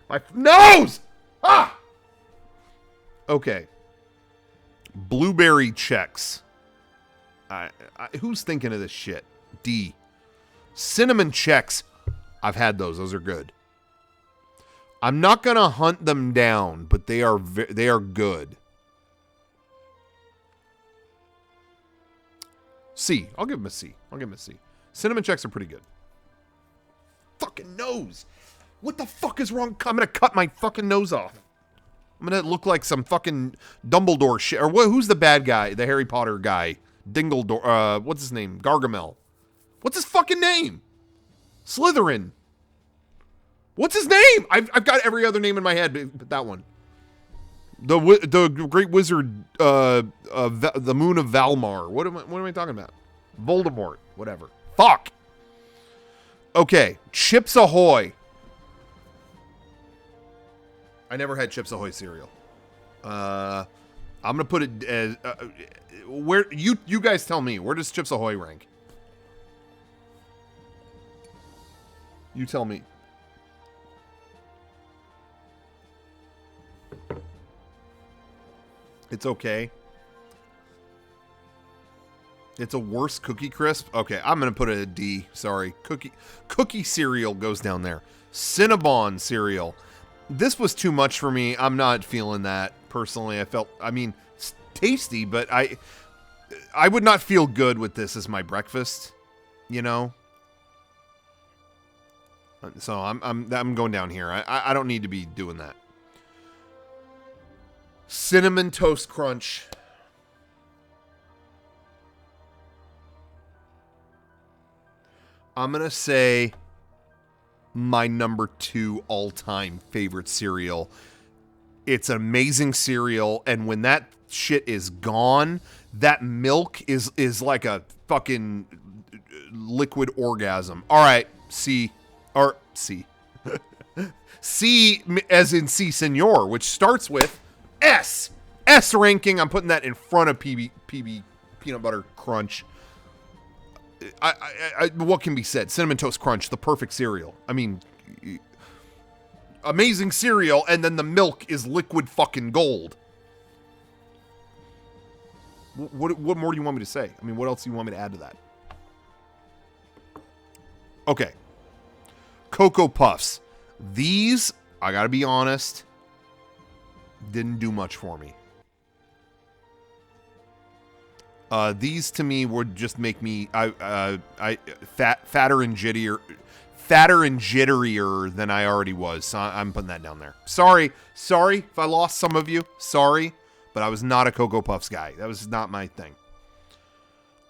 My nose! Ah! Okay. Blueberry Chex. Who's thinking of this shit? D. Cinnamon Chex. I've had those. Those are good. I'm not going to hunt them down, but they are good. C. I'll give them a C. I'll give them a C. Cinnamon Chex are pretty good. Fucking nose. What the fuck is wrong? I'm going to cut my fucking nose off. I'm going to look like some fucking Dumbledore shit. Or who's the bad guy? The Harry Potter guy. Dingledore. What's his name? Gargamel. What's his fucking name? Slytherin. What's his name? I've got every other name in my head but that one. The Great Wizard, the Moon of Valmar. What am I talking about? Voldemort. Whatever. Fuck. Okay. Chips Ahoy. I never had Chips Ahoy cereal. I'm gonna put it as where you guys tell me. Where does Chips Ahoy rank? You tell me. It's okay. It's a worse Cookie Crisp. Okay, I'm gonna put it a D. Sorry, cookie cereal goes down there. Cinnabon cereal. This was too much for me. I'm not feeling that personally. I mean, it's tasty, but I would not feel good with this as my breakfast. You know. So I'm going down here. I don't need to be doing that. Cinnamon Toast Crunch. I'm going to say my number 2 all-time favorite cereal. It's an amazing cereal, and when that shit is gone, that milk is like a fucking liquid orgasm. All right, C. C as in C Senor, which starts with S. S ranking. I'm putting that in front of PB Peanut Butter Crunch. What can be said? Cinnamon Toast Crunch, the perfect cereal. I mean, amazing cereal, and then the milk is liquid fucking gold. What more do you want me to say? I mean, what else do you want me to add to that? Okay. Cocoa Puffs. These, I gotta be honest, didn't do much for me. These to me would just make me fatter and jitterier than I already was. So I'm putting that down there. Sorry if I lost some of you. Sorry, but I was not a Cocoa Puffs guy. That was not my thing.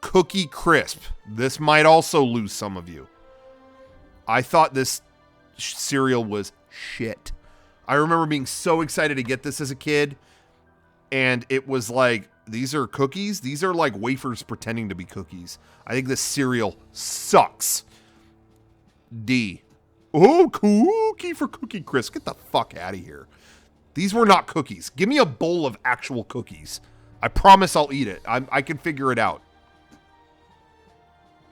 Cookie Crisp. This might also lose some of you. I thought this cereal was shit. I remember being so excited to get this as a kid, and it was like, these are cookies? These are like wafers pretending to be cookies. I think this cereal sucks. D. Oh, cookie for Cookie Crisp. Get the fuck out of here. These were not cookies. Give me a bowl of actual cookies. I promise I'll eat it. I can figure it out.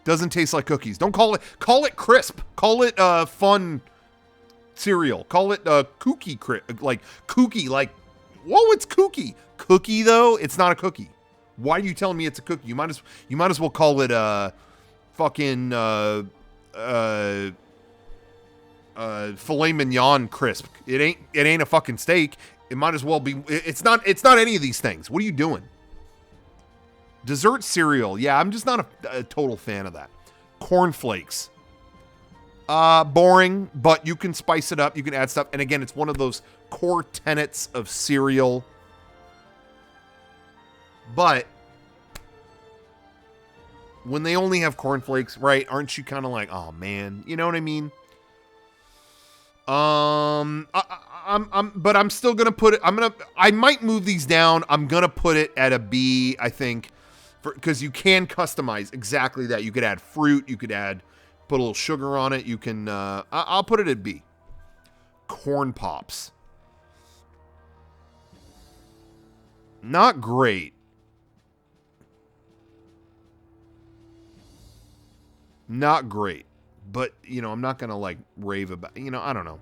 Doesn't taste like cookies. Don't call it crisp. Call it fun cereal. Call it kooky like kooky, like, whoa, it's kooky. Cookie though, it's not a cookie. Why are you telling me it's a cookie? You might as well call it fucking filet mignon crisp. It ain't a fucking steak. It might as well be. It's not any of these things. What are you doing? Dessert cereal. Yeah, I'm just not a total fan of that. Cornflakes. Boring, but you can spice it up. You can add stuff. And again, it's one of those core tenets of cereal. But when they only have cornflakes, right? Aren't you kind of like, oh man, you know what I mean? But I'm still gonna put it. I might move these down. I'm gonna put it at a B, I think, because you can customize exactly that. You could add fruit. You could put a little sugar on it. You can. I'll put it at B. Corn Pops. Not great. Not great. But, you know, I'm not going to, like, rave about, you know, I don't know.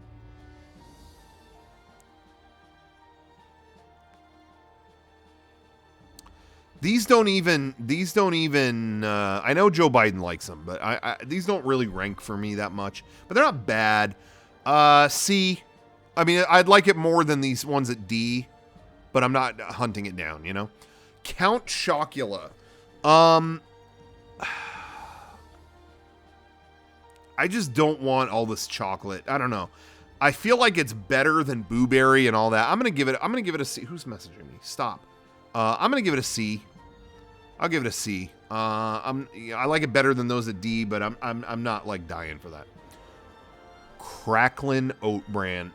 These don't even, I know Joe Biden likes them, but these don't really rank for me that much. But they're not bad. C. I mean, I'd like it more than these ones at D, but I'm not hunting it down, you know? Count Chocula. I just don't want all this chocolate. I don't know. I feel like it's better than Boo Berry and all that. I'm gonna give it a C. Who's messaging me? Stop. I'm gonna give it a C. I'll give it a C. I like it better than those at D, but I'm not like dying for that. Cracklin' Oat Bran.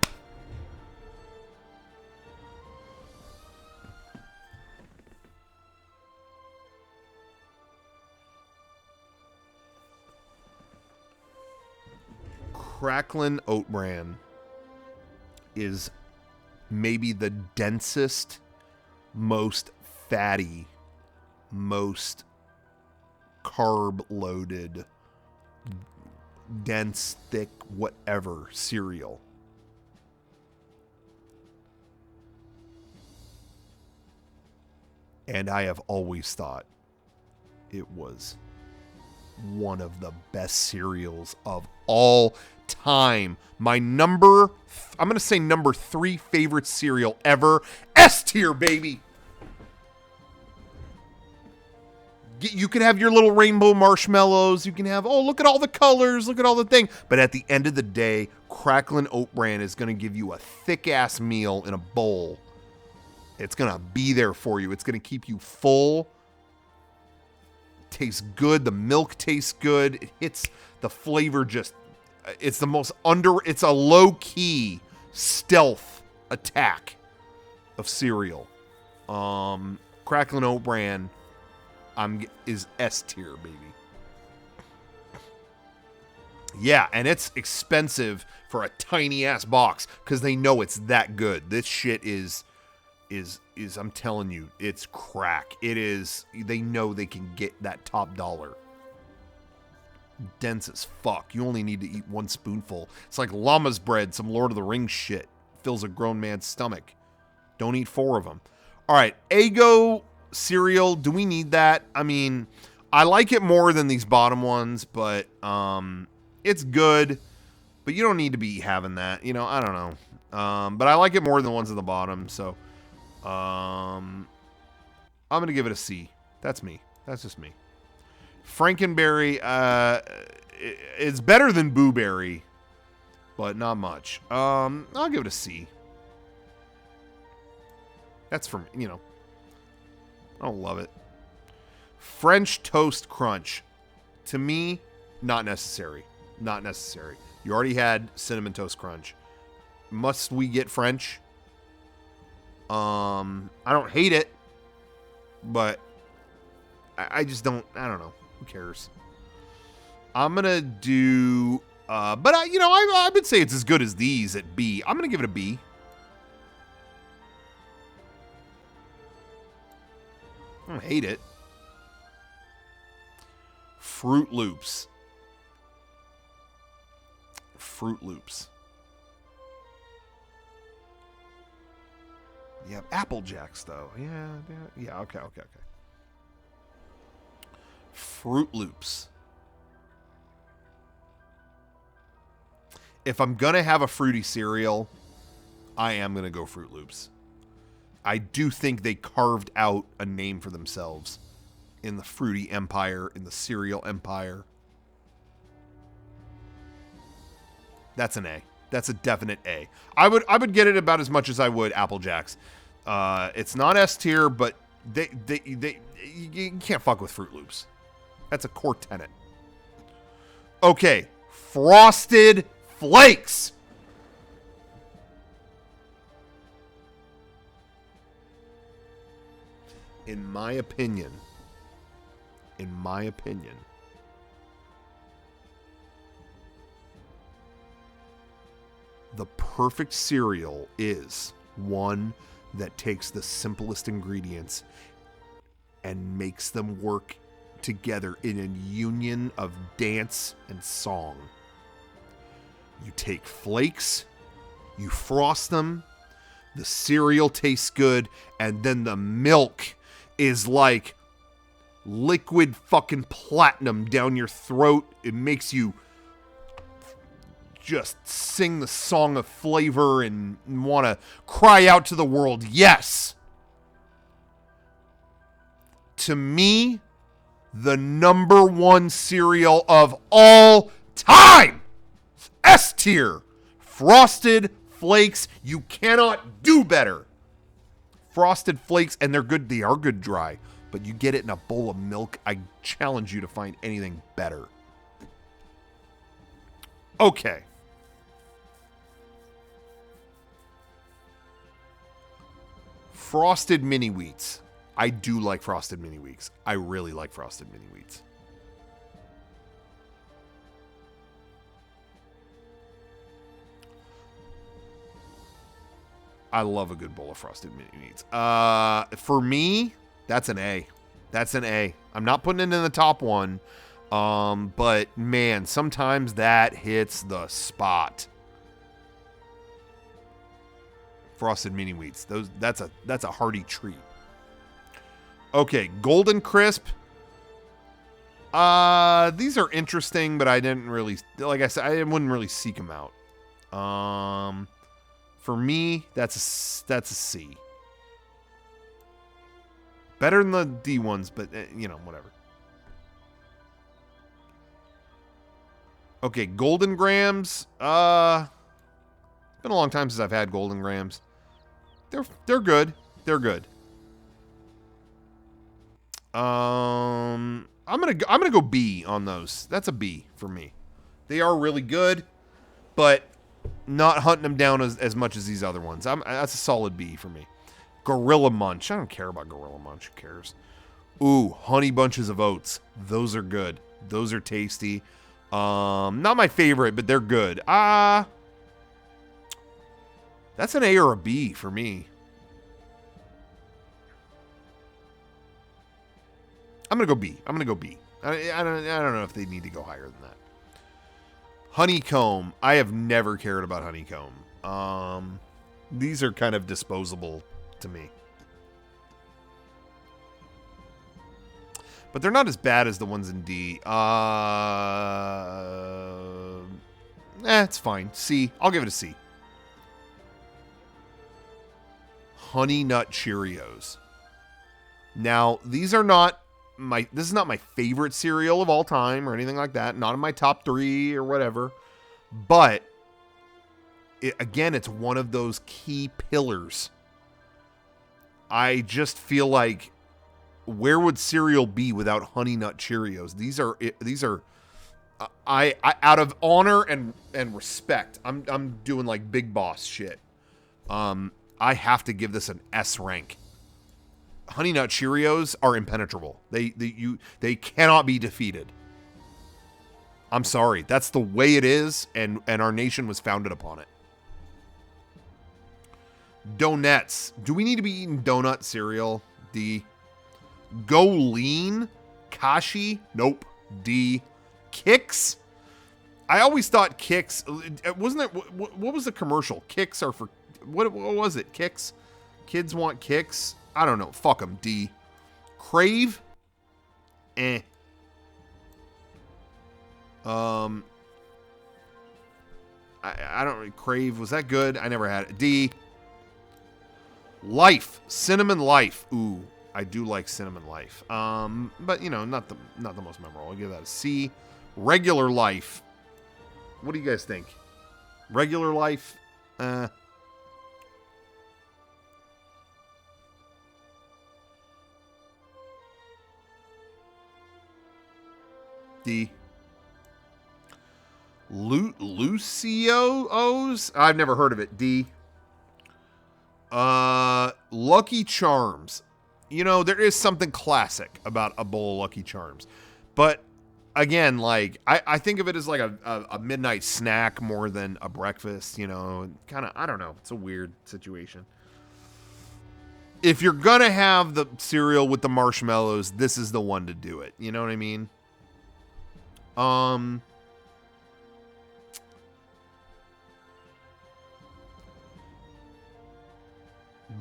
Cracklin' Oat Bran is maybe the densest, most fatty, most carb-loaded, dense, thick, whatever cereal. And I have always thought it was one of the best cereals of all time. My number 3 favorite cereal ever. S tier, baby. You can have your little rainbow marshmallows. You can have, oh, look at all the colors. Look at all the thing. But at the end of the day, Cracklin' Oat Bran is going to give you a thick-ass meal in a bowl. It's going to be there for you. It's going to keep you full. Tastes good. The milk tastes good. It hits the flavor just... It's it's a low-key stealth attack of cereal. Cracklin' Oat Bran is S tier, baby. Yeah, and it's expensive for a tiny ass box because they know it's that good. This shit is I'm telling you, it's crack. It is. They know they can get that top dollar. Dense as fuck. You only need to eat one spoonful. It's like llama's bread, some Lord of the Rings shit. Fills a grown man's stomach. Don't eat 4 of them. All right, Eggo cereal. Do we need that? I mean, I like it more than these bottom ones, but it's good. But you don't need to be having that. You know, I don't know. But I like it more than the ones at the bottom. So, I'm gonna give it a C. That's me. That's just me. Frankenberry, it's better than Boo Berry, but not much. I'll give it a C. That's for me, you know. I don't love it. French Toast Crunch. To me, not necessary. Not necessary. You already had Cinnamon Toast Crunch. Must we get French? I don't hate it, but I just don't. I don't know. Who cares? I'm gonna do, but I would say it's as good as these at B. I'm gonna give it a B. I don't hate it. Fruit Loops. Fruit Loops. Yeah, Apple Jacks though. Yeah. Okay. Fruit Loops. If I'm gonna have a fruity cereal, I am gonna go Fruit Loops. I do think they carved out a name for themselves in the fruity empire, in the cereal empire. That's an A. That's a definite A. I would get it about as much as I would Apple Jacks. It's not S tier, but you can't fuck with Fruit Loops. That's a core tenet. Okay, Frosted Flakes. In my opinion, the perfect cereal is one that takes the simplest ingredients and makes them work together in a union of dance and song. You take flakes, you frost them, the cereal tastes good, and then the milk is like liquid fucking platinum down your throat. It makes you just sing the song of flavor and want to cry out to the world, yes. To me, the number one cereal of all time, S tier, Frosted Flakes. You cannot do better. Frosted Flakes, and they're good. They are good dry, but you get it in a bowl of milk. I challenge you to find anything better. Okay. Frosted Mini Wheats. I do like Frosted Mini Wheats. I really like Frosted Mini Wheats. I love a good bowl of Frosted Mini Wheats. For me, that's an A. That's an A. I'm not putting it in the top one. But man, sometimes that hits the spot. Frosted Mini Wheats. That's a hearty treat. Okay, Golden Crisp. These are interesting, but I didn't really, like I said, I wouldn't really seek them out. For me, that's a C. Better than the D ones, but whatever. Okay, Golden Grams. It's been a long time since I've had Golden Grams. They're good. They're good. I'm gonna go B on those. That's a B for me. They are really good, but not hunting them down as much as these other ones. That's a solid B for me. Gorilla Munch. I don't care about Gorilla Munch. Who cares? Ooh, Honey Bunches of Oats. Those are good. Those are tasty. Not my favorite, but they're good. That's an A or a B for me. I'm gonna go B. I don't know if they need to go higher than that. Honeycomb. I have never cared about honeycomb. These are kind of disposable to me. But they're not as bad as the ones in D. It's fine. C. I'll give it a C. Honey Nut Cheerios. Now, these are not this is not my favorite cereal of all time or anything like that. Not in my top 3 or whatever. But, again, it's one of those key pillars. I just feel like where would cereal be without Honey Nut Cheerios? These are I out of honor and respect, I'm doing like big boss shit. I have to give this an S rank. Honey Nut Cheerios are impenetrable. They cannot be defeated. I'm sorry. That's the way it is, and our nation was founded upon it. Donuts. Do we need to be eating donut cereal? D. Go Lean? Kashi? Nope. D. Kicks? I always thought Kicks... Wasn't it... What was the commercial? Kicks are for... What was it? Kicks? Kids want kicks? I don't know. Fuck them. D. Crave? Eh. I don't really Crave. Was that good? I never had it. D. Life. Cinnamon Life. Ooh, I do like Cinnamon Life. But you know, not the most memorable. I'll give that a C. Regular Life. What do you guys think? Regular Life? D. Lucio's? I've never heard of it. D. Lucky Charms. You know, there is something classic about a bowl of Lucky Charms. But again, like, I think of it as like a midnight snack more than a breakfast, you know. Kind of, I don't know. It's a weird situation. If you're gonna have the cereal with the marshmallows, this is the one to do it. You know what I mean?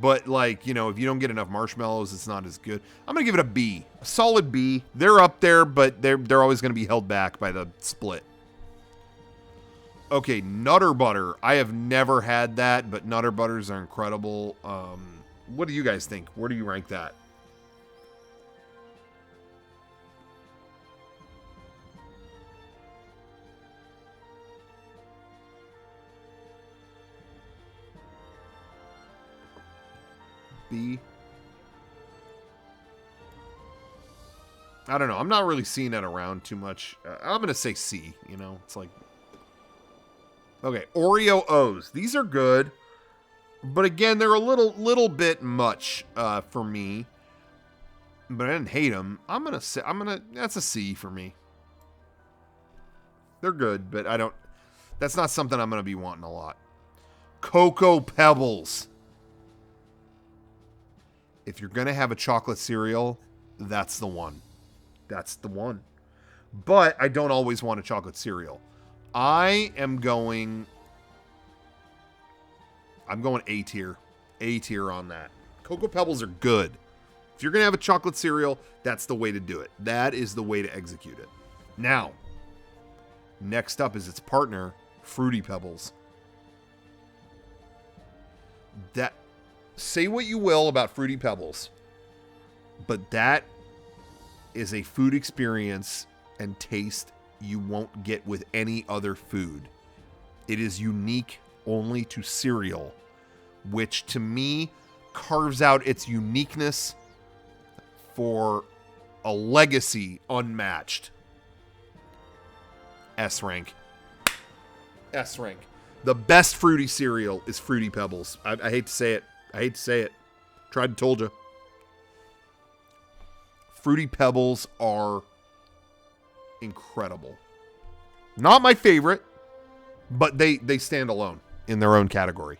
But, like, you know, if you don't get enough marshmallows, it's not as good. I'm going to give it a B. A solid B. They're up there, but they're always going to be held back by the split. Okay, Nutter Butter. I have never had that, but Nutter Butters are incredible. What do you guys think? Where do you rank that? B. I don't know. I'm not really seeing it around too much. I'm going to say C, you know. It's like... Okay, Oreo O's. These are good. But again, they're a little bit much for me. But I didn't hate them. That's a C for me. They're good, but I don't... That's not something I'm going to be wanting a lot. Cocoa Pebbles. If you're going to have a chocolate cereal, that's the one. That's the one. But I don't always want a chocolate cereal. I'm going A tier. A tier on that. Cocoa Pebbles are good. If you're going to have a chocolate cereal, that's the way to do it. That is the way to execute it. Now, next up is its partner, Fruity Pebbles. Say what you will about Fruity Pebbles, but that is a food experience and taste you won't get with any other food. It is unique only to cereal, which to me carves out its uniqueness for a legacy unmatched. S rank. S rank. The best fruity cereal is Fruity Pebbles. I hate to say it. I hate to say it. Tried and told you. Fruity Pebbles are incredible. Not my favorite, but they stand alone in their own category.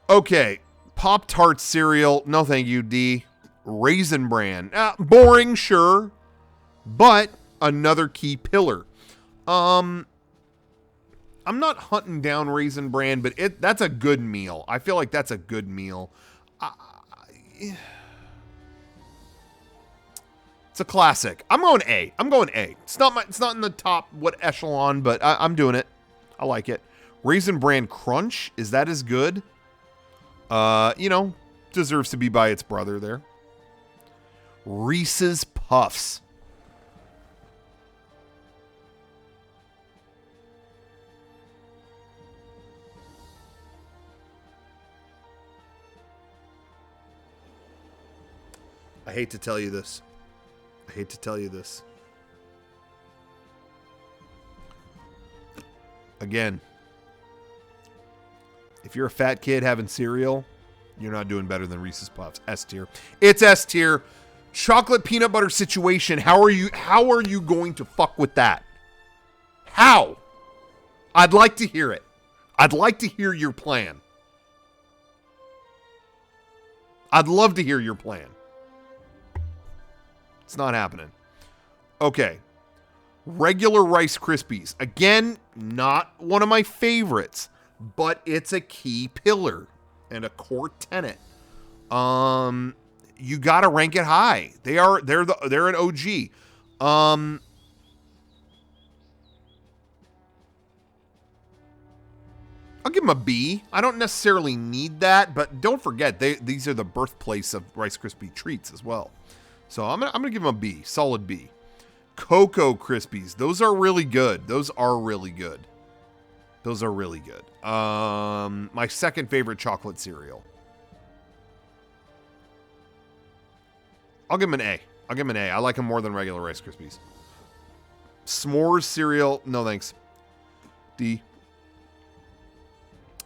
Okay. Pop-Tart cereal. No thank you, D. Raisin Bran. Boring, sure. But another key pillar. I'm not hunting down Raisin Bran, but that's a good meal. I feel like that's a good meal. It's a classic. I'm going A. It's not in the top echelon, but I'm doing it. I like it. Raisin Bran Crunch, is that as good? You know, deserves to be by its brother there. Reese's Puffs. I hate to tell you this. I hate to tell you this. Again, if you're a fat kid having cereal, you're not doing better than Reese's Puffs. S tier. It's S tier. Chocolate peanut butter situation. How are you going to fuck with that? How? I'd like to hear it. I'd like to hear your plan. I'd love to hear your plan. It's not happening. Okay. Regular Rice Krispies. Again, not one of my favorites, but it's a key pillar and a core tenet. You gotta rank it high. They're an OG. I'll give them a B. I don't necessarily need that, but don't forget these are the birthplace of Rice Krispie treats as well. So I'm gonna give them a B, solid B. Cocoa Krispies. Those are really good. Those are really good. Those are really good. My second favorite chocolate cereal. I'll give them an A. I'll give them an A. I like them more than regular Rice Krispies. S'mores cereal. No thanks. D.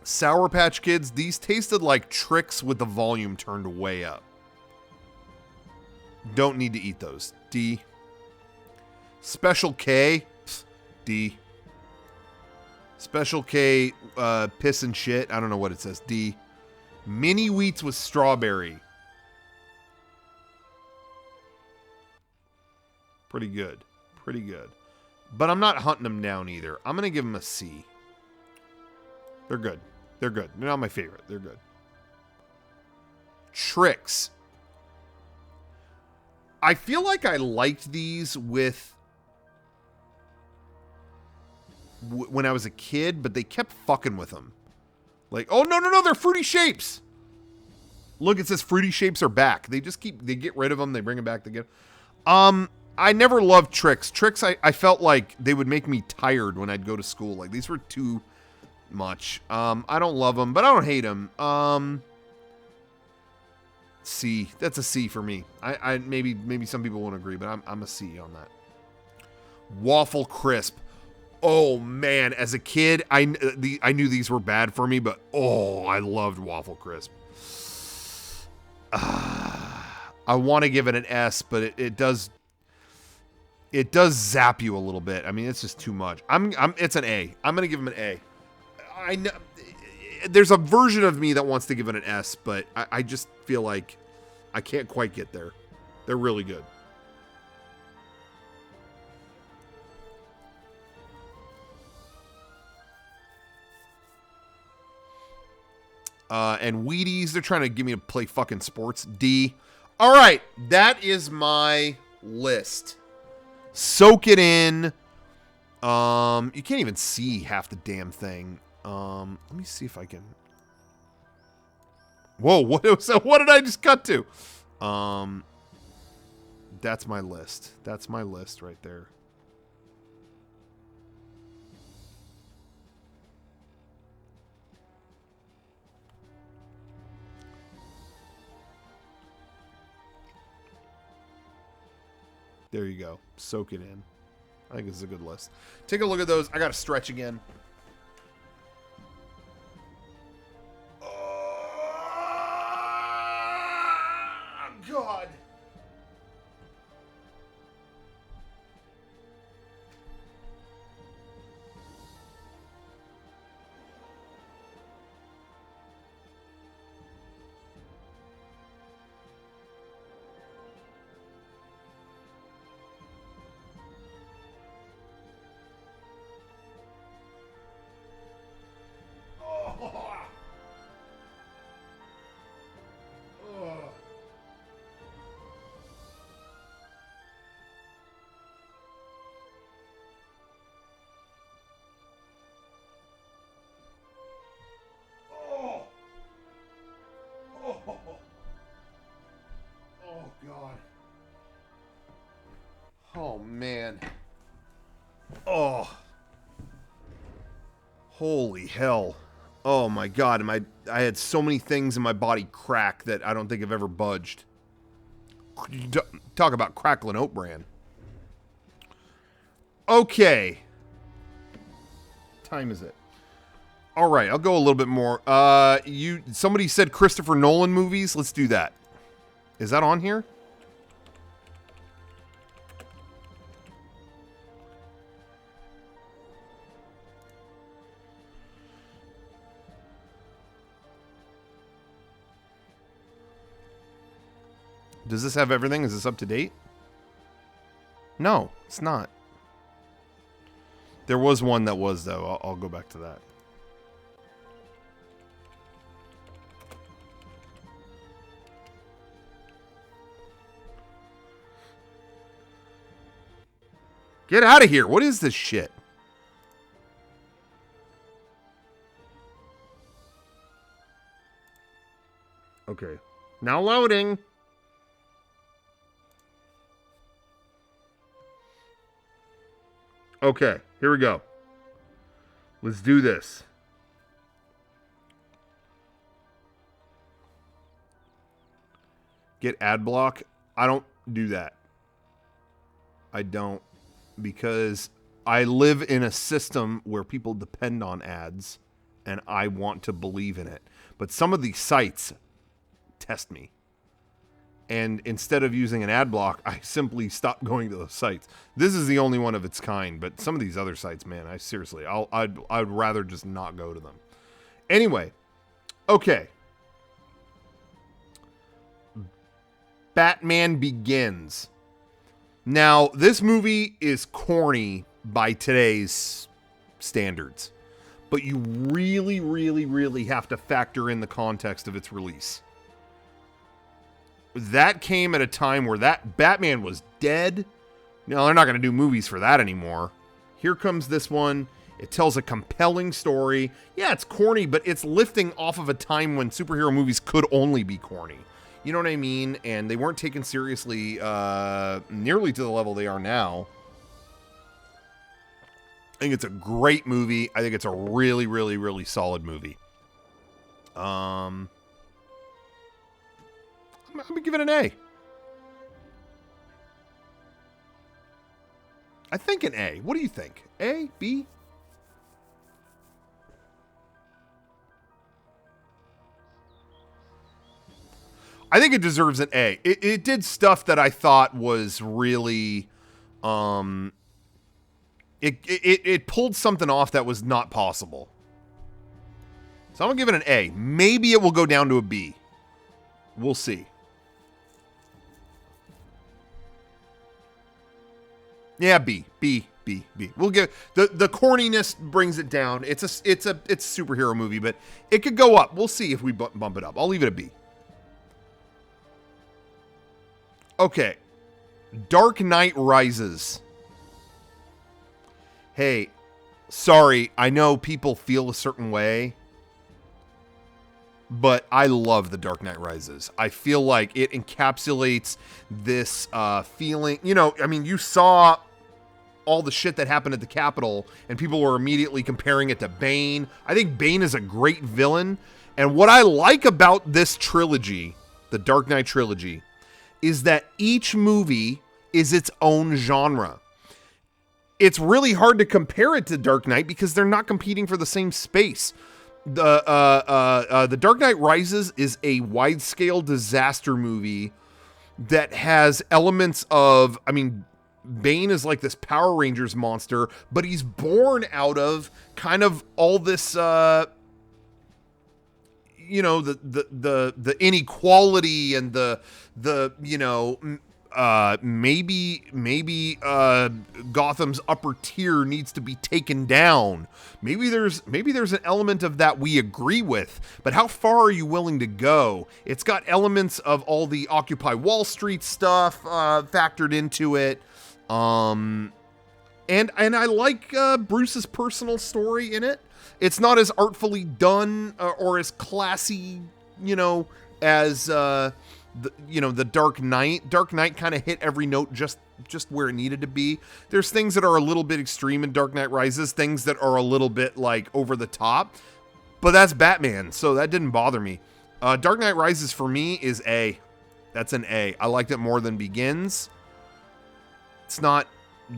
Sour Patch Kids. These tasted like Tricks with the volume turned way up. Don't need to eat those. D. Special K. D. Special K, piss and shit. I don't know what it says. D. Mini Wheats with strawberry. Pretty good. Pretty good. But I'm not hunting them down either. I'm going to give them a C. They're good. They're good. They're not my favorite. They're good. Tricks. I feel like I liked these when I was a kid, but they kept fucking with them. Like, oh, no, they're Fruity Shapes. Look, it says Fruity Shapes are back. They get rid of them. They bring them back. I never loved Tricks. Tricks, I felt like they would make me tired when I'd go to school. Like, these were too much. I don't love them, but I don't hate them. C. That's a C for me. I maybe some people won't agree, but I'm a C on that. Waffle Crisp. Oh man, as a kid, I knew these were bad for me, but oh, I loved Waffle Crisp. I want to give it an S, but it does zap you a little bit. I mean, it's just too much. It's an A. I'm gonna give him an A. I know there's a version of me that wants to give it an S, but I just feel like I can't quite get there. They're really good. And Wheaties, they're trying to get me to play fucking sports. D. All right, that is my list. Soak it in. You can't even see half the damn thing. Let me see if I can. Whoa, what did I just cut to? That's my list. That's my list right there. There you go. Soak it in. I think this is a good list. Take a look at those. I got to stretch again. Oh, God. God. Oh, man. Oh. Holy hell. Oh, my God. I had so many things in my body crack that I don't think I've ever budged. Talk about crackling oat bran. Okay. Time is it? All right, I'll go a little bit more. Somebody said Christopher Nolan movies. Let's do that. Is that on here? Does this have everything? Is this up to date? No, it's not. There was one that was, though. I'll go back to that. Get out of here. What is this shit? Okay. Now loading. Okay, here we go. Let's do this. Get ad block. I don't do that. I don't, because I live in a system where people depend on ads and I want to believe in it. But some of these sites test me. And instead of using an ad block, I simply stop going to those sites. This is the only one of its kind, but some of these other sites, man, I'd rather just not go to them. Anyway, okay. Batman Begins. Now, this movie is corny by today's standards, but you really, really, really have to factor in the context of its release. That came at a time where that Batman was dead. No, they're not going to do movies for that anymore. Here comes this one. It tells a compelling story. Yeah, it's corny, but it's lifting off of a time when superhero movies could only be corny. You know what I mean? And they weren't taken seriously nearly to the level they are now. I think it's a great movie. I think it's a really, really, really solid movie. I'm going to give it an A. I think an A. What do you think? A? B? I think it deserves an A. It did stuff that I thought was really... It pulled something off that was not possible. So I'm going to give it an A. Maybe it will go down to a B. We'll see. Yeah, B. We'll get the corniness brings it down. It's a superhero movie, but it could go up. We'll see if we bump it up. I'll leave it a B. Okay. Dark Knight Rises. Hey, sorry, I know people feel a certain way, but I love The Dark Knight Rises. I feel like it encapsulates this feeling. You know, I mean, you saw all the shit that happened at the Capitol, and people were immediately comparing it to Bane. I think Bane is a great villain. And what I like about this trilogy, the Dark Knight trilogy, is that each movie is its own genre. It's really hard to compare it to Dark Knight because they're not competing for the same space. The Dark Knight Rises is a wide-scale disaster movie that has elements of, I mean, Bane is like this Power Rangers monster, but he's born out of kind of all this, the inequality and maybe Gotham's upper tier needs to be taken down. Maybe there's an element of that we agree with, but how far are you willing to go? It's got elements of all the Occupy Wall Street stuff factored into it. And I like Bruce's personal story in it. It's not as artfully done or as classy, as the Dark Knight. Dark Knight kind of hit every note just where it needed to be. There's things that are a little bit extreme in Dark Knight Rises, things that are a little bit like over the top, but that's Batman, so that didn't bother me. Dark Knight Rises for me is A. That's an A. I liked it more than Begins. It's not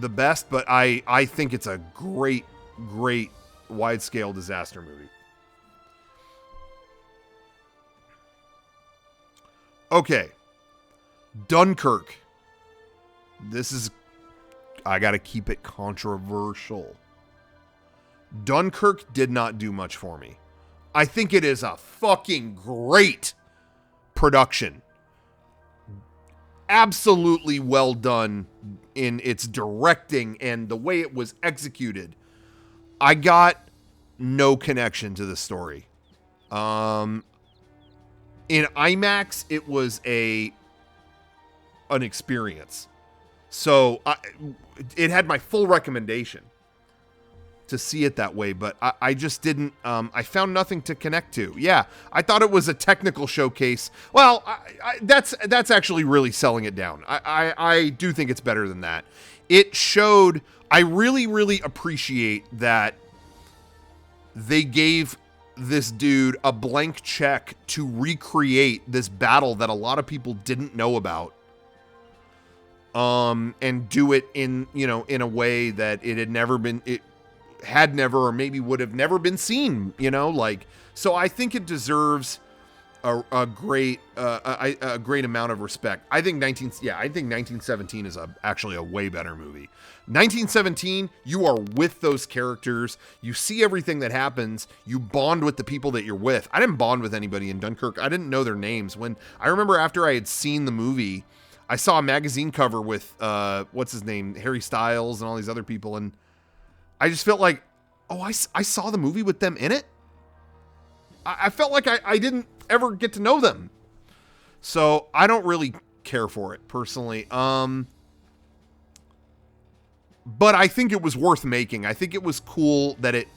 the best, but I think it's a great, great wide-scale disaster movie. Okay. Dunkirk. This is... I gotta keep it controversial. Dunkirk did not do much for me. I think it is a fucking great production. Absolutely well done in its directing and the way it was executed. I got no connection to the story. In IMAX, it was an experience. So it had my full recommendation to see it that way, but I just didn't. I found nothing to connect to. Yeah, I thought it was a technical showcase. Well, that's actually really selling it down. I do think it's better than that. It showed. I really, really appreciate that they gave this dude a blank check to recreate this battle that a lot of people didn't know about. And do it in a way that it had never or maybe would have never been seen, so I think it deserves a great amount of respect. I think 1917 is actually a way better movie. 1917, you are with those characters, you see everything that happens, you bond with the people that you're with. I didn't bond with anybody in Dunkirk. I didn't know their names. When I remember after I had seen the movie, I saw a magazine cover with what's his name, Harry Styles and all these other people, and I just felt like, oh, I saw the movie with them in it. I felt like I didn't ever get to know them. So I don't really care for it personally. But I think it was worth making. I think it was cool that it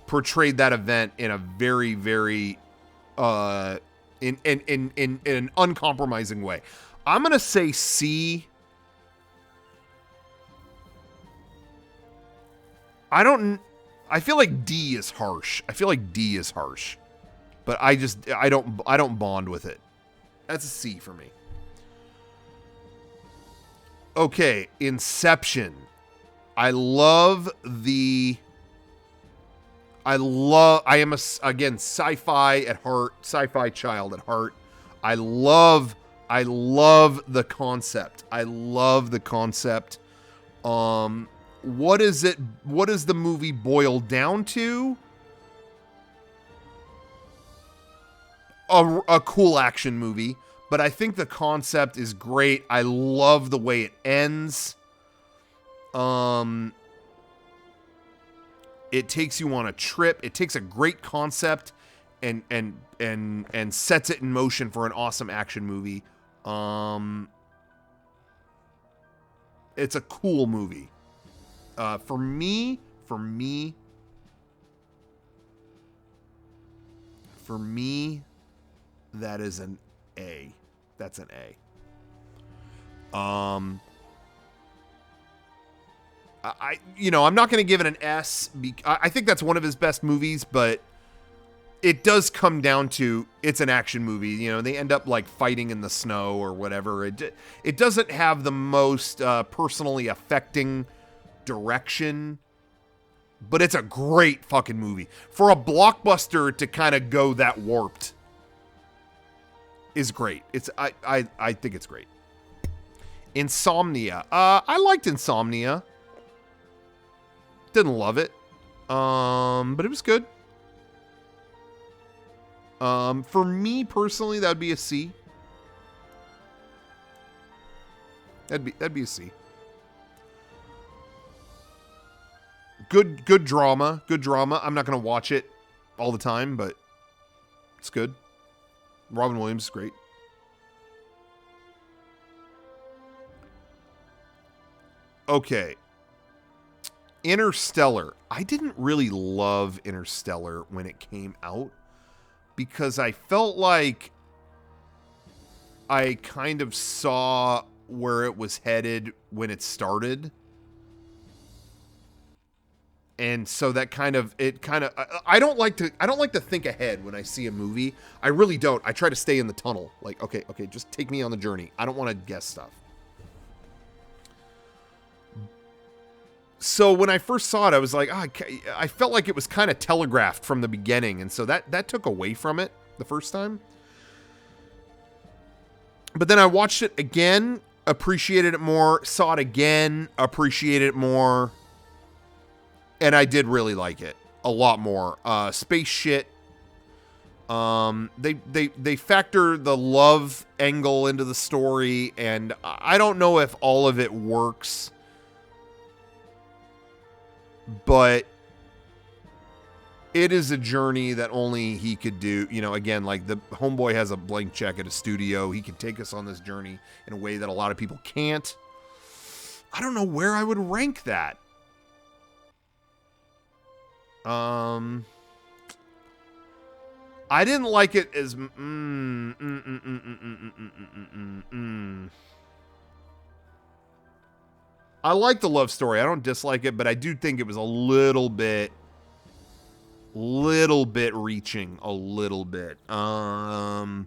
portrayed that event in a very, very in an uncompromising way. I'm going to say C. I feel like D is harsh. But I don't bond with it. That's a C for me. Okay, Inception. I am again sci-fi at heart, sci-fi child at heart. I love the concept. What does the movie boil down to? A cool action movie, but I think the concept is great. I love the way it ends. It takes you on a trip. It takes a great concept and sets it in motion for an awesome action movie. It's a cool movie. For me, that is an A. That's an A. I'm not going to give it an S. I think that's one of his best movies, but it does come down to it's an action movie. They end up like fighting in the snow or whatever. It doesn't have the most personally affecting direction, but it's a great fucking movie. For a blockbuster to kind of go that warped is great. I think it's great. Insomnia. I liked Insomnia. Didn't love it. But it was good. For me personally, that'd be a C. That'd be a C. Good drama. I'm not gonna watch it all the time, but it's good. Robin Williams is great. Okay. Interstellar. I didn't really love Interstellar when it came out because I felt like I kind of saw where it was headed when it started. And so that I don't like to think ahead when I see a movie. I really don't. I try to stay in the tunnel. Like, okay, just take me on the journey. I don't want to guess stuff. So when I first saw it, I was like, I felt like it was kind of telegraphed from the beginning. And so that took away from it the first time. But then I watched it again, appreciated it more, saw it again, appreciated it more. And I did really like it a lot more. Space shit. They factor the love angle into the story, and I don't know if all of it works, but it is a journey that only he could do. You know, again, like the homeboy has a blank check at a studio. He can take us on this journey in a way that a lot of people can't. I don't know where I would rank that. I didn't like it as I like the love story. I don't dislike it, but I do think it was a little bit reaching a little bit. I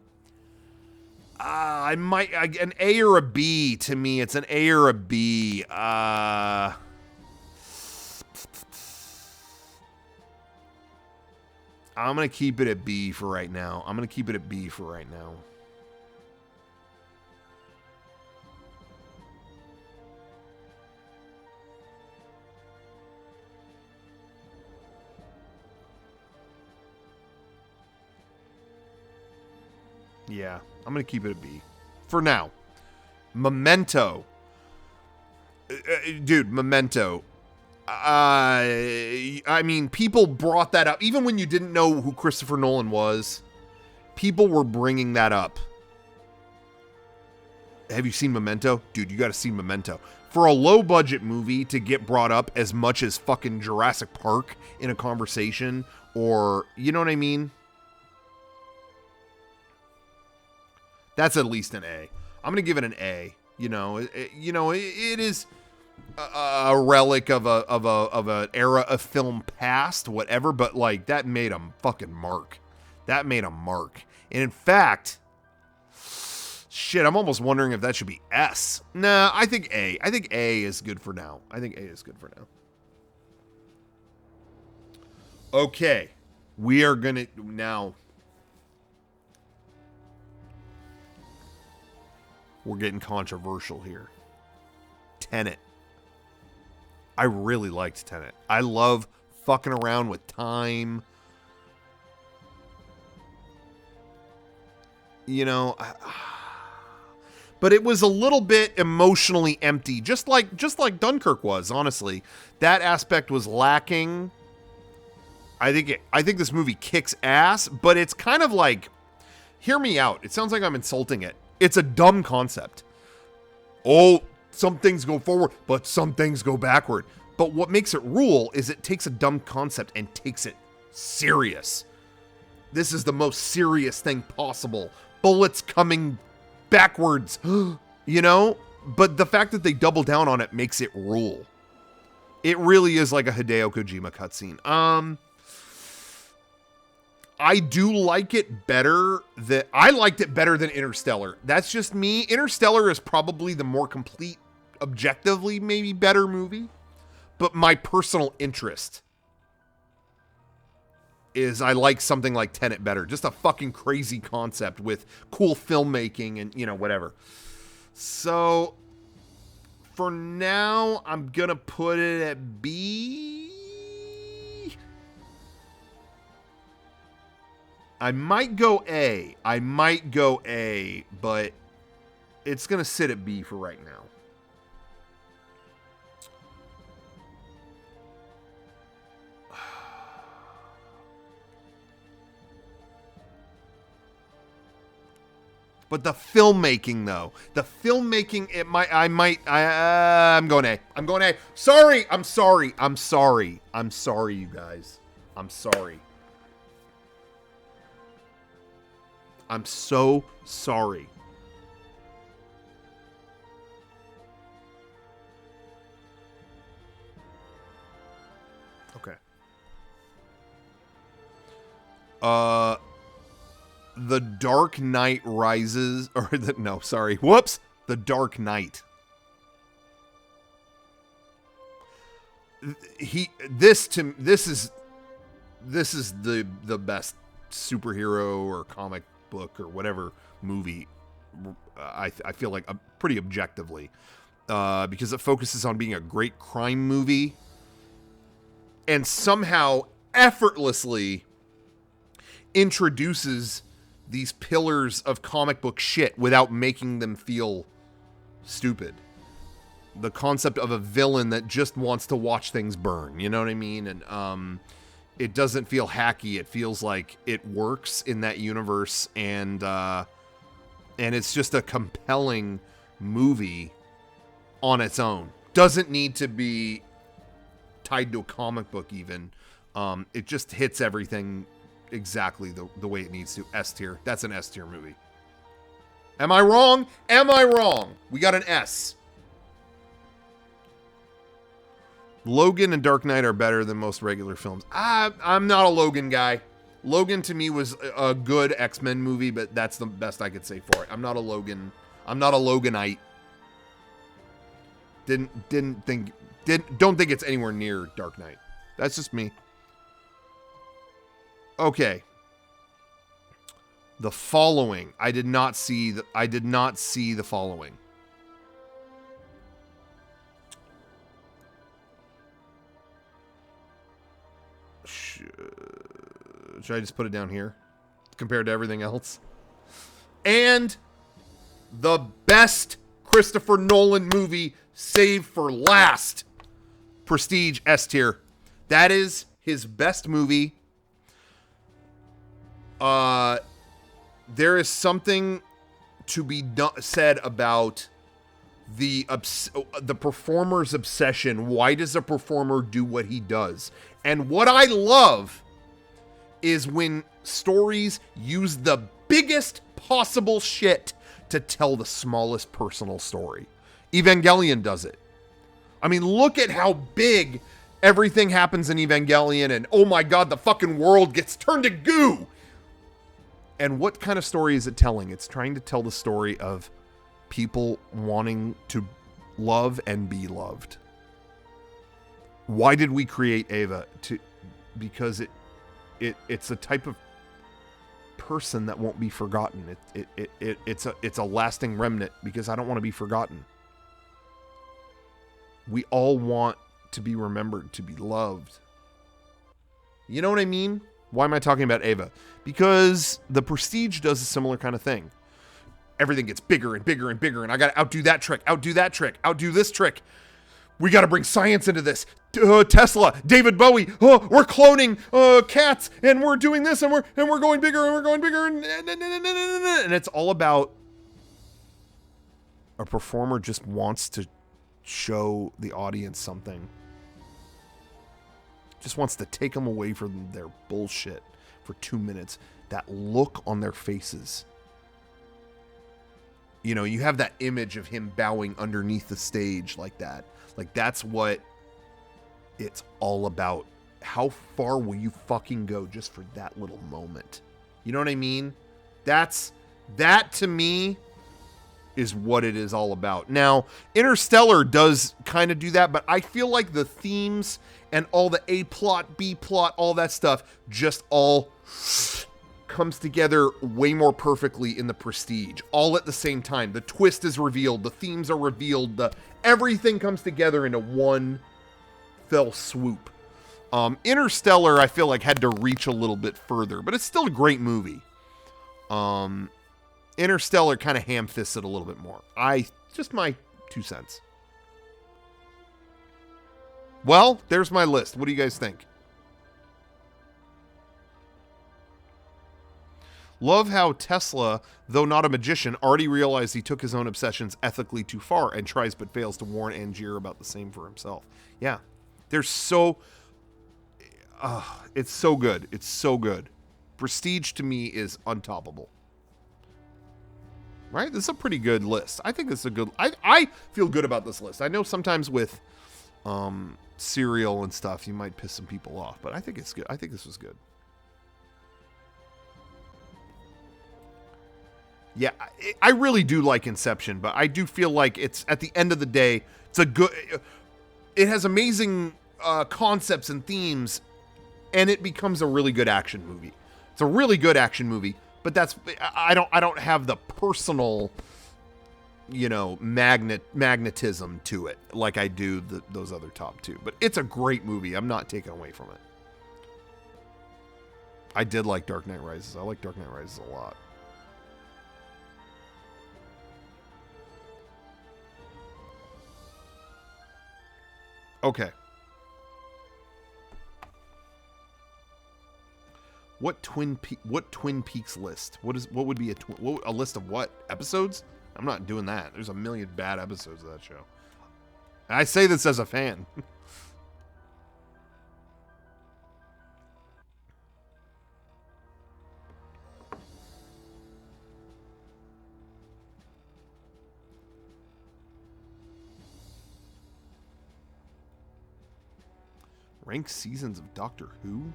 might an A or a B to me. It's an A or a B. I'm going to keep it at B for right now. Yeah, I'm going to keep it at B for now. Memento. Dude, Memento. I mean, people brought that up. Even when you didn't know who Christopher Nolan was, people were bringing that up. Have you seen Memento? Dude, you got to see Memento. For a low-budget movie to get brought up as much as fucking Jurassic Park in a conversation, or, you know what I mean? That's at least an A. I'm going to give it an A. It is a relic of an era of film past, whatever, but like that made a fucking mark. And in fact, shit, I'm almost wondering if that should be S. Nah, I think A. I think A is good for now. Okay. We are gonna now. We're getting controversial here. Tenet. I really liked Tenet. I love fucking around with time. You know, but it was a little bit emotionally empty, just like Dunkirk was, honestly. That aspect was lacking. I think this movie kicks ass, but it's kind of like, hear me out. It sounds like I'm insulting it. It's a dumb concept. Oh, some things go forward, but some things go backward. But what makes it rule is it takes a dumb concept and takes it serious. This is the most serious thing possible. Bullets coming backwards, you know? But the fact that they double down on it makes it rule. It really is like a Hideo Kojima cutscene. I do like it better I liked it better than Interstellar. That's just me. Interstellar is probably the more complete, objectively maybe better movie. But my personal interest is I like something like Tenet better. Just a fucking crazy concept with cool filmmaking and, you know, whatever. So, for now, I'm gonna put it at B. I might go A, but it's gonna sit at B for right now. But the filmmaking, though, I'm going A. Sorry, you guys. I'm sorry. I'm so sorry. Okay. The Dark Knight Rises, or The Dark Knight. This is the best superhero or comic book or whatever movie. I feel like pretty objectively, because it focuses on being a great crime movie and somehow effortlessly introduces these pillars of comic book shit without making them feel stupid. The concept of a villain that just wants to watch things burn, you know what I mean? And it doesn't feel hacky. It feels like it works in that universe, and it's just a compelling movie on its own. Doesn't need to be tied to a comic book even. It just hits everything exactly the way it needs to. S tier. That's an S tier movie. Am I wrong? Am I wrong? We got an S. Logan and Dark Knight are better than most regular films. I'm not a Logan guy. Logan to me was a good X-Men movie, but that's the best I could say for it. I'm not a Loganite. Don't think it's anywhere near Dark Knight. That's just me. Okay. The Following. I did not see The Following. Should I just put it down here compared to everything else? And the best Christopher Nolan movie saved for last. Prestige S tier. That is his best movie. There is something to be said about the performer's obsession. Why does a performer do what he does? And what I love is when stories use the biggest possible shit to tell the smallest personal story. Evangelion does it. I mean, look at how big everything happens in Evangelion, and oh my god, the fucking world gets turned to goo. And what kind of story is it telling? It's trying to tell the story of people wanting to love and be loved. Why did we create Ava? Because it's a type of person that won't be forgotten. It's a lasting remnant, because I don't want to be forgotten. We all want to be remembered, to be loved. You know what I mean? Why am I talking about Ava? Because The Prestige does a similar kind of thing. Everything gets bigger and bigger and bigger, and I got to outdo that trick, outdo that trick, outdo this trick. We got to bring science into this. Tesla, David Bowie. Oh, we're cloning cats, and we're doing this, and we're going bigger, and we're going bigger, and it's all about a performer just wants to show the audience something. Just wants to take them away from their bullshit for 2 minutes. That look on their faces. You know, you have that image of him bowing underneath the stage like that. Like, that's what it's all about. How far will you fucking go just for that little moment? You know what I mean? That to me is what it is all about. Now, Interstellar does kind of do that, but I feel like the themes and all the A plot, B plot, all that stuff just all comes together way more perfectly in The Prestige, all at the same time. The twist is revealed, the themes are revealed, everything comes together into one fell swoop. Interstellar, I feel like, had to reach a little bit further, but it's still a great movie. Interstellar kind of ham-fisted a little bit more. Just my 2 cents. Well, there's my list. What do you guys think? Love how Tesla, though not a magician, already realized he took his own obsessions ethically too far and tries but fails to warn Angier about the same for himself. Yeah. It's so good. It's so good. Prestige to me is untoppable. Right? This is a pretty good list. I think this is a good... I feel good about this list. I know sometimes with Serial and stuff, you might piss some people off, but I think it's good. I think this was good. Yeah, I really do like Inception, but I do feel like it's, at the end of the day, it's a good... It has amazing concepts and themes, and it becomes a really good action movie. It's a really good action movie, but that's... I don't have the personal, magnetism to it like I do those other top two. But it's a great movie. I'm not taking away from it. I did like Dark Knight Rises. I like Dark Knight Rises a lot. Okay. What Twin Peaks list? What would be a list of what? Episodes? I'm not doing that. There's a million bad episodes of that show. I say this as a fan. Ranked seasons of Doctor Who?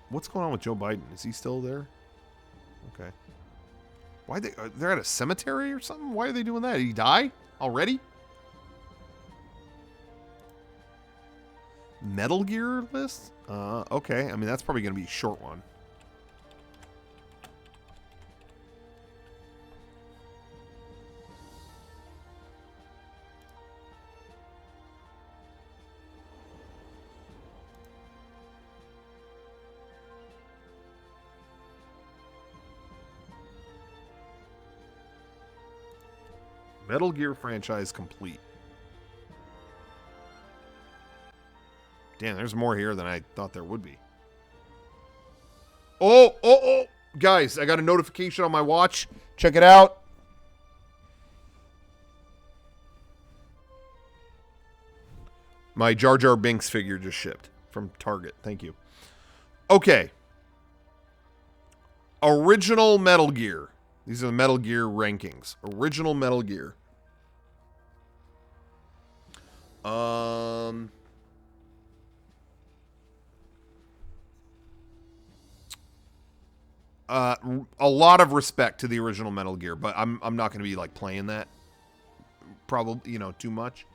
What's going on with Joe Biden? Is he still there? Okay. Why they're at a cemetery or something? Why are they doing that? Did he die already? Metal Gear list? Okay. I mean, that's probably going to be a short one. Metal Gear franchise complete. Damn, there's more here than I thought there would be. Oh! Guys, I got a notification on my watch. Check it out. My Jar Jar Binks figure just shipped from Target. Thank you. Okay. Original Metal Gear. These are the Metal Gear rankings. Original Metal Gear. A lot of respect to the original Metal Gear, but I'm not going to be like playing that probably, too much.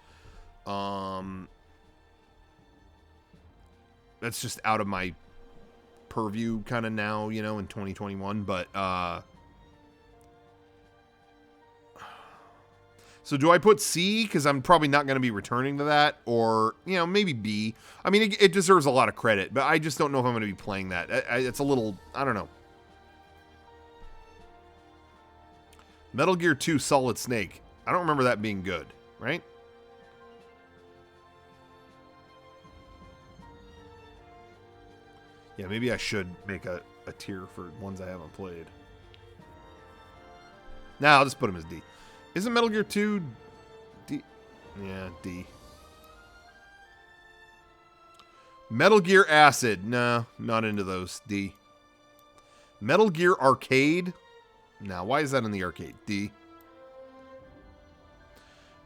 That's just out of my purview kind of now, in 2021, but so do I put C? Because I'm probably not going to be returning to that. Or, maybe B. I mean, it deserves a lot of credit, but I just don't know if I'm going to be playing that. It's a little, I don't know. Metal Gear 2 Solid Snake. I don't remember that being good, right? Yeah, maybe I should make a tier for ones I haven't played. Nah, I'll just put them as D. Isn't Metal Gear 2 D? Yeah, D. Metal Gear Acid. No, not into those. D. Metal Gear Arcade. Now, why is that in the arcade? D.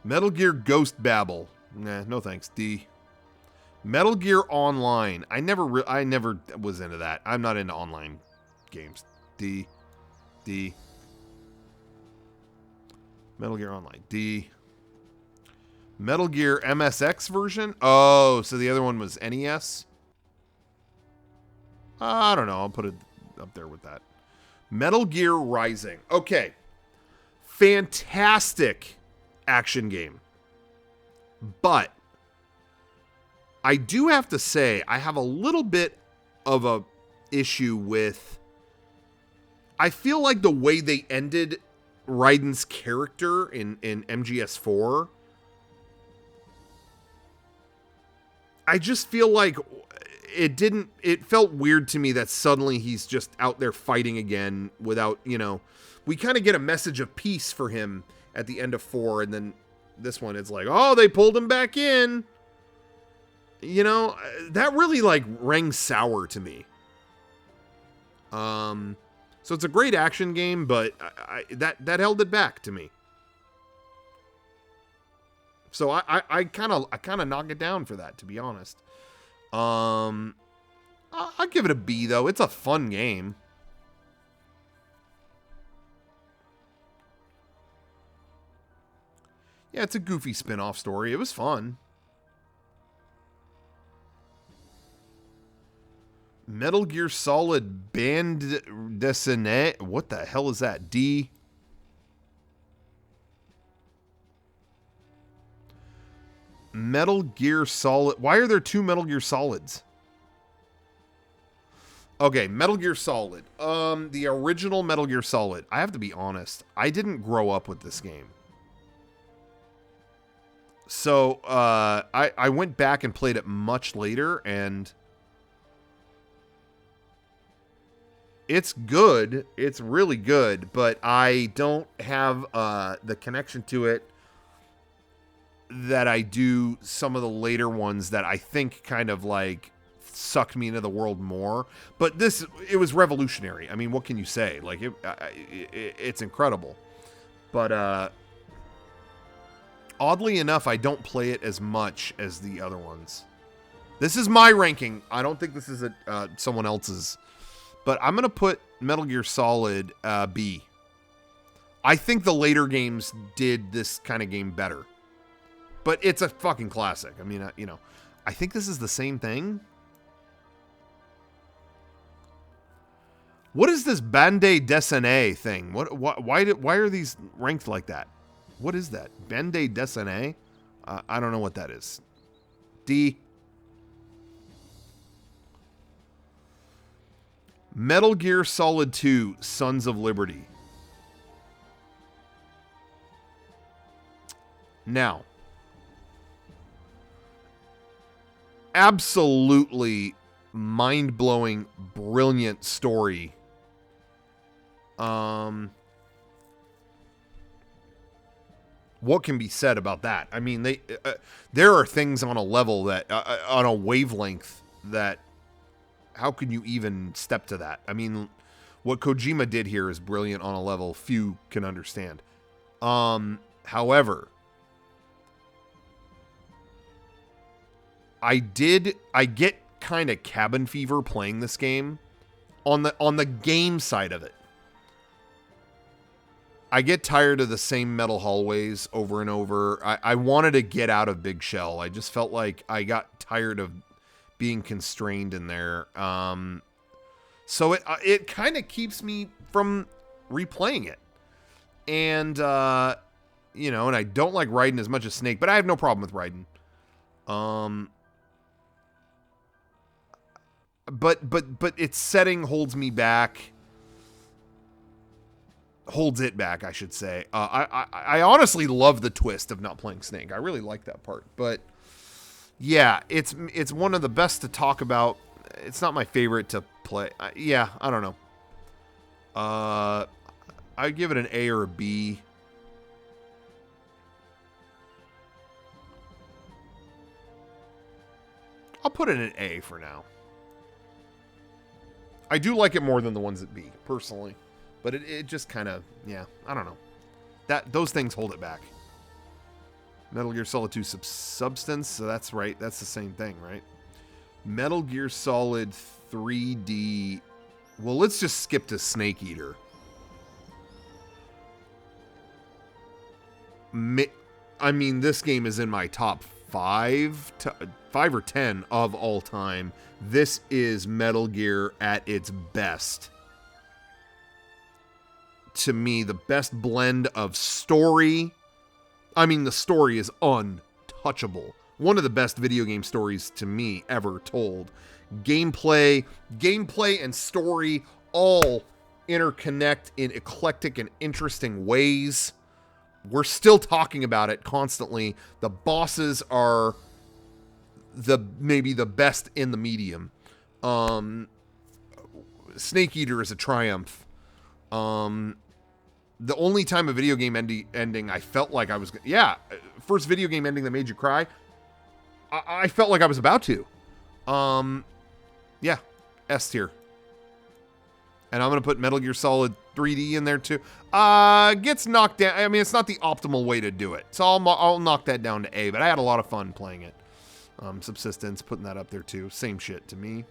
Metal Gear Ghost Babel. Nah, no thanks. D. Metal Gear Online. I never was into that. I'm not into online games. D. D. Metal Gear Online. D. Metal Gear MSX version? Oh, so the other one was NES? I don't know. I'll put it up there with that. Metal Gear Rising. Okay. Fantastic action game. But I do have to say I have a little bit of a issue with, I feel like the way they ended Raiden's character in MGS4, I just feel like it felt weird to me that suddenly he's just out there fighting again without, we kind of get a message of peace for him at the end of 4, and then this one it's like, oh, they pulled him back in. That really rang sour to me. So it's a great action game, but that held it back to me. So I kind of knock it down for that, to be honest. I'll give it a B though. It's a fun game. Yeah, it's a goofy spin-off story. It was fun. Metal Gear Solid Band Dessinée. What the hell is that? D. Metal Gear Solid. Why are there 2 Metal Gear Solids? Okay, Metal Gear Solid. The original Metal Gear Solid. I have to be honest. I didn't grow up with this game. So, I went back and played it much later, and it's good. It's really good, but I don't have the connection to it that I do some of the later ones that I think kind of like sucked me into the world more. But it was revolutionary. I mean, what can you say? Like, it's incredible. But oddly enough, I don't play it as much as the other ones. This is my ranking. I don't think this is someone else's. But I'm going to put Metal Gear Solid B. I think the later games did this kind of game better. But it's a fucking classic. I mean, you know, I think this is the same thing. What is this Bande Dessinée thing? Why are these ranked like that? What is that? Bande Dessinée? I don't know what that is. D. Metal Gear Solid 2, Sons of Liberty. Now, absolutely mind-blowing, brilliant story. What can be said about that? I mean, there are things on a level that, on a wavelength that, how can you even step to that? I mean, what Kojima did here is brilliant on a level few can understand. However, I get kind of cabin fever playing this game on the game side of it. I get tired of the same metal hallways over and over. I wanted to get out of Big Shell. I just felt like I got tired of being constrained in there. So it kind of keeps me from replaying it. And, you know, and I don't like Raiden as much as Snake, but I have no problem with Raiden. But its setting holds me back. Holds it back, I should say. I honestly love the twist of not playing Snake. I really like that part. But yeah, it's one of the best to talk about. It's not my favorite to play. Yeah, I don't know. I'd give it an A or a B. I'll put it in an A for now. I do like it more than the ones at B, personally. But it just kind of, yeah, I don't know. Those things hold it back. Metal Gear Solid 2 Substance, so that's right. That's the same thing, right? Metal Gear Solid 3D. Well, let's just skip to Snake Eater. I mean, this game is in my top 5 or 10 of all time. This is Metal Gear at its best. To me, the best blend of story. I mean, the story is untouchable. One of the best video game stories to me ever told. Gameplay and story all interconnect in eclectic and interesting ways. We're still talking about it constantly. The bosses are maybe the best in the medium. Snake Eater is a triumph. The only time a video game ending I felt like I was... Yeah, first video game ending that made you cry. I felt like I was about to. Yeah, S tier. And I'm going to put Metal Gear Solid 3D in there too. Gets knocked down. I mean, it's not the optimal way to do it. So I'll knock that down to A, but I had a lot of fun playing it. Subsistence, putting that up there too. Same shit to me.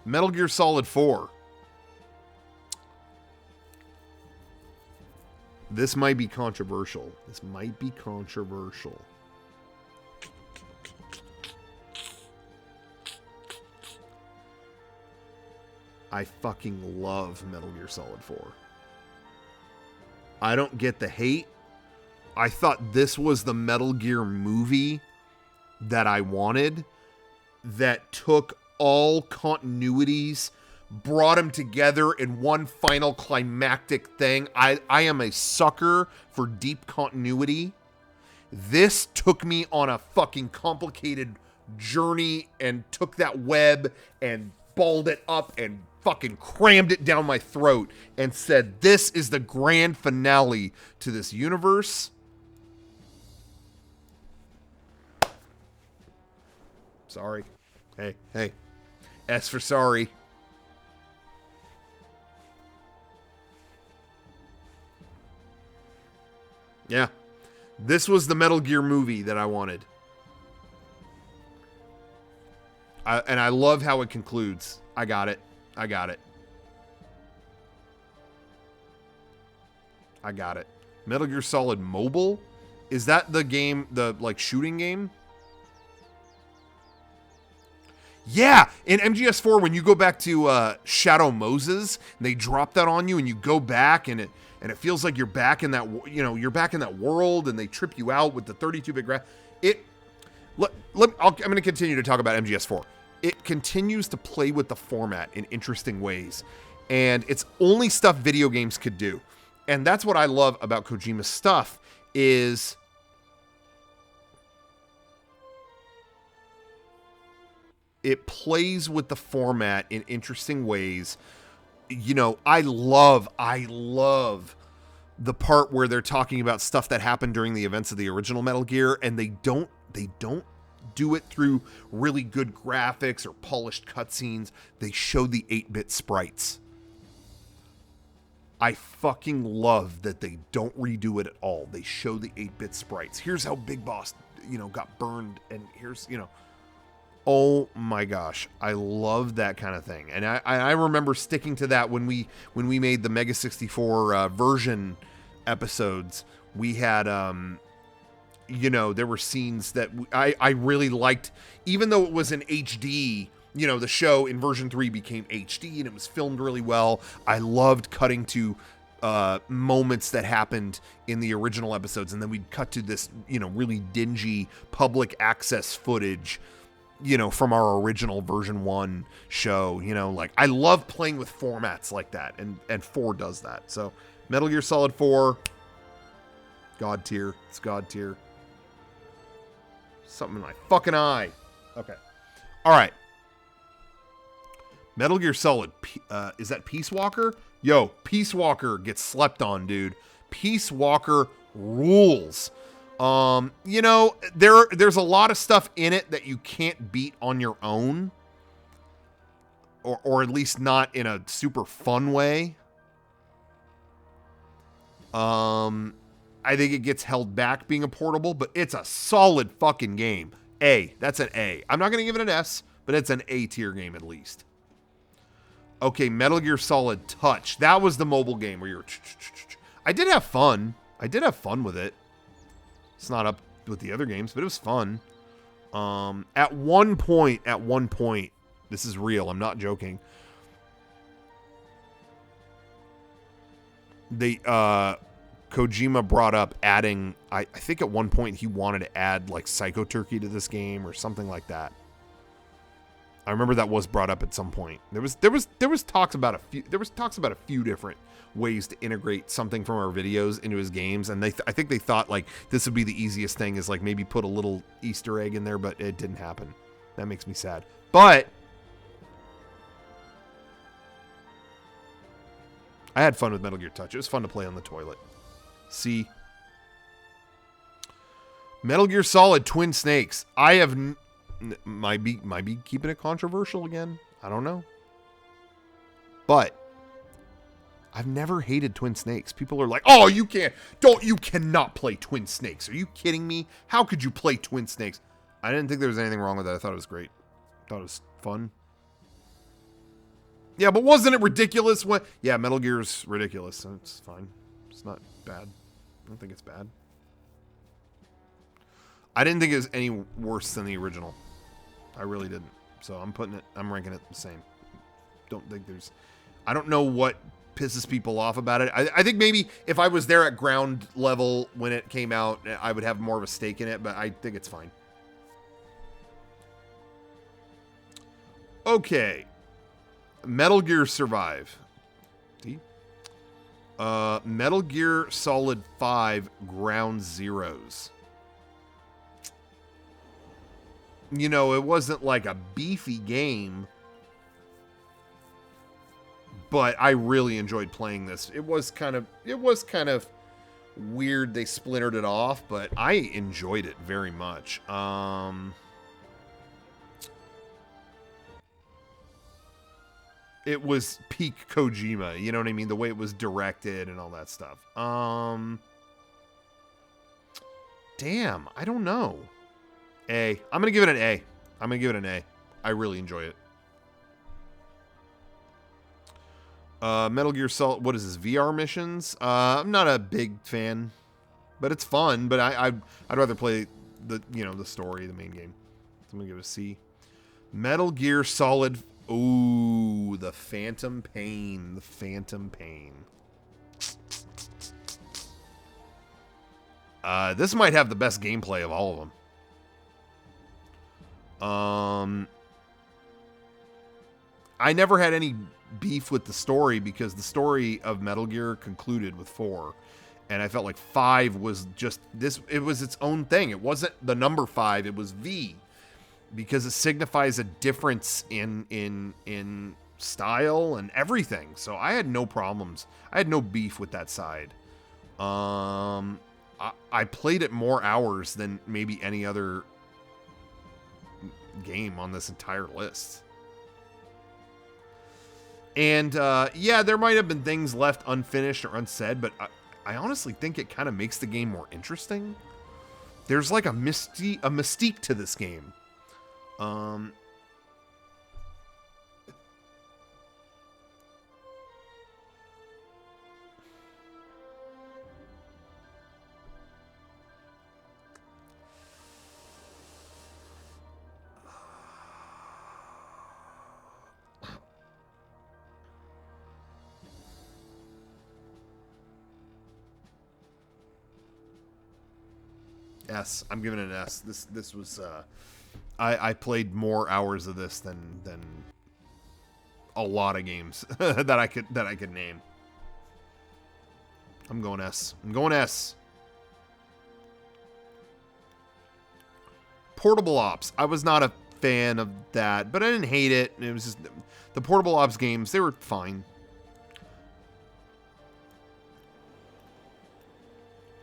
Metal Gear Solid 4. This might be controversial. This might be controversial. I fucking love Metal Gear Solid 4. I don't get the hate. I thought this was the Metal Gear movie that I wanted, that took all continuities, brought them together in one final climactic thing. I am a sucker for deep continuity. This took me on a fucking complicated journey and took that web and balled it up and fucking crammed it down my throat and said, this is the grand finale to this universe. Sorry. Hey. S for sorry. Yeah. This was the Metal Gear movie that I wanted. And I love how it concludes. I got it. Metal Gear Solid Mobile? Is that the game, the like shooting game? Yeah, in MGS4 when you go back to Shadow Moses, they drop that on you and you go back and it feels like you're back in that, you're back in that world, and they trip you out with the 32-bit I'm going to continue to talk about MGS4. It continues to play with the format in interesting ways, and it's only stuff video games could do. And that's what I love about Kojima's stuff is it plays with the format in interesting ways. I love the part where they're talking about stuff that happened during the events of the original Metal Gear, and they don't do it through really good graphics or polished cutscenes. They show the 8-bit sprites. I fucking love that they don't redo it at all. They show the 8-bit sprites. Here's how Big Boss, got burned, and here's, oh my gosh, I love that kind of thing. And I remember sticking to that when we made the Mega 64 version episodes. We had there were scenes that I really liked, even though it was in HD. The show in version 3 became HD and it was filmed really well. I loved cutting to moments that happened in the original episodes, and then we'd cut to this really dingy public access footage from our original version 1 show. I love playing with formats like that, and 4 does that. So Metal Gear Solid 4, God tier. It's God tier. Something in my fucking eye. Okay. All right. Metal Gear Solid, is that Peace Walker? Yo, Peace Walker gets slept on, dude. Peace Walker rules. There's a lot of stuff in it that you can't beat on your own. Or at least not in a super fun way. I think it gets held back being a portable, but it's a solid fucking game. A. That's an A. I'm not going to give it an S, but it's an A tier game at least. Okay, Metal Gear Solid Touch. That was the mobile game where you're... I did have fun. With it. It's not up with the other games, but it was fun. At one point, this is real, I'm not joking. Kojima brought up adding, I think at one point he wanted to add like Psycho Turkey to this game or something like that. I remember that was brought up at some point. There was talks about a few different ways to integrate something from our videos into his games, and I think they thought like this would be the easiest thing, is like maybe put a little Easter egg in there, but it didn't happen. That makes me sad. But I had fun with Metal Gear Touch. It was fun to play on the toilet. See, Metal Gear Solid Twin Snakes. I have might be keeping it controversial again. I don't know. But I've never hated Twin Snakes. People are like, "Oh, you cannot play Twin Snakes. Are you kidding me? How could you play Twin Snakes?" I didn't think there was anything wrong with that. I thought it was great. I thought it was fun. Yeah, but wasn't it ridiculous when... Yeah, Metal Gear's ridiculous, so it's fine. It's not bad. don't think it's bad. I didn't think it was any worse than the original. I really didn't. So I'm ranking it the same. I don't know what pisses people off about it. I think maybe if I was there at ground level when it came out, I would have more of a stake in it, but I think it's fine. Okay. Metal Gear Survive. Metal Gear Solid 5 Ground Zeroes. You know, it wasn't like a beefy game, but I really enjoyed playing this. It was kind of weird they splintered it off, but I enjoyed it very much. It was peak Kojima, you know what I mean? The way it was directed and all that stuff. Damn, I don't know. A. I'm going to give it an A. I'm going to give it an A. I really enjoy it. Metal Gear Solid, what is this, VR missions? I'm not a big fan, but it's fun, but I'd rather play the story, the main game. So I'm going to give it a C. Metal Gear Solid, ooh, the Phantom Pain. The Phantom Pain. This might have the best gameplay of all of them. I never had any beef with the story because the story of Metal Gear concluded with 4, and I felt like 5 was just this. It was its own thing. It wasn't the number 5. It was V, because it signifies a difference in style and everything. So I had no problems. I had no beef with that side. I played it more hours than maybe any other game on this entire list. And yeah, there might have been things left unfinished or unsaid, but I honestly think it kind of makes the game more interesting. There's like a mystique to this game. S. I'm giving it an S. This was I played more hours of this than a lot of games that I could name. I'm going S. I'm going S. Portable Ops. I was not a fan of that, but I didn't hate it. It was just the Portable Ops games, they were fine.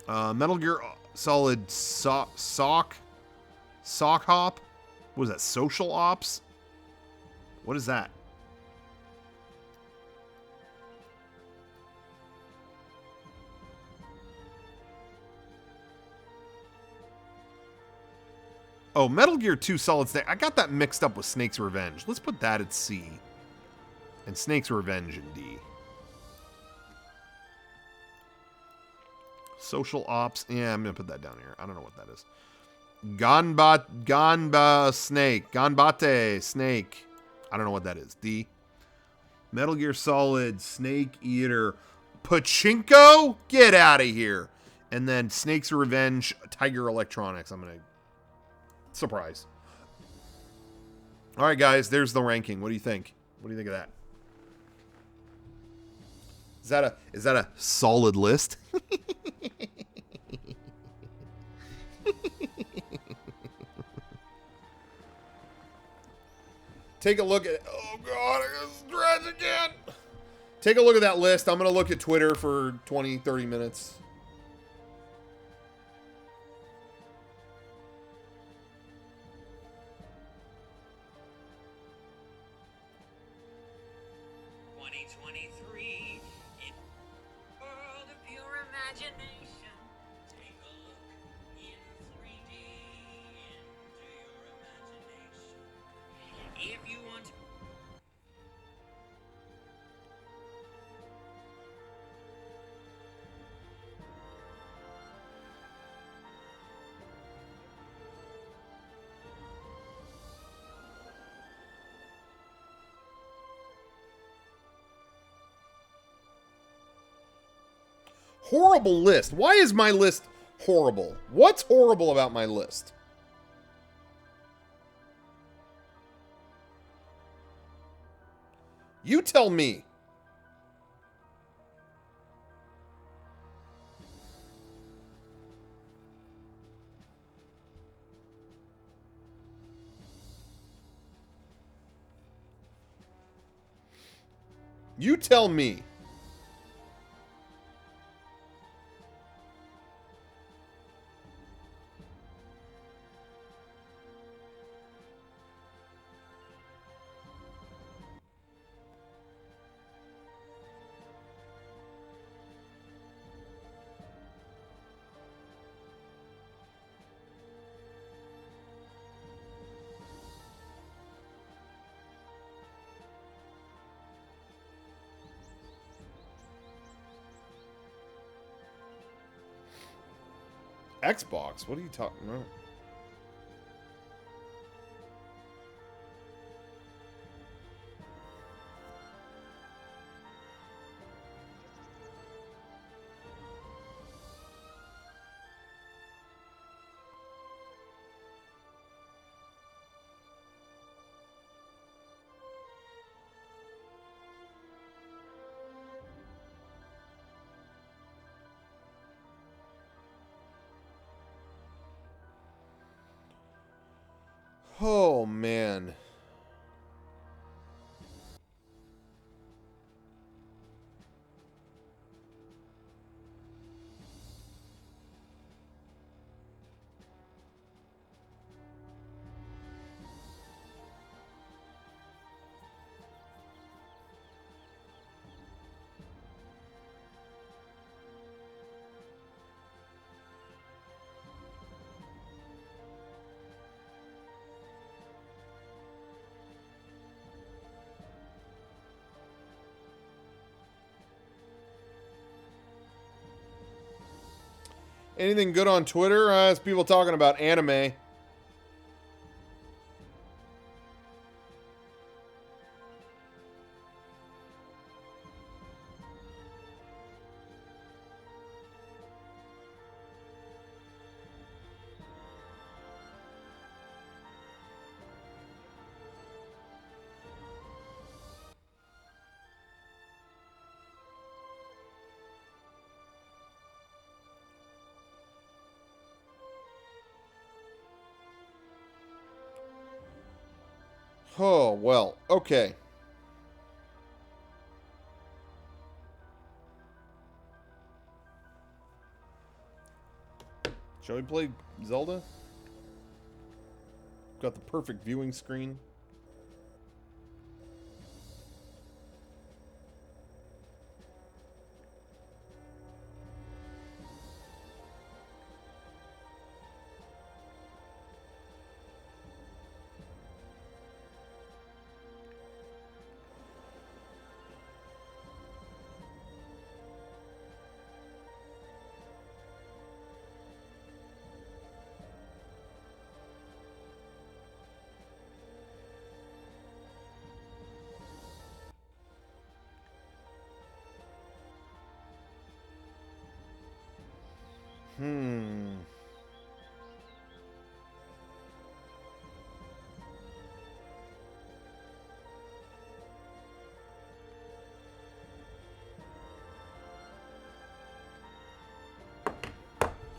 Metal Gear Solid Sock Hop? What is that? Social Ops? What is that? Oh, Metal Gear 2 Solid Snake. I got that mixed up with Snake's Revenge. Let's put that at C. And Snake's Revenge in D. Social Ops. Yeah, I'm going to put that down here. I don't know what that is. Ganba Snake. Ganbate Snake. I don't know what that is. D. Metal Gear Solid Snake Eater. Pachinko? Get out of here. And then Snake's Revenge Tiger Electronics. I'm going to... Surprise. All right, guys. There's the ranking. What do you think? What do you think of that? Is that a solid list? Take a look at... Oh, God. I got stretch again. Take a look at that list. I'm going to look at Twitter for 20, 30 minutes. Horrible list. Why is my list horrible? What's horrible about my list? You tell me. You tell me. Xbox? What are you talking about? Oh, man. Anything good on Twitter? It's people talking about anime. Oh, well, okay. Shall we play Zelda? Got the perfect viewing screen.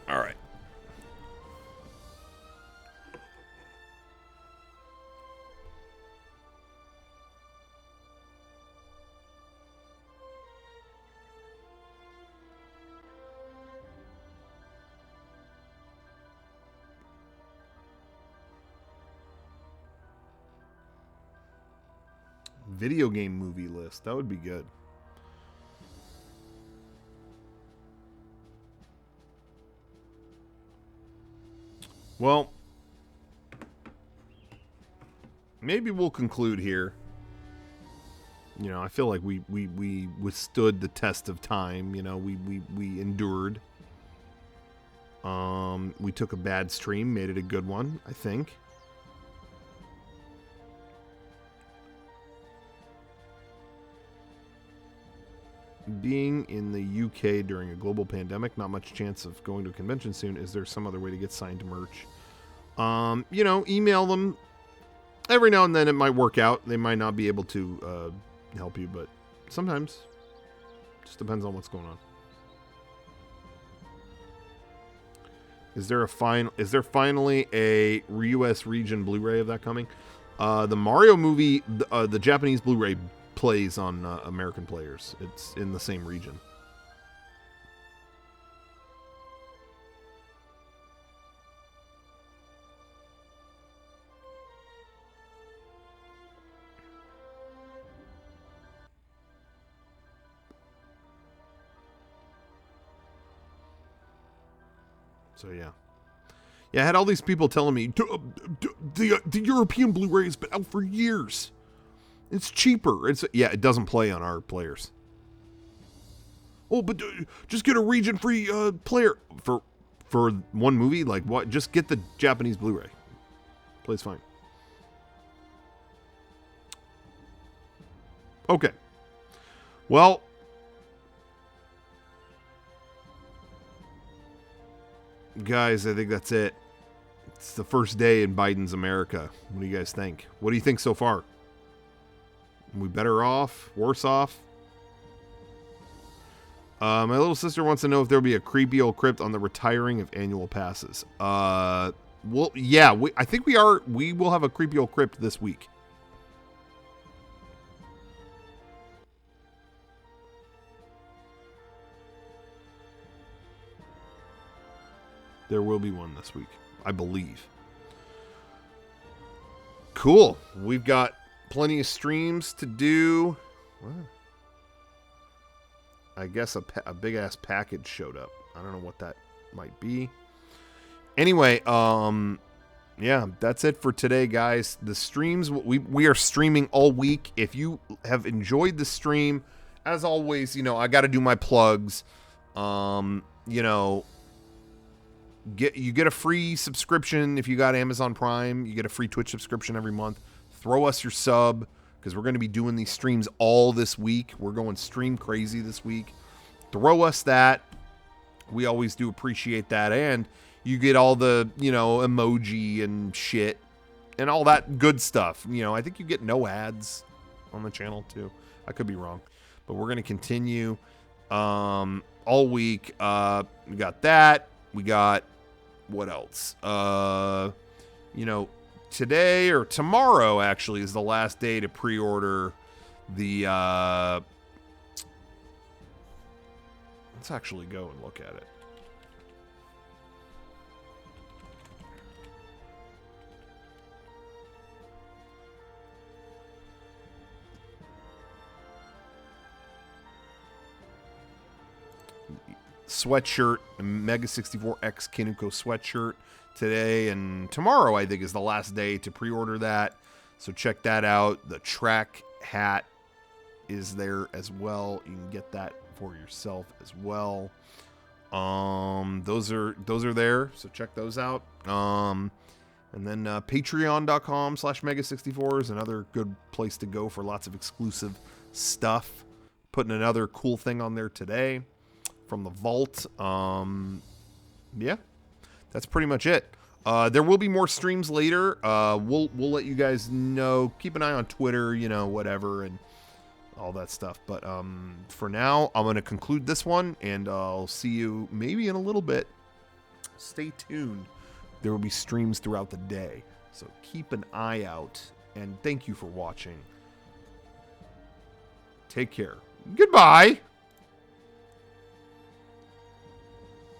All right. Video game movie list. That would be good. Well, maybe we'll conclude here. You know, I feel like we withstood the test of time. You know, we endured. We took a bad stream, made it a good one, I think. being in the UK during a global pandemic, not much chance of going to a convention soon. Is there some other way to get signed merch? Email them. Every now and then it might work out. They might not be able to help you, but sometimes. Just depends on what's going on. Is there finally a US region Blu-ray of that coming? The Mario movie, the Japanese Blu-ray plays on American players. It's in the same region. So yeah. Yeah, I had all these people telling me, the European Blu-ray has been out for years. It's cheaper. It doesn't play on our players. Oh, but just get a region-free player for one movie. Like what? Just get the Japanese Blu-ray. Plays fine. Okay. Well. Guys, I think that's it. It's the first day in Biden's America. What do you guys think? What do you think so far? Are we better off? Worse off? My little sister wants to know if there'll be a creepy old crypt on the retiring of annual passes. Well, yeah, I think we are. We will have a creepy old crypt this week. There will be one this week, I believe. Cool. We've got plenty of streams to do. Wow. I guess a big-ass package showed up. I don't know what that might be. Anyway, yeah, that's it for today, guys. The streams, we are streaming all week. If you have enjoyed the stream, as always, I got to do my plugs. You get a free subscription if you got Amazon Prime. You get a free Twitch subscription every month. Throw us your sub because we're going to be doing these streams all this week. We're going stream crazy this week. Throw us that. We always do appreciate that. And you get all the, emoji and shit and all that good stuff. I think you get no ads on the channel too. I could be wrong. But we're going to continue all week. We got that. We got... What else? Today or tomorrow actually is the last day to pre-order the, let's actually go and look at it. Sweatshirt, Mega 64X Kinuko sweatshirt today and tomorrow, I think, is the last day to pre-order that. So check that out. The track hat is there as well. You can get that for yourself as well. Those are there. So check those out. And then patreon.com/Mega64 is another good place to go for lots of exclusive stuff. Putting another cool thing on there today from the vault. Yeah, that's pretty much it. There will be more streams later. We'll let you guys know. Keep an eye on Twitter, whatever, and all that stuff. But for now, I'm going to conclude this one, and I'll see you maybe in a little bit. Stay tuned. There will be streams throughout the day, so keep an eye out, and thank you for watching. Take care. Goodbye.